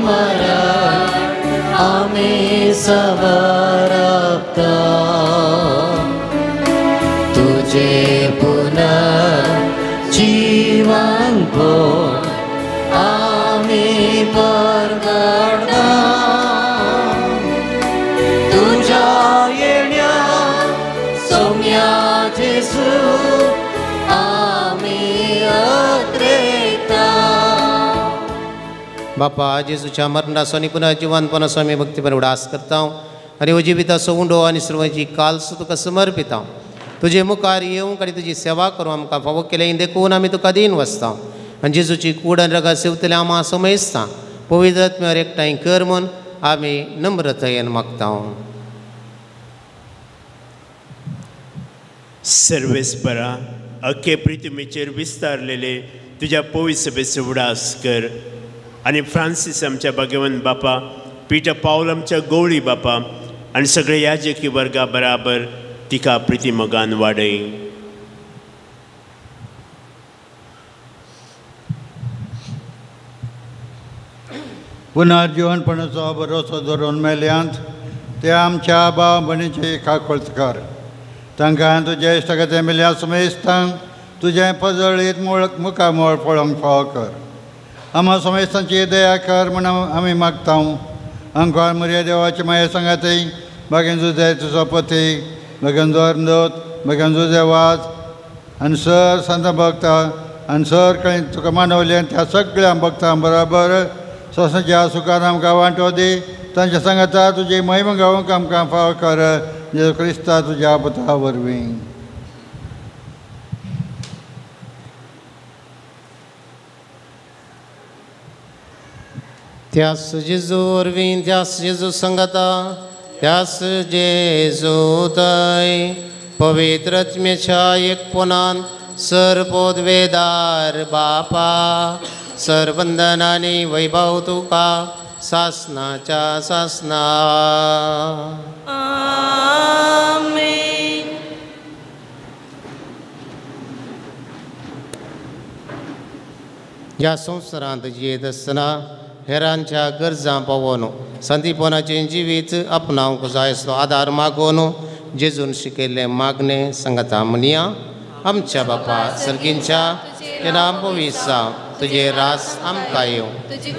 मरण आम्ही सवारता तुझे पुनः जीवन भोग आम्ही परगटता तुझ्या येण्या सौम्या जेसू बापा जेजूच्या मरणाचो आनी पुन्हा जिवंतपणाचो आमी भक्तीपण उडास करता आनी हो जिविताचो उंडो आनी सर्वांची काल्स तुका समर्पिता तुजे मुखार येवंक आनी तुजी सेवा करूं आमकां फावो केलें देखून आमी तुका दिन वचता आनी जेजूची कूड आनी रगत सेवतले आमी समजता पवित्र आत्म्यार एकठांय कर म्हूण आमी नम्रतायेन मागता सर्वेस्परा अख्खे पृथ्वीचेर विस्तारलेले तुज्या पवित्र सभेचो उडास कर आनी फ्रांसीस आमच्या भाग्यवान बापा पिटर पावल आमच्या गवळी बापा आनी सगळे याजकी वर्गा बराबर तिका प्रितीमोगान वाडय पुनर्जीवनपणाचो भरोसो धरून मेल्यांत ते आमच्या भाव भयणीचे काकूळट कर तांकां तुजे इश्टगते मेल्या समेस्तांक तुजें पजळीत मुखामोळ पळोवंक फावो कर आम्हा समेस्तांची दया कर म्हूण आमी मागता आमकां मर्या देवाची माये सांगाती बागेन जुजे तुजो पती बागेन जोरदोत बागेन जुजे वाज आनी सर संत भक्ता आनी सर कळी तुका मानवले त्या सगळ्या भक्तां बरोबर सोसाच्या सुखान आमकां वांटो दी तांच्या सांगाता तुजी महिमा गावूंक आमकां फावो कर जेजू क्रिस्ता तुज्या पुता वरवीं त्यास जेजू वरवीं त्यास जेजू संगता त्यास जेजू तय पवित्र आत्म्याच्या एकपणान सरपोदवेदार बापा सरबंधनानी वैभव तुका सासनाच्या सासना आमेन. ह्या संवसारांत जियेत आसतना हेरांच्या गरजां पावोवन संदीपनाचें जिवीत आपणावंक जाय असलो आदार मागोवन जेजून शिकयल्लें मागणें सांगता म्हणया आमच्या बापा सर्गींच्या तें नाम पवित्र तुजे रास आमकां येवं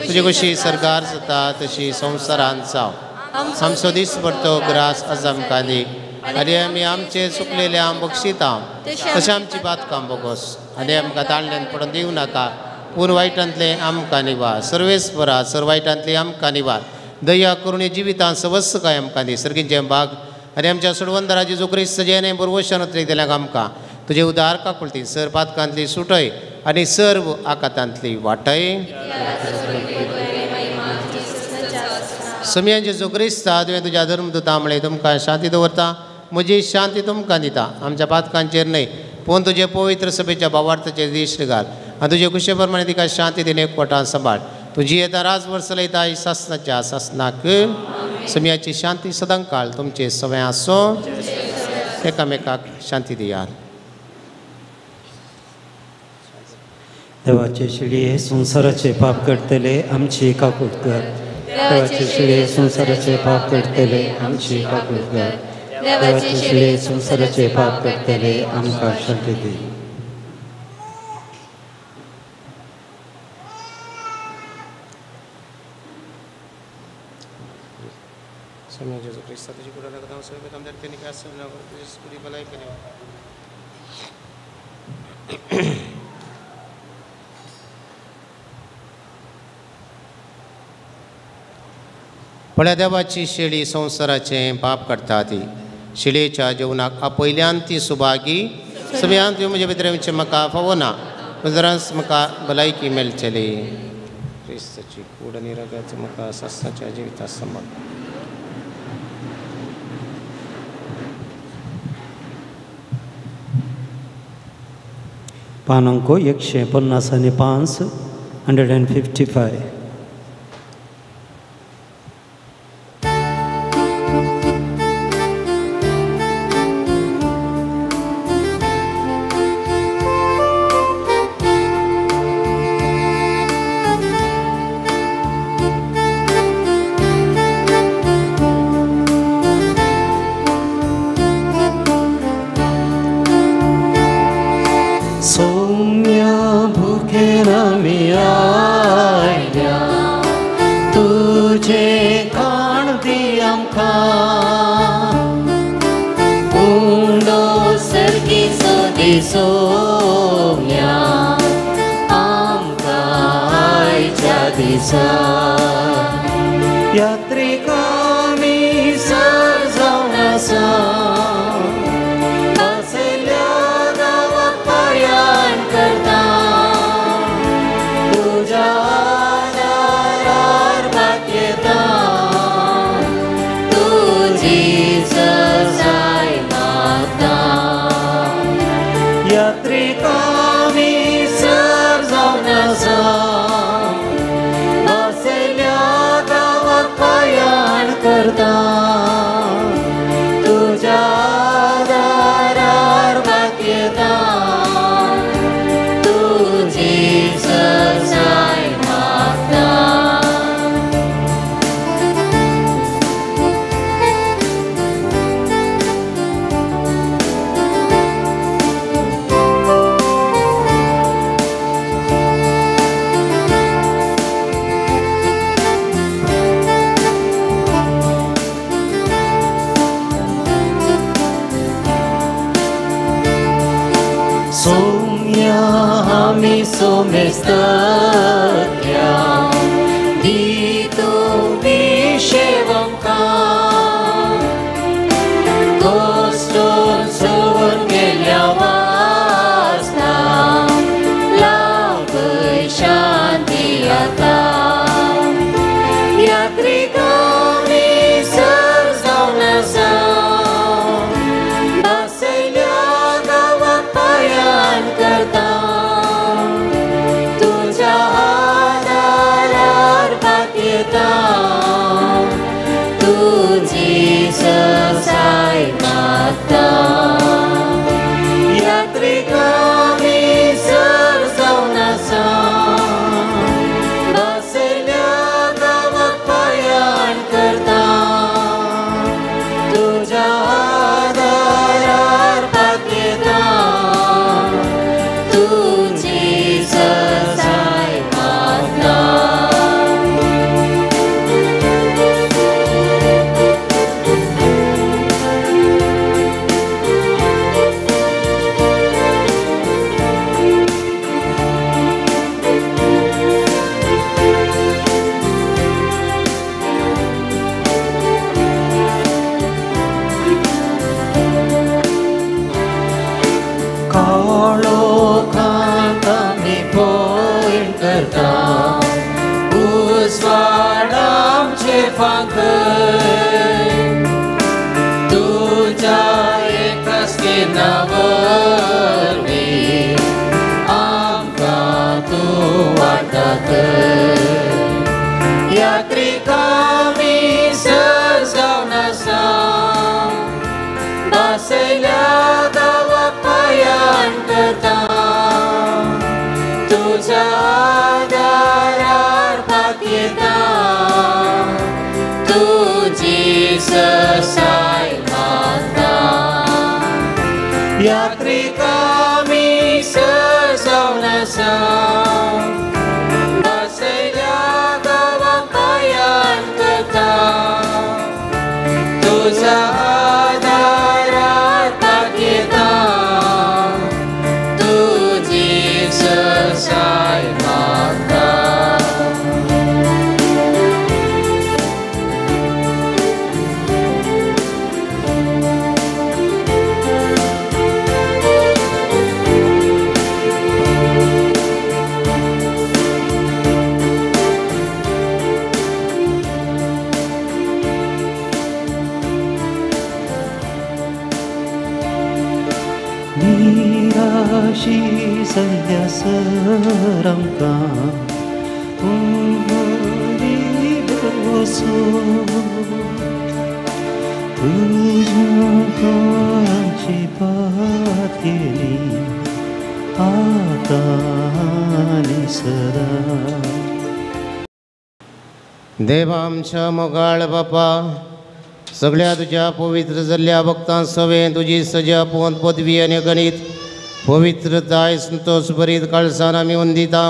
तुजे कशी सरकार जाता तशी संवसारांत जावं आमचो दीस भरतो ग्रास आज आमकां दी आनी आमी आमचे चुकलेले बक्षिता तशें आमची बातकां बोगोस आनी आमकां ताळ्यान पडून दिवं नाका पूर्ण वाईटांतले आमकां निवार. सर्वेस्परा सर्वायटांतले आमकां निवार. दया करून हे जिवितांत सवस्त काय आमकां दी. सर्गींचे भाग आनी आमच्या सोडवंदरा जेजू क्रिस्त जेणे बरोवशान उतरेक दिल्याक आमकां तुजे उदार काकुळटी सर पातकांतली सुटय आनी सर्व आकातांतली वाटय. समयान जेजू क्रिस्ता तुवें तुज्या धर्मदुता म्हळें तुमकां शांती दवरता. म्हजी शांती तुमकां दिता. आमच्या पातकांचेर न्हय पूण तुजे पवित्र सभेच्या भावार्थाचेर दिश्ट घाल आनी तुजे कुशे प्रमाणे तिका शांती दिवन एकवटान सांबाळ. तुजी येता राजभर चलयता शासनाच्या शासनाक समयाची शांती सदां काळ तुमचे सवय आसो. एकामेकाक शांती दियात. देवाचे शिडी संसाराचे पाप करतले आमची काकूट कर. देवाचे शिडी संसाराचे पाप करतले आमची काकूट कर. देवाचे शिडी संसाराचे पाप करतले आमकां शांती दी. समय जेजू क्रिस्ता तुजी कुडा लागता सगळे आमदार त्यांनी काय असं ना तुझी स्कुडी भलाई केली. पळ्या देवाची शेळी संवसाराचें पाप काडटा ती शेळयेच्या जेवणाक आपयल्यान ती सुभागी समयांत तुवें म्हजे भितर म्हाका फावो ना उजरांस म्हाका भलायकी मेळचली. क्रिस्ताची कूड आनी रगत म्हाका सासणाच्या जिवितांत सांबाळ. पानांक 155 155. वरवी आमकां तूं वाटत यात्रिकांनी सर जावन आसा बसयल्या गांवाक पायान करता तुज्या आदारार पातयेता तुजी ससाय मागता यात्रिकांनी सर जावन आसा बसयल्या गांवाक पायान करता तुज्या आदारार पातयेता तुजी ससाय मागता निराशी सद्या सर आमकां उमरी बसो तुज्या आमची पात केली आतां आनी सदां देवा आमच्या मोगाळ बापा सगळ्या तुझ्या पवित्र जाल्ल्या भक्तां सवे तुजी सजा पोंत पदवी आनी गणित पवित्रताय संतोष बरीत काळसान आमी वंदिता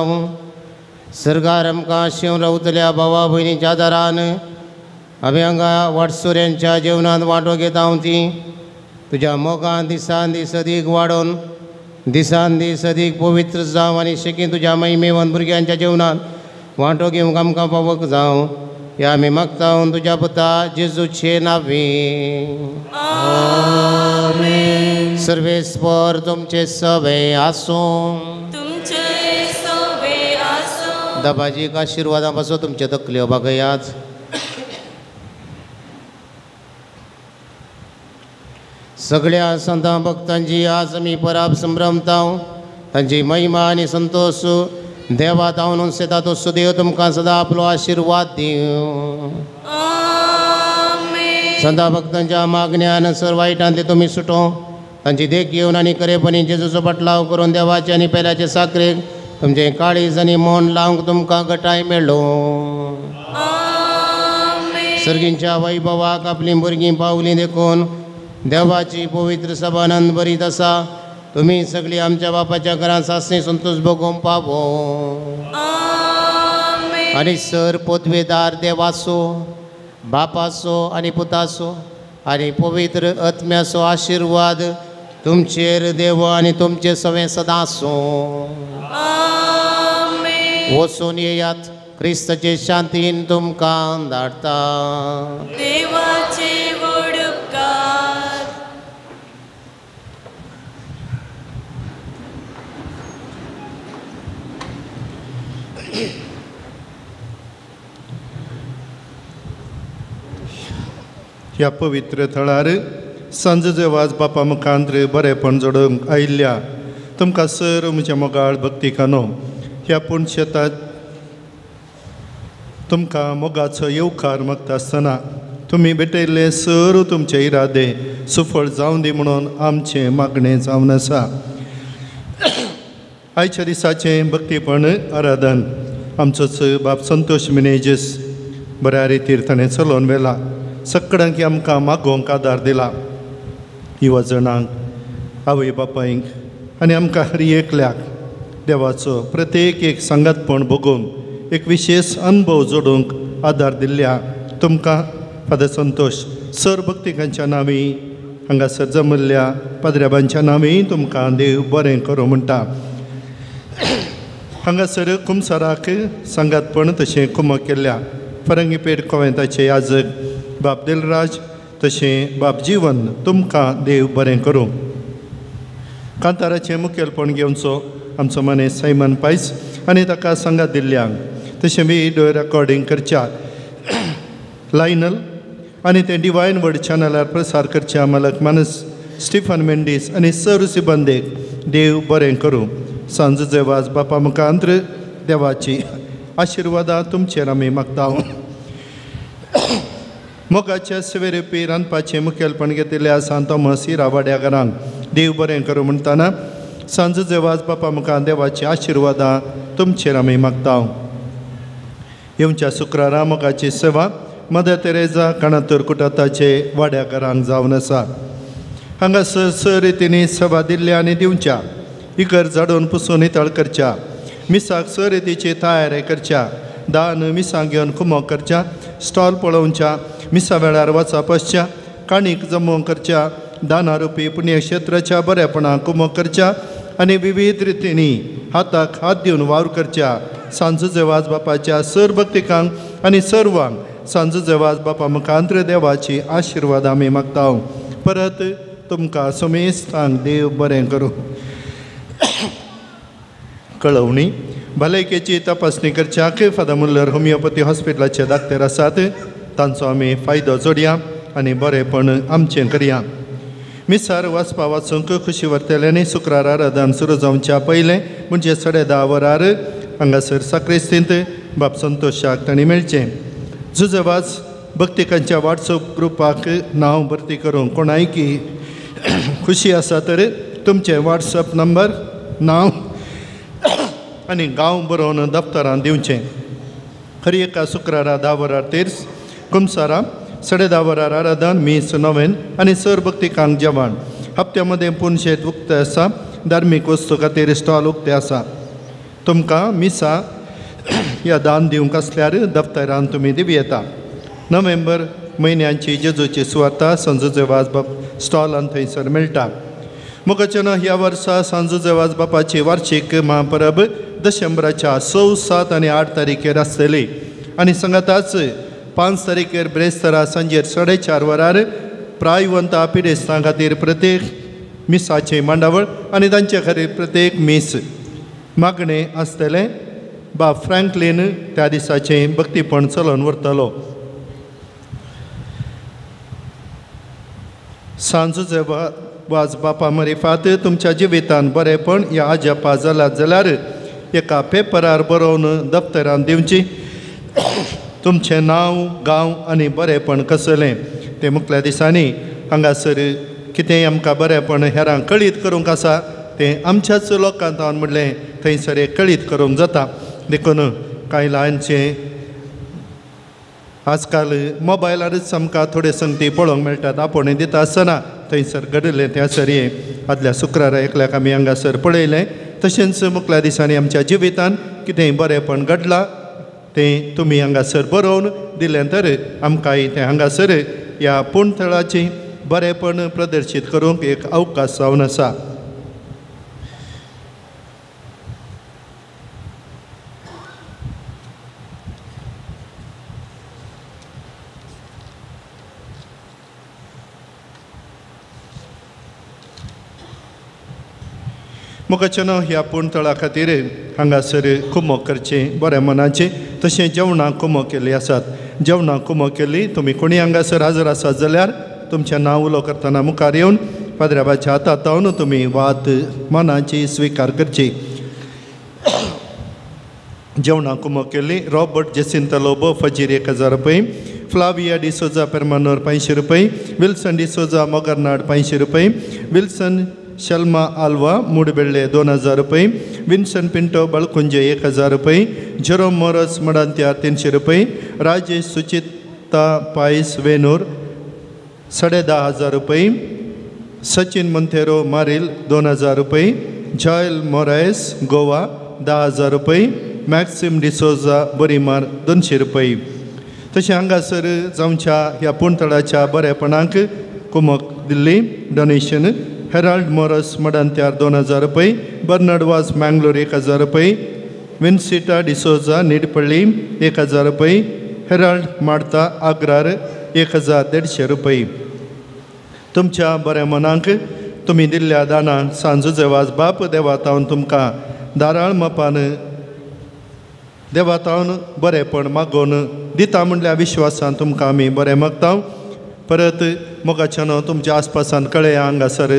सरकार आमकां शिव रावतल्या भावा भयणीच्या आदारान आमी हांगा वाटसुऱ्यांच्या जेवणांत वांटो घेता ती तुज्या मोगान दिसान दीस अदीक वाडोवन दिसान दीस अदीक पवित्र जावं आनी शेकी तुज्या महिमेवंत भुरग्यांच्या जेवणांत वांटो घेवंक आमकां पावक जावं या आमी मागता तुज्या पुता जेजूचे नांवे आमेन सर्वेस्पर तुमचे सवे आसूं तुमचे सोबे आसूं दाबाजीक आशिर्वादां पासून तुमचे तकल्यो बागयात सगळ्या संतां भक्तांची आज आमी पराब संभ्रमता तांची महिमा आनी संतोष देवा तावन सेता तो सुदेव तुमकां सदां आपलो आशिर्वाद दिवं संता भक्तांच्या मागण्यान सर वायटांतले तुमी सुटो तांची देख घेवन आनी खरेपणी जेजूचो बटलाव करून देवाचे आनी पेल्याचे साखरेक तुमचे काळीज आनी मोन लावंक तुमकां गटाय मेळ्ळो सर्गींच्या वैभवाक आपली भुरगीं पावलीं देखून देवाची पवित्र सभा आनंद भरीत आसा तुमी सगळीं आमच्या बापाच्या घरांत सासणी संतोष भोगोवंक पावो आनी सर पदवेदार देवाचो बापाचो आनी पुताचो आनी पवित्र आत्म्याचो आशिर्वाद तुमचेर देव आनी तुमचे सवें सदां आसूं वचून येयात क्रिस्ताचे शांतीन तुमकां धाडटा देवाचे व्हड उपकार ह्या पवित्र थळार सांजेचे वाज बापा मुखांत्र बरेपण जोडूंक आयिल्ल्या तुमकां सर म्हज्या मोगाळ भक्तिकानो ह्या पुणशेतात तुमकां मोगाचो येवकार मागता आसतना तुमी भेटयल्ले सर तुमचे इरादे सुफळ जावं दी म्हणून आमचें मागणें जावन आसा आयच्या दिसाचें भक्तीपण आराधन आमचोच बाप संतोष मिनेजीस बऱ्या रितीर ताणें चलोवन व्हेला सगळ्यांक आमकां मागोवंक आदार दिला युवजणांक आवय बापायंक आनी आमकां हरी एकल्याक देवाचो प्रत्येक एक सांगातपण भोगून एक विशेष अनुभव जोडूंक आदार दिल्ल्या तुमकां फादर संतोष सर भक्तिकांच्या नांवी हांगासर जमल्ल्या पाद्र्याबांच्या नांवी तुमकां देव बरें करूं म्हणटा हांगासर कुमसाराक सांगातपण तशें कुमक केल्ल्या फरंगी पेट कोवेंताचे याजक बाप दिलराज तशें बाप जीवन तुमकां देव बरें करूं कांताराचें मुखेलपण घेवचो आमचो मनीस सायमन पायस आनी ताका सांगात दिल्ल्यांक तशें व्हिडिओ रेकॉर्डिंग करच्या लायनल आनी तें डिवायन वर्ड चॅनलार प्रसार करच्या मालक मानस स्टिफन मेंडीस आनी सर सिबंदेक देव बरें करूं. सांजेचे वाज बापा मुखांत्र देवाची आशिर्वादां तुमचेर आमी मागता. मोगाच्या सेवेरेपी रांदपाचें मुखेलपण घेतिल्ल्या सांत थॉमस हिरा वाड्याकारांक देव बरें करूं म्हणटाना सांजेचे वाज बापा मुखार देवाची आशिर्वादां तुमचेर आमी मागता. येवच्या शुक्रारा मोगाची सेवा मदर तेरेजा काणातूर कुटाताचे वाड्याकारांक जावन आसा. हांगासर स रितींनी सेवा दिल्ल्या आनी दिवच्या. इकर झाडून पुसून नितळ करच्या. मिसाक स रितीची तयारी करच्या. दान मिसां घेवन कुमो करच्या. स्टॉल पळोवच्या. मिसा वेळार वचप आसच्या. काणीक जमो करच्या. दानारुपी पुण्यक्षेत्राच्या बरेपणाक कुमो करच्या आनी विविध रितींनी हाताक हात दिवन वावर करच्या. सांजेचे वाज बापाच्या सर भक्तिकांक आनी सर्वांक सांजेचे वाज बापा मुखांत्र देवाची आशिर्वाद आमी मागता. परत तुमकां समेस्तांक देव बरें करूं. कळवणी भलायकेची तपासणी करच्याक फादर मुल्लर होमिओपॅथी हॉस्पिटलाचे दाक्तर आसात. तांचो आमी फायदो जोडया आनी बरेंपण आमचें करया. मिसार वाचपा वाचूंक खुशी व्हरतल्यांनी शुक्रार आराधन सुरू जावच्या पयलें म्हणजे 10:30 वरार हांगासर साक्रिस्तींत बाब संतोशाक तांणी मेळचें. जुजे वाज भक्तिकांच्या वॉट्सअप ग्रुपाक नांव भरती करूंक कोणाय की खुशी आसा तर तुमचें वॉट्सअप नंबर नांव आनी गांव बरोवन दफ्तरान दिवचें. खरी एका शुक्रारा 10 वरार तेर्स कुमसारा 10:30 वरार आराधन मीस नोवेन आनी सर भक्तिकांक जेवण. हप्त्या मदें पुणशेत उक्ते आसा. धार्मीक वस्तू खातीर स्टॉल उक्ते आसा. तुमकां मिसा या दान दिवंक आसल्यार दफ्तरान तुमी दिवी येता. नोव्हेंबर म्हयन्याची जेजूची सुवार्ता सांजेचे वाज बाप स्टॉलान थंयसर मेळटा. मोगाचें ह्या वर्सा सांजेचे वाज बापाची वार्षिक महापरब डिसेंबराच्या 6, 7 आनी 8 तारीखेर आसतली आनी सांगाताच 5 तारीखेर ब्रेस्तारा सांजेर 4:30 वरार प्रायवंता पिडेस्तां खातीर प्रत्येक मिसाचें मांडावळ आनी तांचे खातीर प्रत्येक मीस मागणें आसतलें. बाब फ्रँकलीन त्या दिसाचें भक्तीपण चलोवन व्हरतलो. सांजेचे वाज बापा मरिफात तुमच्या जिवितान बरेपण या आजापा जाल्यात जाल्यार एका पेपरार बरोवन दफ्तरान दिवची. तुमचें नांव गांव आनी बरेपण कसलें तें मुखल्या दिसांनी हांगासर कितेंय आमकां बरेपण हेरांक कळीत करूंक आसा तें आमच्याच लोकांत हांवें म्हणलें थंयसर एक कळीत करूंक जाता. देखून कांय ल्हानशें आजकाल मोबायलारच आमकां थोडे संगती पळोवंक मेळटात. आपुणूय दिता आसतना थंयसर घडलें त्या सरये आदल्या शुक्रारा एकल्याक आमी हांगासर पळयलें. तशेंच मुखल्या दिसांनी आमच्या जिवितान कितेंय बरेपण घडलां तें तुमी हांगासर बरोवन दिलें तर आमकांय तें हांगासर ह्या पुणथळाची बरेपण प्रदर्शीत करूंक एक अवकाश जावन आसा. मोगाचें ह्या पुणथळा खातीर हांगासर कुमो करचें बऱ्या मनाचें. तशें जेवणाक कुमो केल्ली आसात. जेवणाक कुमो केल्ली तुमी कोणी हांगासर हजर आसात जाल्यार तुमचें नांव उलो करतना मुखार येवन पाद्र्याबाच्या हातांत तावन तुमी वात मनाची स्विकार करची. जेवणाक कुमो केल्ली रॉबर्ट जेसिंता लोबो फजीर 1000 रुपये. फ्लाविया डिसोजा पेरमानोर 500 रुपये. विल्सन डिसोजा मोगरनाड 500 रुपये. विल्सन शल्मा आल्वा मुडबेळ्ळे 2000 रुपये. विन्सन पिंटो बळकुंजे 1000 रुपये. जेरोम मोरस मडांत्यार 300 रुपये. राजेश सुचिता पायस वेनूर 10,500 रुपये. सचिन मंथेरो मारिल 2000 रुपये. जॉयल मोरायस गोवा 10,000 रुपये. मॅक्सिम डिसोजा बोरीमार 200 रुपये. तशें हांगासर जावच्या ह्या पुणथळाच्या बरेपणाक कुमक दिल्ली डोनेशन. हेराल्ड मोरस मडांत्यार 2000 रुपये. बर्नार्ड वाज मँगलोर 1000 रुपये. विन्सिटा डिसोजा निडपल्ली 1000 रुपये. हेराल्ड मार्ता आग्रार 1150 रुपये. तुमच्या बऱ्या मनाक तुमी दिल्ल्या दानाक सांजेचे वाज बाप देवातावन तुमकां दाराळ मोपान देवातावन बरेपण मागोवन दिता म्हणल्या विश्वासान तुमकां आमी बरें मागता. परत मोगाच्यान तुमच्या आसपासान कळे हांगासर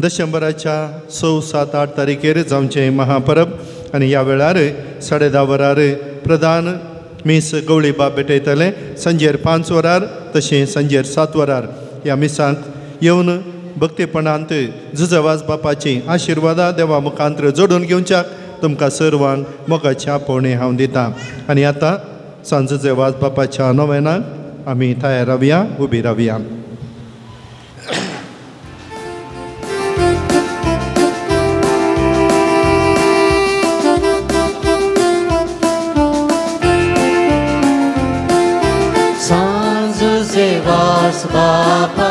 डिसेंबराच्या 6, 7, 8 तारखेर जावचें महापरब आनी ह्या वेळार 10:30 वरार प्रधान मीस गवळी बाब भेटयतले सांजेर 5 वरार तशें सांजेर 7 वरार ह्या मिसाक येवन भक्तीपणांत जुजवाज बापाची आशिर्वादा देवा मुखांत्र जोडून घेवच्याक तुमकां सर्वांक मोगाच्या पोवणे हांव दितां आनी आतां सांजुजेवाज बापाच्या नोवेनाक आमी तयार रावया उबी रावया. सांजुजेवाज बापा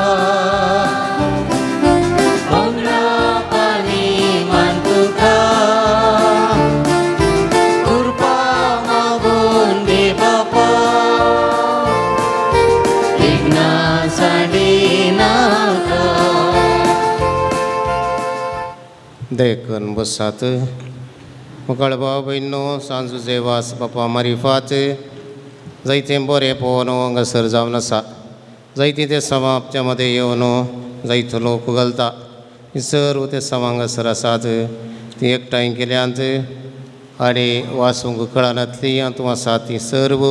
देखन बसात मुखार भाव भयणो सांजुजेवास बापा मारिफात जायतें बरें पळोवन हांगासर जावन आसा. जायतीं ते समापच्या मदें येवन जायतो लोक घालता सर्व ते सम हांगासर आसात ती एकठांय केल्यांत आनी वासूंक कळनातली हातूंत आसात ती सर्व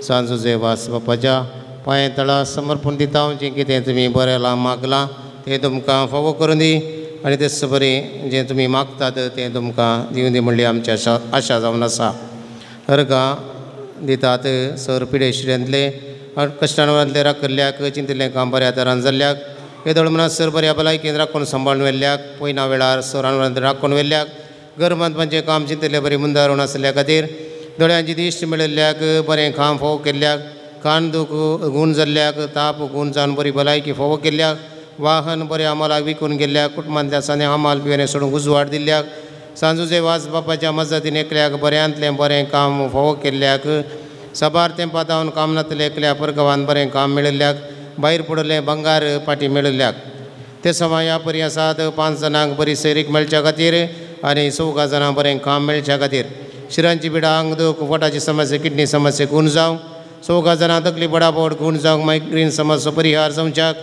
सांजुजेवास बापाच्या पांय तळा समर्पण दिता. जें कितें तुमी बरें मागलां तें तुमकां फावो करून दी आनी तेच बरें जें तुमी मागतात तें तुमकां दिवं दी म्हणली आमची आशा जावन आसा. अर्गां दितात सर पिडेशिऱ्यांतले कश्टांवरांतले राखल्ल्याक चिंतिल्लें काम बऱ्या तरान जाल्ल्याक येदोळ मनात सर बऱ्या भलायकेन राखून सांबाळून व्हेल्ल्याक पयना वेळार सरांवरांत राखून व्हेल्ल्याक घरबांदपाचें काम चिंतिल्लें बरी मुंदारून आसल्या खातीर दोळ्यांची दिश्ट मेळिल्ल्याक बरें काम फोव केल्ल्याक कान दूख गूण जाल्ल्याक ताप गूण जावन बरी भलायकी फोव केल्ल्याक वाहन बरें आमालाक विकून गेल्ल्याक कुटुंबांतल्या साने आमाल पिवें सोडून उजवाड दिल्ल्याक सांजुजेवास बापाच्या मजतीन एकल्याक बऱ्यांतलें बरें काम फोव केल्ल्याक सबार तेंपां जावन काम नातलें एकल्या परगांवान बरें काम मेळिल्ल्याक भायर पडलें बंगार पाटी मेळिल्ल्याक ते समा ह्या परी आसात 5 जाणांक बरी सैरीक मेळच्या खातीर आनी 14 जाणांक बरें काम मेळच्या खातीर शिरांची पिडा आंग दूख पोटाची समस्या किडनी समस्या गूण जावं 14 जाणां तकली बडापोट गूण जावंक मायग्रेन समस्या परिहार जावच्याक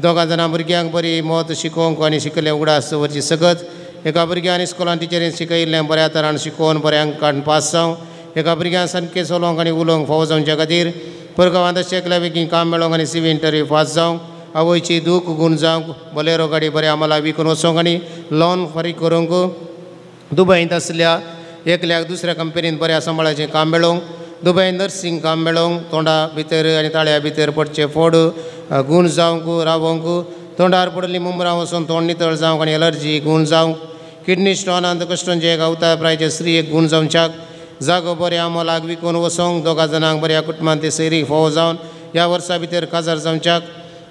2 जाणां भुरग्यांक बरी मोत शिकोवंक आनी शिकले उगडास दवरची सकत एका भुरग्यान इस्कॉलान टिचरीन शिकयिल्लें बऱ्या तरान शिकोवन बऱ्या अंकान पास जावं एका भुरग्यान सारकें चलोवंक आनी उलोवंक फावो जावच्या खातीर परगांवांत अशें एकल्या बेगीन काम मेळोवंक आनी सिव्हील इंटरव्यू पास जावंक आवयची दूख गूण जावंक बोलेरो गाडी बऱ्या आम्हाला विकून वचोंक आनी लोन फारीक करूंक दुबयंत आसल्या एकल्याक दुसऱ्या कंपनींत बऱ्या सांबाळाचें काम मेळोवंक दुबय नर्सिंग काम मेळोवंक तोंडा भितर आनी ताळ्या भितर पडचे फोड गूण जावंक रावंक तोंडार पडली मुमरां वचून तोंड नितळ जावंक आनी एलर्जी गूण जावंक किडनी स्टोनांत कश्टांचे एक अवतार प्रायचे स्त्रीक गूण जावच्याक जागो बऱ्या आमोलाक विकून वचोंक 2 जाणांक बऱ्या कुटुंबांत ते सैरीक फावो जावन ह्या वर्सा भितर काजार जावच्याक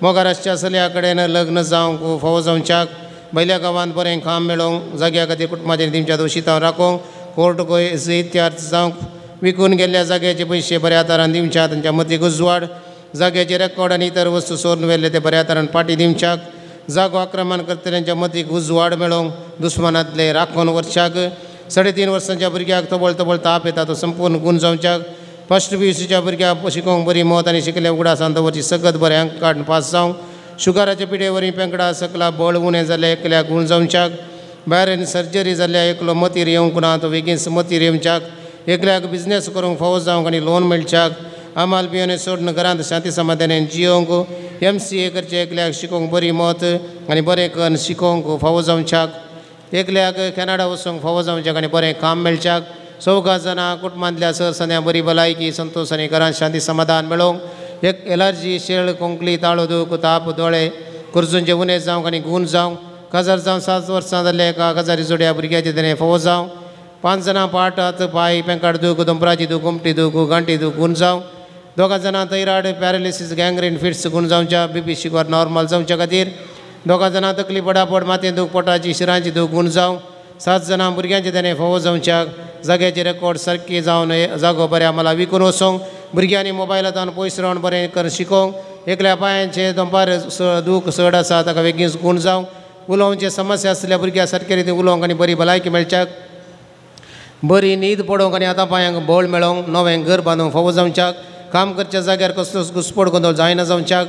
मोगाराच्या चलया कडेन लग्न जावंक फावो जावच्याक बैल्या गांवांत बरें काम मेळोवंक जाग्या खातीर कुटुंबाचेर तेमच्या दोशीतां राखोवंक कोर्ट इत्यार्थ जावंक विकून गेल्ल्या जाग्याचे पयशे बऱ्या तरान दिवच्याक तांच्या मतीक उजवाड जाग्याचे रेकॉर्ड आनी इतर वस्तू सोरून व्हेल्ले ते बऱ्या तरान पाटी दिवच्याक जागो आक्रमण करतल्यांच्या मतीक उजवाड मेळोवंक दुस्मानांतले राखून वरच्याक 3.5 वर्सांच्या भुरग्याक तबळ ताप येता तो संपूर्ण गूण जावच्याक फर्स्ट PUCच्या भुरग्याक शिकोवंक बरी मोत आनी शिकले उगडासान दवरची सकत बरें अंक काडून पास जावंक शुगराच्या पिडेवरी पेंकडा सकला बळ उणें जाल्ल्या एकल्याक गूण जावच्याक भायर सर्जरी जाल्ल्या एकलो मतीर येवंक ना तो बेगीन मतीर येवच्याक एकल्याक बिझनेस करूंक फावो जावंक आनी लोन मेळच्याक आमाल पियोने सोडून घरांत शांती समाधानान जियोवंक MCA करचे एकल्याक शिकोवंक बरी मोत आनी बरें करून शिकोवंक फावो जावच्याक एकल्याक कॅनडा वचूंक फावो जावच्याक आनी बरें काम मेळच्याक 14 जाणां कुटुंबांतल्या सरसन्या बरी भलायकी संतोश आनी घरांत शांती समाधान मेळोवंक एक एलर्जी शेळ कोंकली ताळो दूख ताप दोळे कुर्जूंचे उणें जावंक आनी गूण जावंक काजार जावन 7 वर्सां जाल्ल्या एका काजारी जोड्या भुरग्याचे तेणें फावो जावंक 5 जाणां पाट हात पाय पेंकाड दूख दंपराची दूख उमटी दूख गांठी दूख गूण जावंक 2 जाणां तैराड पॅरालिसीस गँग्रीन फिट्स गूण जावच्या BP शुगर नॉर्मल जावच्या खातीर 2 जाणां तकली पडापड मातयेन दूख पोटाची शिरांची दूख गूण जावंक 7 जाणां भुरग्यांचे तेणें फावो जावच्याक जाग्याचे रेकॉर्ड सारकी जावन जागो बऱ्या आम्हाला विकून वचोंक भुरग्यांनी मोबायलांतल्यान पयस रावन बरें करून शिकोवंक एकल्या पांयांचे दंपार दूख चड आसा ताका बेगीन गूण जावंक उलोवचे समस्या आसल्या भुरग्यां सारके रितीन उलोवंक आनी बरी भलायकी मेळच्याक बरी न्हीद पडोवंक आनी आतां पांयांक बळ मेळोवंक नवें घर बांदूंक फावो जावच्याक काम करच्या जाग्यार कसलोच घुसपड गोंदळ जायना जावच्याक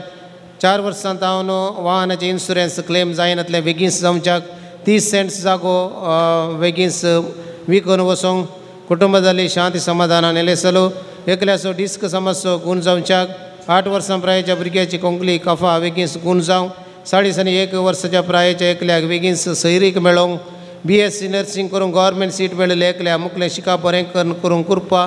4 वर्सां हांव वाहनाचे इन्शुरन्स क्लेम जायनातले बेगीन जावच्याक 30 सेंट्स जागो बेगीन विकून वचोंक कुटुंबातली शांती समाधानान नेलेसलो एकल्याचो डिस्क समस्या गुण जावच्याक 8 वर्सां प्रायाच्या भुरग्याची कोंकली कफा बेगीन गुण जावं 1 वर्साच्या प्रायाच्या एकल्याक बेगीन सैरीक मेळोंक BSc नर्सिंग करून गव्हर्मेंट सीट मेळिल्ले एकल्या मुखलें शिकाप बरें करून करपा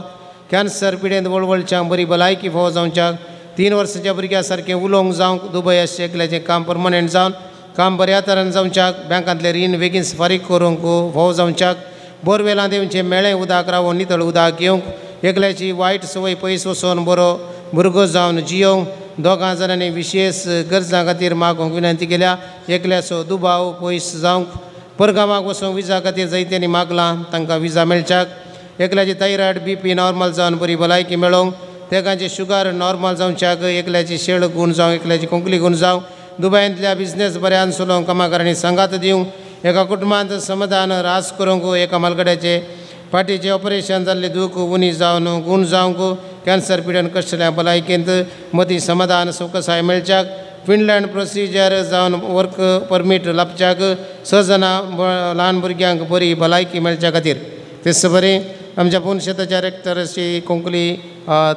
कॅन्सर पिडेंत वळवळच्याक बरी भलायकी फावो जावच्याक 3 वर्साच्या भुरग्या सारकें उलोवंक जावंक दुबय अशें एकल्याचें काम परमनंट जावन काम बऱ्या तरेन जावच्याक बँकांतले रीण बेगीन फारीक करूंक फावो जावच्याक बोरवेलां देवचें मेळें उदक रावून नितळ उदक घेवंक एकल्याची वायट संवय पयस वचोन बरो भुरगो जावन जियोंक 2 जाणांनी विशेश गरजां खातीर मागूंक विनंती केल्या एकल्याचो दुबाव पयस जावंक परगांवाक वचोंक विजा खातीर जायत्यांनी मागलां तांकां विजा मेळच्याक एकल्याची थायरॉयड BP नॉर्मल जावन बरी भलायकी मेळोंक तेकांचे शुगर नॉर्मल जावच्याक एकल्याची शेळ गुण जावं एकल्याची कोंकली गुण जावं दुबयांतल्या बिझनेस बऱ्यान चलोवंक कामाकारांनी सांगात दिवंक एका कुटुंबांत समाधान रास करूंक एका मालगड्याचे फाटीचें ऑपरेशन जाल्ले दूख उणी जावन गुण जावंक कॅन्सर पिडेन कश्टल्या भलायकेंत मती समाधान सवकसाय मेळच्याक फिनलँड प्रोसिजर जावन वर्क परमीट लाभच्याक 6 जाणां ल्हान भुरग्यांक बरी भलायकी मेळच्या खातीर तेच बरें आमच्या पुणशेताच्या रेक्टरची कोंकली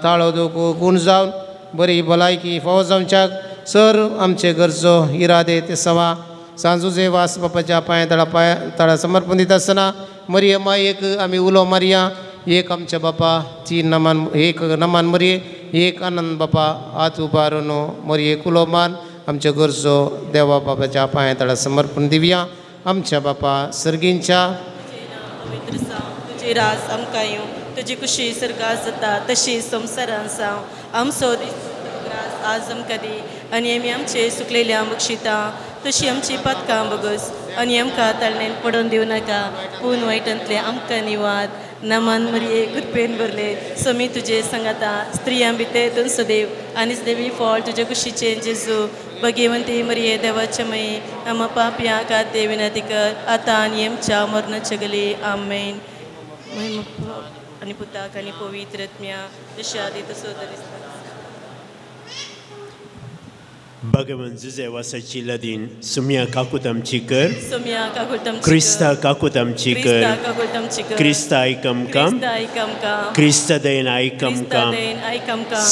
ताळो दूख गुण जावन बरी भलायकी फावो जावच्याक सर आमचे गरजो इरादे ते सवा सांजुजे वास बापाच्या तळा समर्पण दिता आसतना मरिये मायेक आमी उलो मारया एक आमच्या बापा 3 नमान एक नमान मरिये एक आनंद बापा हात उबारून मरिये कुलो मान आमच्या गरजो देवा बापाच्या तळा समर्पण दिवया आमच्या बापा सर्गींच्या तुझे रास आमकां येवं तुजी खुशी सर्गास जाता तशी संवसारान साव आमचो रास आज आमकां दी आनी आमी आमचे सुकलेल्या बक्षिता तशी आमची पदकां बगस आनी आमकां तळणेन पडोवन दिवं नाका पूण वायटांतले आमकां निवाद नमान मरिये कृपेन भरले समी तुजे सांगाता स्त्रियां भितर तुन सदैव आनी देवी फळ तुजे कुशीचे जेजू भगवंती मरिये देवाचे मये आम पापया खाते विनंती कर आतां आनी आमच्या मरणाच्या गली आमेन आनी पुताक आनी पवित्र आत्म्या जशें आदी तसो तरी भगवान जुजे वासाची लदीन सुम्या काकूत आमची कर सोम्या काकूत आमची क्रिस्ता काकूत आमची कर काकूत आमची कर क्रिस्ता आयकम काम क्रिस्ता दयन आयकम काम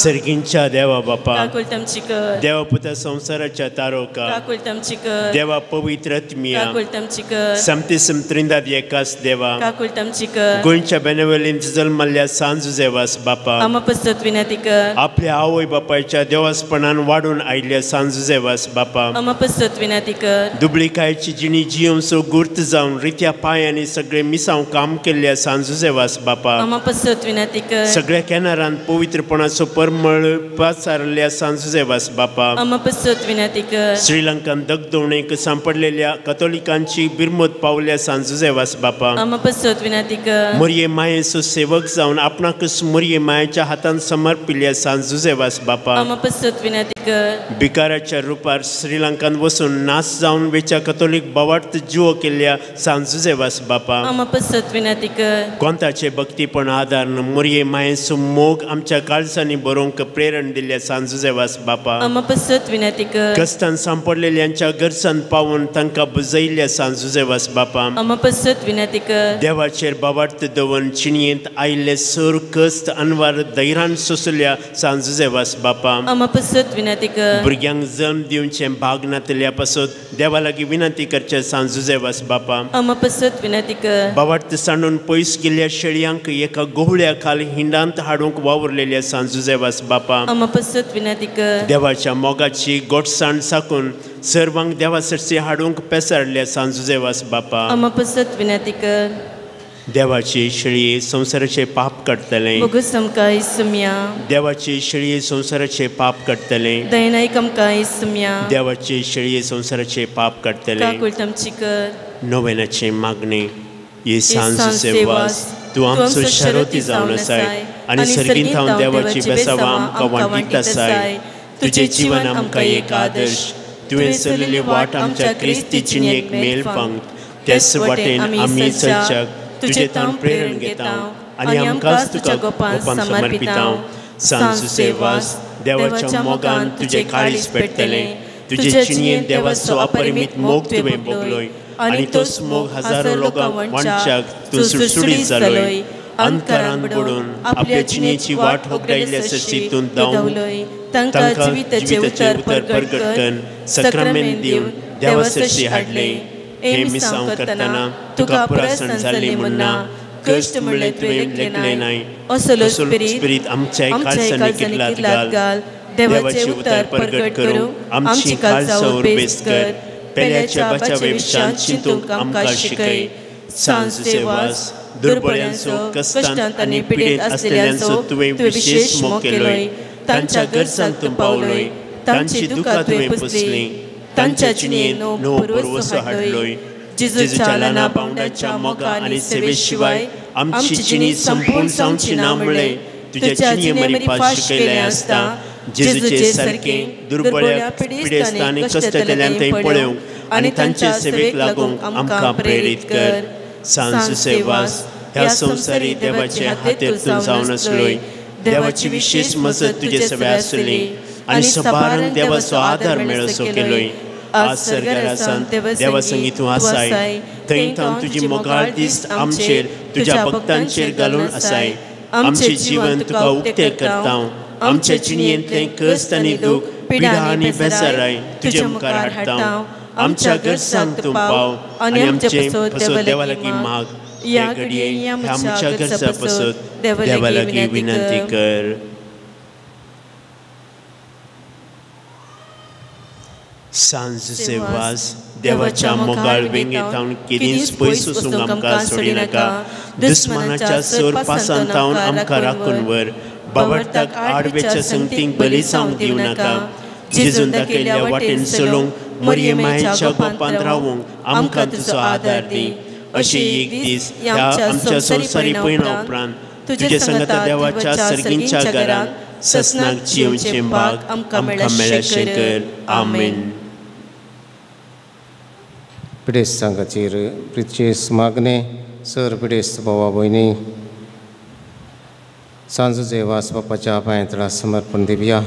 सर्गींच्या देवा बापा काकूत आमची कर देवा पुता संसाराच्या तारोका काकूत आमची कर देवा पवित्र आत्म्या काकूत आमची कर समती समत्रिंदाद एकाच देवा काकूत आमची कर गोंयच्या बेनवलींत जल्मल्ल्या सांजुजे वास बापा आम पसत विनंती कर आपल्या आवय बापायच्या देवासपणान वाडून आयिल्ल्या सांजुजे वास बापा आम पसत विनंती कर दुबळीकायची जिणी जियोवचो गुर्त जावन रित्या पांयांनी सगळे मिसांव काम केल्ल्या सांजुजे वास बापा आम पसत विनंती कर सगळ्या केनारान पवित्रपणाचो परमळ पासारल्या सांजुजे वास बापा आम पसत विनंती कर श्रीलंकान दगदवणेक सांपडलेल्या कथोलिकांची बिरमत पावल्या सांजुजे वास बापा आम पसत विनंती कर मरिये मायेचो सेवक जावन आपणाकच मरिये मायेच्या हातान समर्पिल्ल्या सांजुजे वास बापा आम पसत विनंती कर भिकाराच्या रुपार श्रीलंकान वचून नास जावन वेच्या कथोलिक बावार्थ जिवो केल्ल्या सांजुजे वास बापा आम पसत विनंती कर कोंताचे भक्तीपण आदारण मरिये मायेचो मोग आमच्या काळजांनी बरोवंक प्रेरण दिल्ल्या सांजुजे वास बापा आम पसत विनंती कर कस्तान सांपडलेल्यांच्या गरजान पावून तांकां बुजयल्ल्या सांजुजे वास बापा आम पसत विनंती कर देवाचेर बावार्थ दवन चिणयेंत आयिल्ले सर कस्त अनवार धैर्यान सोंसल्या सांजुजे वास बापा आम पसत विनंती कर भुरग्यांक जल्म दिवचें भाग नातल्या पासून देवा लागीं विनंती करचे सांजुजे वास बापा आम पसत विनंती कर बावार्थ सांडून पयस गेल्ल्या शेळयांक एका गोहळ्या खाल हिंडांत हाडूंक वावरलेल्या सांजुजे वास बापा आम पसत विनंती कर देवाच्या मोगाची गोडसाण साकून सर्वांक देवा सरसी हाडूंक पेसारल्या सांजुजे वास बापा आम पसत विनंती कर देवाची शेळये संसाराचे पाप काडटले बोगस आमकां इसम्या देवाची शेळये संसाराचे पाप काडटले दयनायक आमकां इसम्या देवाची शेळये संसाराचे पाप काडटले काकूत आमची कर नोवेनाचे मागणे ये सांजुजे वास तूं आमचो शारोती जावन आसाय आनी सर्गींत हांव देवाची बेसावां आमकां वांटीत आसाय तुजें जिवन आमकां एक आदर्श तुवें चलिल्ली वाट आमच्या क्रिस्तीची एक मेल पंक्त तेच वाटेन आमी चलच्याक तुजे ताण प्रेरण घेता आनी आमकांच तुका गोपान समर्पिता सांजुजे वास देवाच्या मोगान तुझे काळीज पेटतले तुझे चिणयेन देवाचो अपरिमीत मोग तुवें भोगलोय आनी तोच मोग हजारो लोकां मनशाक तूं सुडसुडीत जालोय अंतकारान बुडून आपल्या चिणयेची वाट होगडायल्या सशीतून धांवलोय तांकां जिविताचे उतर प्रगट करून सक्रामेंत दिवन देवा सरशी हाडले हे मिसांव करतना तुका प्रसन्न जाल्ली म्हणना कश्ट म्हणले तुवें लेखले नाय असलो स्पिरीत आमच्या काळजांनी घाल देवाचे उतर प्रगट करूं आमची काळजां उर्बेस्त कर पेल्याच्या बचावे विशयान चिंतूंक आमकां शिकय सांज सेवास दुर्बळ्यांचो कश्टांत आनी पिडेंत आसलेल्यांचो तुवें विशेष मोग केलोय तांच्या गरजांक तूं पावलोय तांची दुखां तुवें पुसलीं तांच्या चिणयेन नो भरवंसो हाडलोय जेजूच्या ल्हाना बावंडाच्या मोगा आनी सेवे शिवाय आमची चिणी संपूर्ण जावची ना म्हणलें तुज्या चिणये मरी पास शिकयलें आसता जेजूचे सारकें दुर्बळ्या पिडेस्त आनी कश्टांतल्यान थंय पळोवंक आनी तांचे सेवेक लागूंक आमकां प्रेरीत कर सांज सेवास ह्या संवसारी देवाचे हातेंतून जावन आसलोय देवाची विशेष मजत तुजे सवे आसली आनी सबारान देवाचो आदार मेळसो केलोय आज सर्गारासान देवा संगी तूं आसाय थंय थावन तुजी मोगाळ दीस आमचेर तुज्या भक्तांचेर घालून आसाय आमचें जीवन तुका उक्तें करता आमच्या चिणयेंतलें कश्ट आनी दूख पिडा आनी बेजाराय तुजे मुखार हाडटा आमच्या गरजांक तूं पाव आनी आमचे पसत देवा लागीं माग ह्या घडये आमच्या गरजा पसत देवा लागीं विनंती कर सांज सेवास देवाच्या मोगाळ वेंगेतावन केदींच पयस वचूंक आमकां सोडिनाका दुस्मानाच्या सर पासान थावन आमकां राखून व्हर बावडताक आडवेच्या संगतींक बली जावंक दिवं नाका जेजून दाखयल्या वाटेन चलूंक मरये मायेच्या गोपान रावूंक आमकां तुजो आदार दी अशें एक दीस ह्या आमच्या संवसारी पयणा उपरांत तुजे संगता देवाच्या सर्गींच्या घरांत ससनाक जिवचें भाग आमकां मेळचें कर आमेन पिडेस्त सांगाचेर प्रिचेस मागणे सर पिडेस्त भावा भयणी सांजूचे वास बापाच्या पांयतळा समर्पण दिवया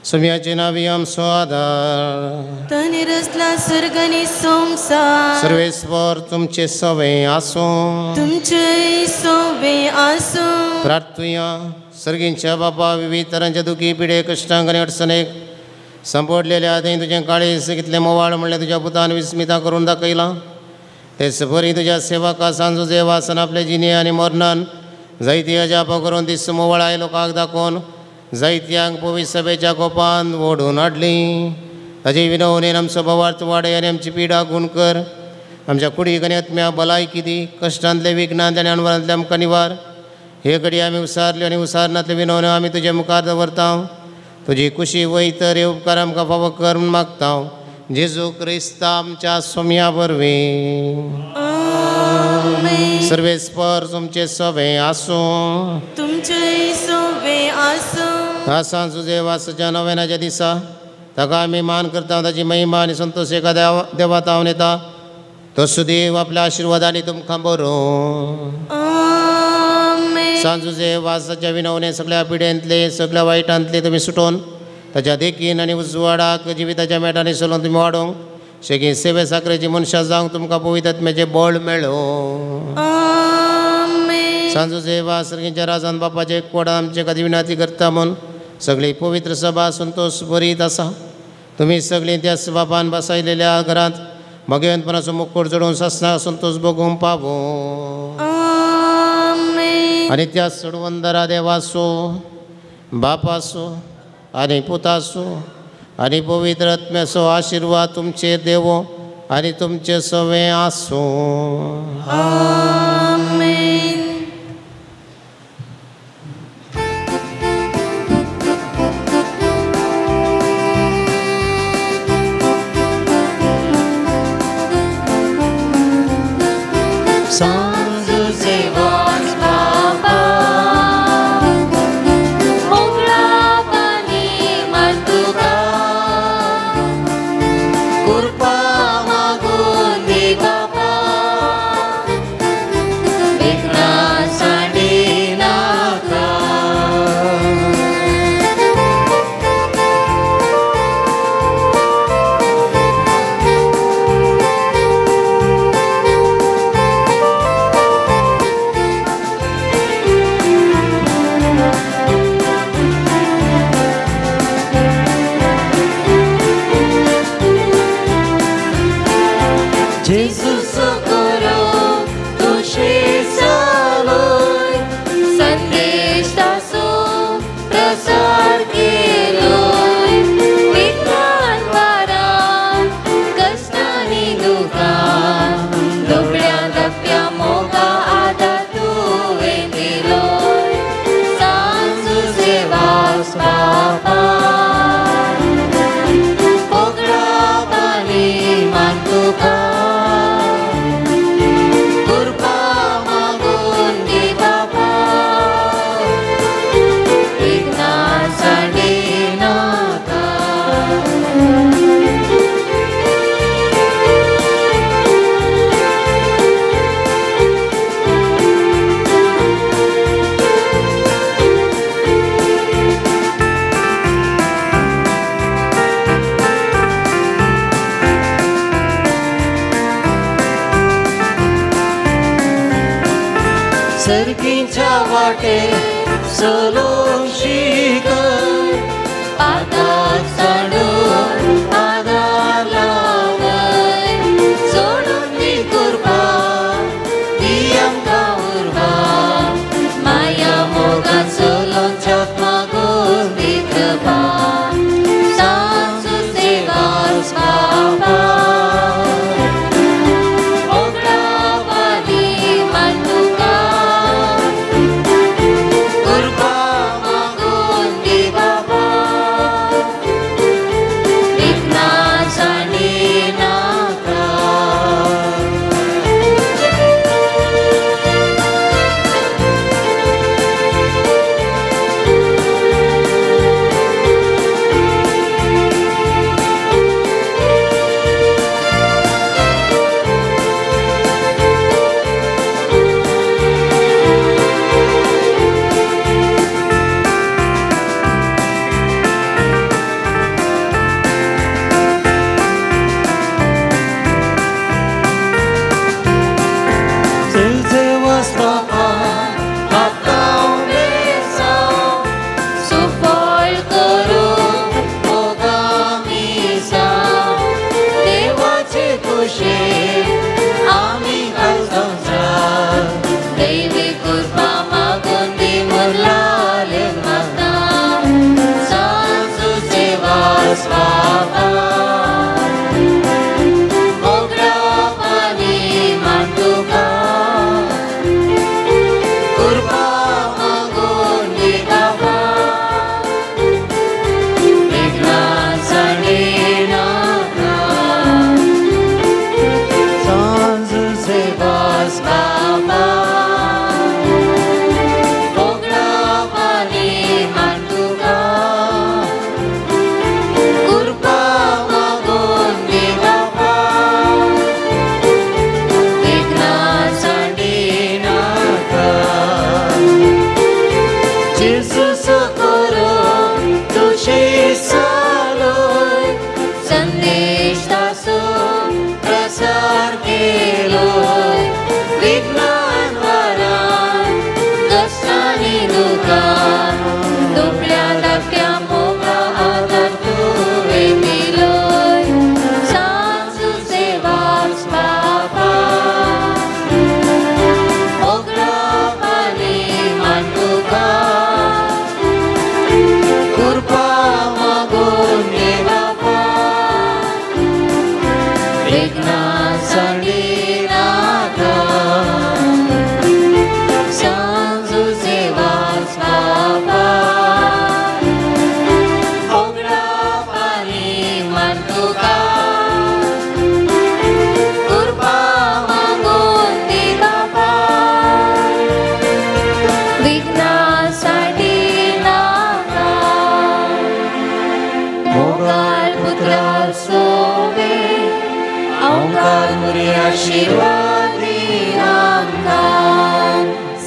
सोम्याचे नावी आमचो आदार ताणे रचला सर्ग आनी संवसार सर्वेस्वर तुमचे सवे आसूं तुमचे सवे आसूं प्रार्थुया सर्गींच्या बापा विविध तरांच्या दुखी पिडे कश्टांक आनी अडचणेक संपडलेल्या थंय तुजें काळीज कितलें मोवाळ म्हणलें तुज्या पुतान विस्मिता करून दाखयलां तेच बरी तुज्या सेवका सांजूचे वासन आपल्या जिणे आनी मरणान जायती अजाप करून दीस मोवाळाय लोकांक दाखोवन जायत्यांक पवित्र सभेच्या कोपान ओढून हाडली ताजे विनवणेन आमचो भवार्थ वाडय आनी आमची पिडा गुण कर आमच्या कुडीक आनी आत्म्या भलायकी दी कश्टांतले विघ्नांत आनी अणवरांतले आमकां निवार हे घडी आमी उसारल्यो आनी उसारनातल्यो विनवण्यो आमी तुजे मुखार दवरता तुजी खुशी वयतर हे उपकार आमकां फावो कर म्हूण मागता जेजू क्रिस्त आमच्या सोम्या वरवीं सर्वेस्पर तुमचे सवे आसूं तुमचे सवे आसूं आसा तुजे वासाच्या नव्यानाच्या दिसा ताका आमी मान करता ताची महिमा आनी संतोश एका देवा तावन येता तो सुदेव आपल्या आशिर्वादांनी तुमकां बरो सांजुजे वासाच्या विनवणे सगळ्या पिड्यांतले सगळ्या वायटांतले तुमी सुटोवन ताच्या देखीन आनी उजवाडाक जिविताच्या मेटांनी चलोवन तुमी वाडोवंक शेगी सेवे साखरेची मनशां जावंक तुमकां पवित्र आत्म्याचे बळ मेळ्ळो सांजुजे वास सर्गींच्या राजान बापाचे कोडा आमचे खातीर विनंती करता म्हूण सगळी पवित्र सभा संतोश बरीत आसा तुमी सगळीं त्या बापान बसयलेल्या घरांत भगवंतपणाचो मुकुट जोडून ससना संतोष भोगूंक पावो आनी त्या सडवंदरा देवाचो बापाचो आनी पुताचो आनी पवित्र आत्म्याचो आशिर्वाद तुमचेर देवो आनी तुमचे सवे आसूं जेजू सोकोरो तुझे चालोय संदेश तासो प्रसार केलोय विज्ञान वारान कष्टानी दुखान दुबळ्या धक्क्या मोगा आदार तुवें दिलोय सांज सेवास बापा सर्गींच्या वाटे चलून शिकय आदार चढून आदार लावय सोडून दी कृपा दी आमकां उर्बा माया मोगान चलून जग मागून दी कृपा सांज सेवास बापा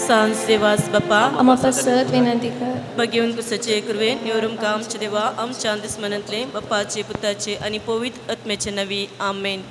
सांज सेवास बापा आम्हा पासत विनंती कर बघेवन कुसाचे कुरवे निवरुम काम देवा आमच्या दिसमनांतले बापाचे पुताचे आणि पवित्र आत्म्याचे नवी आमेन.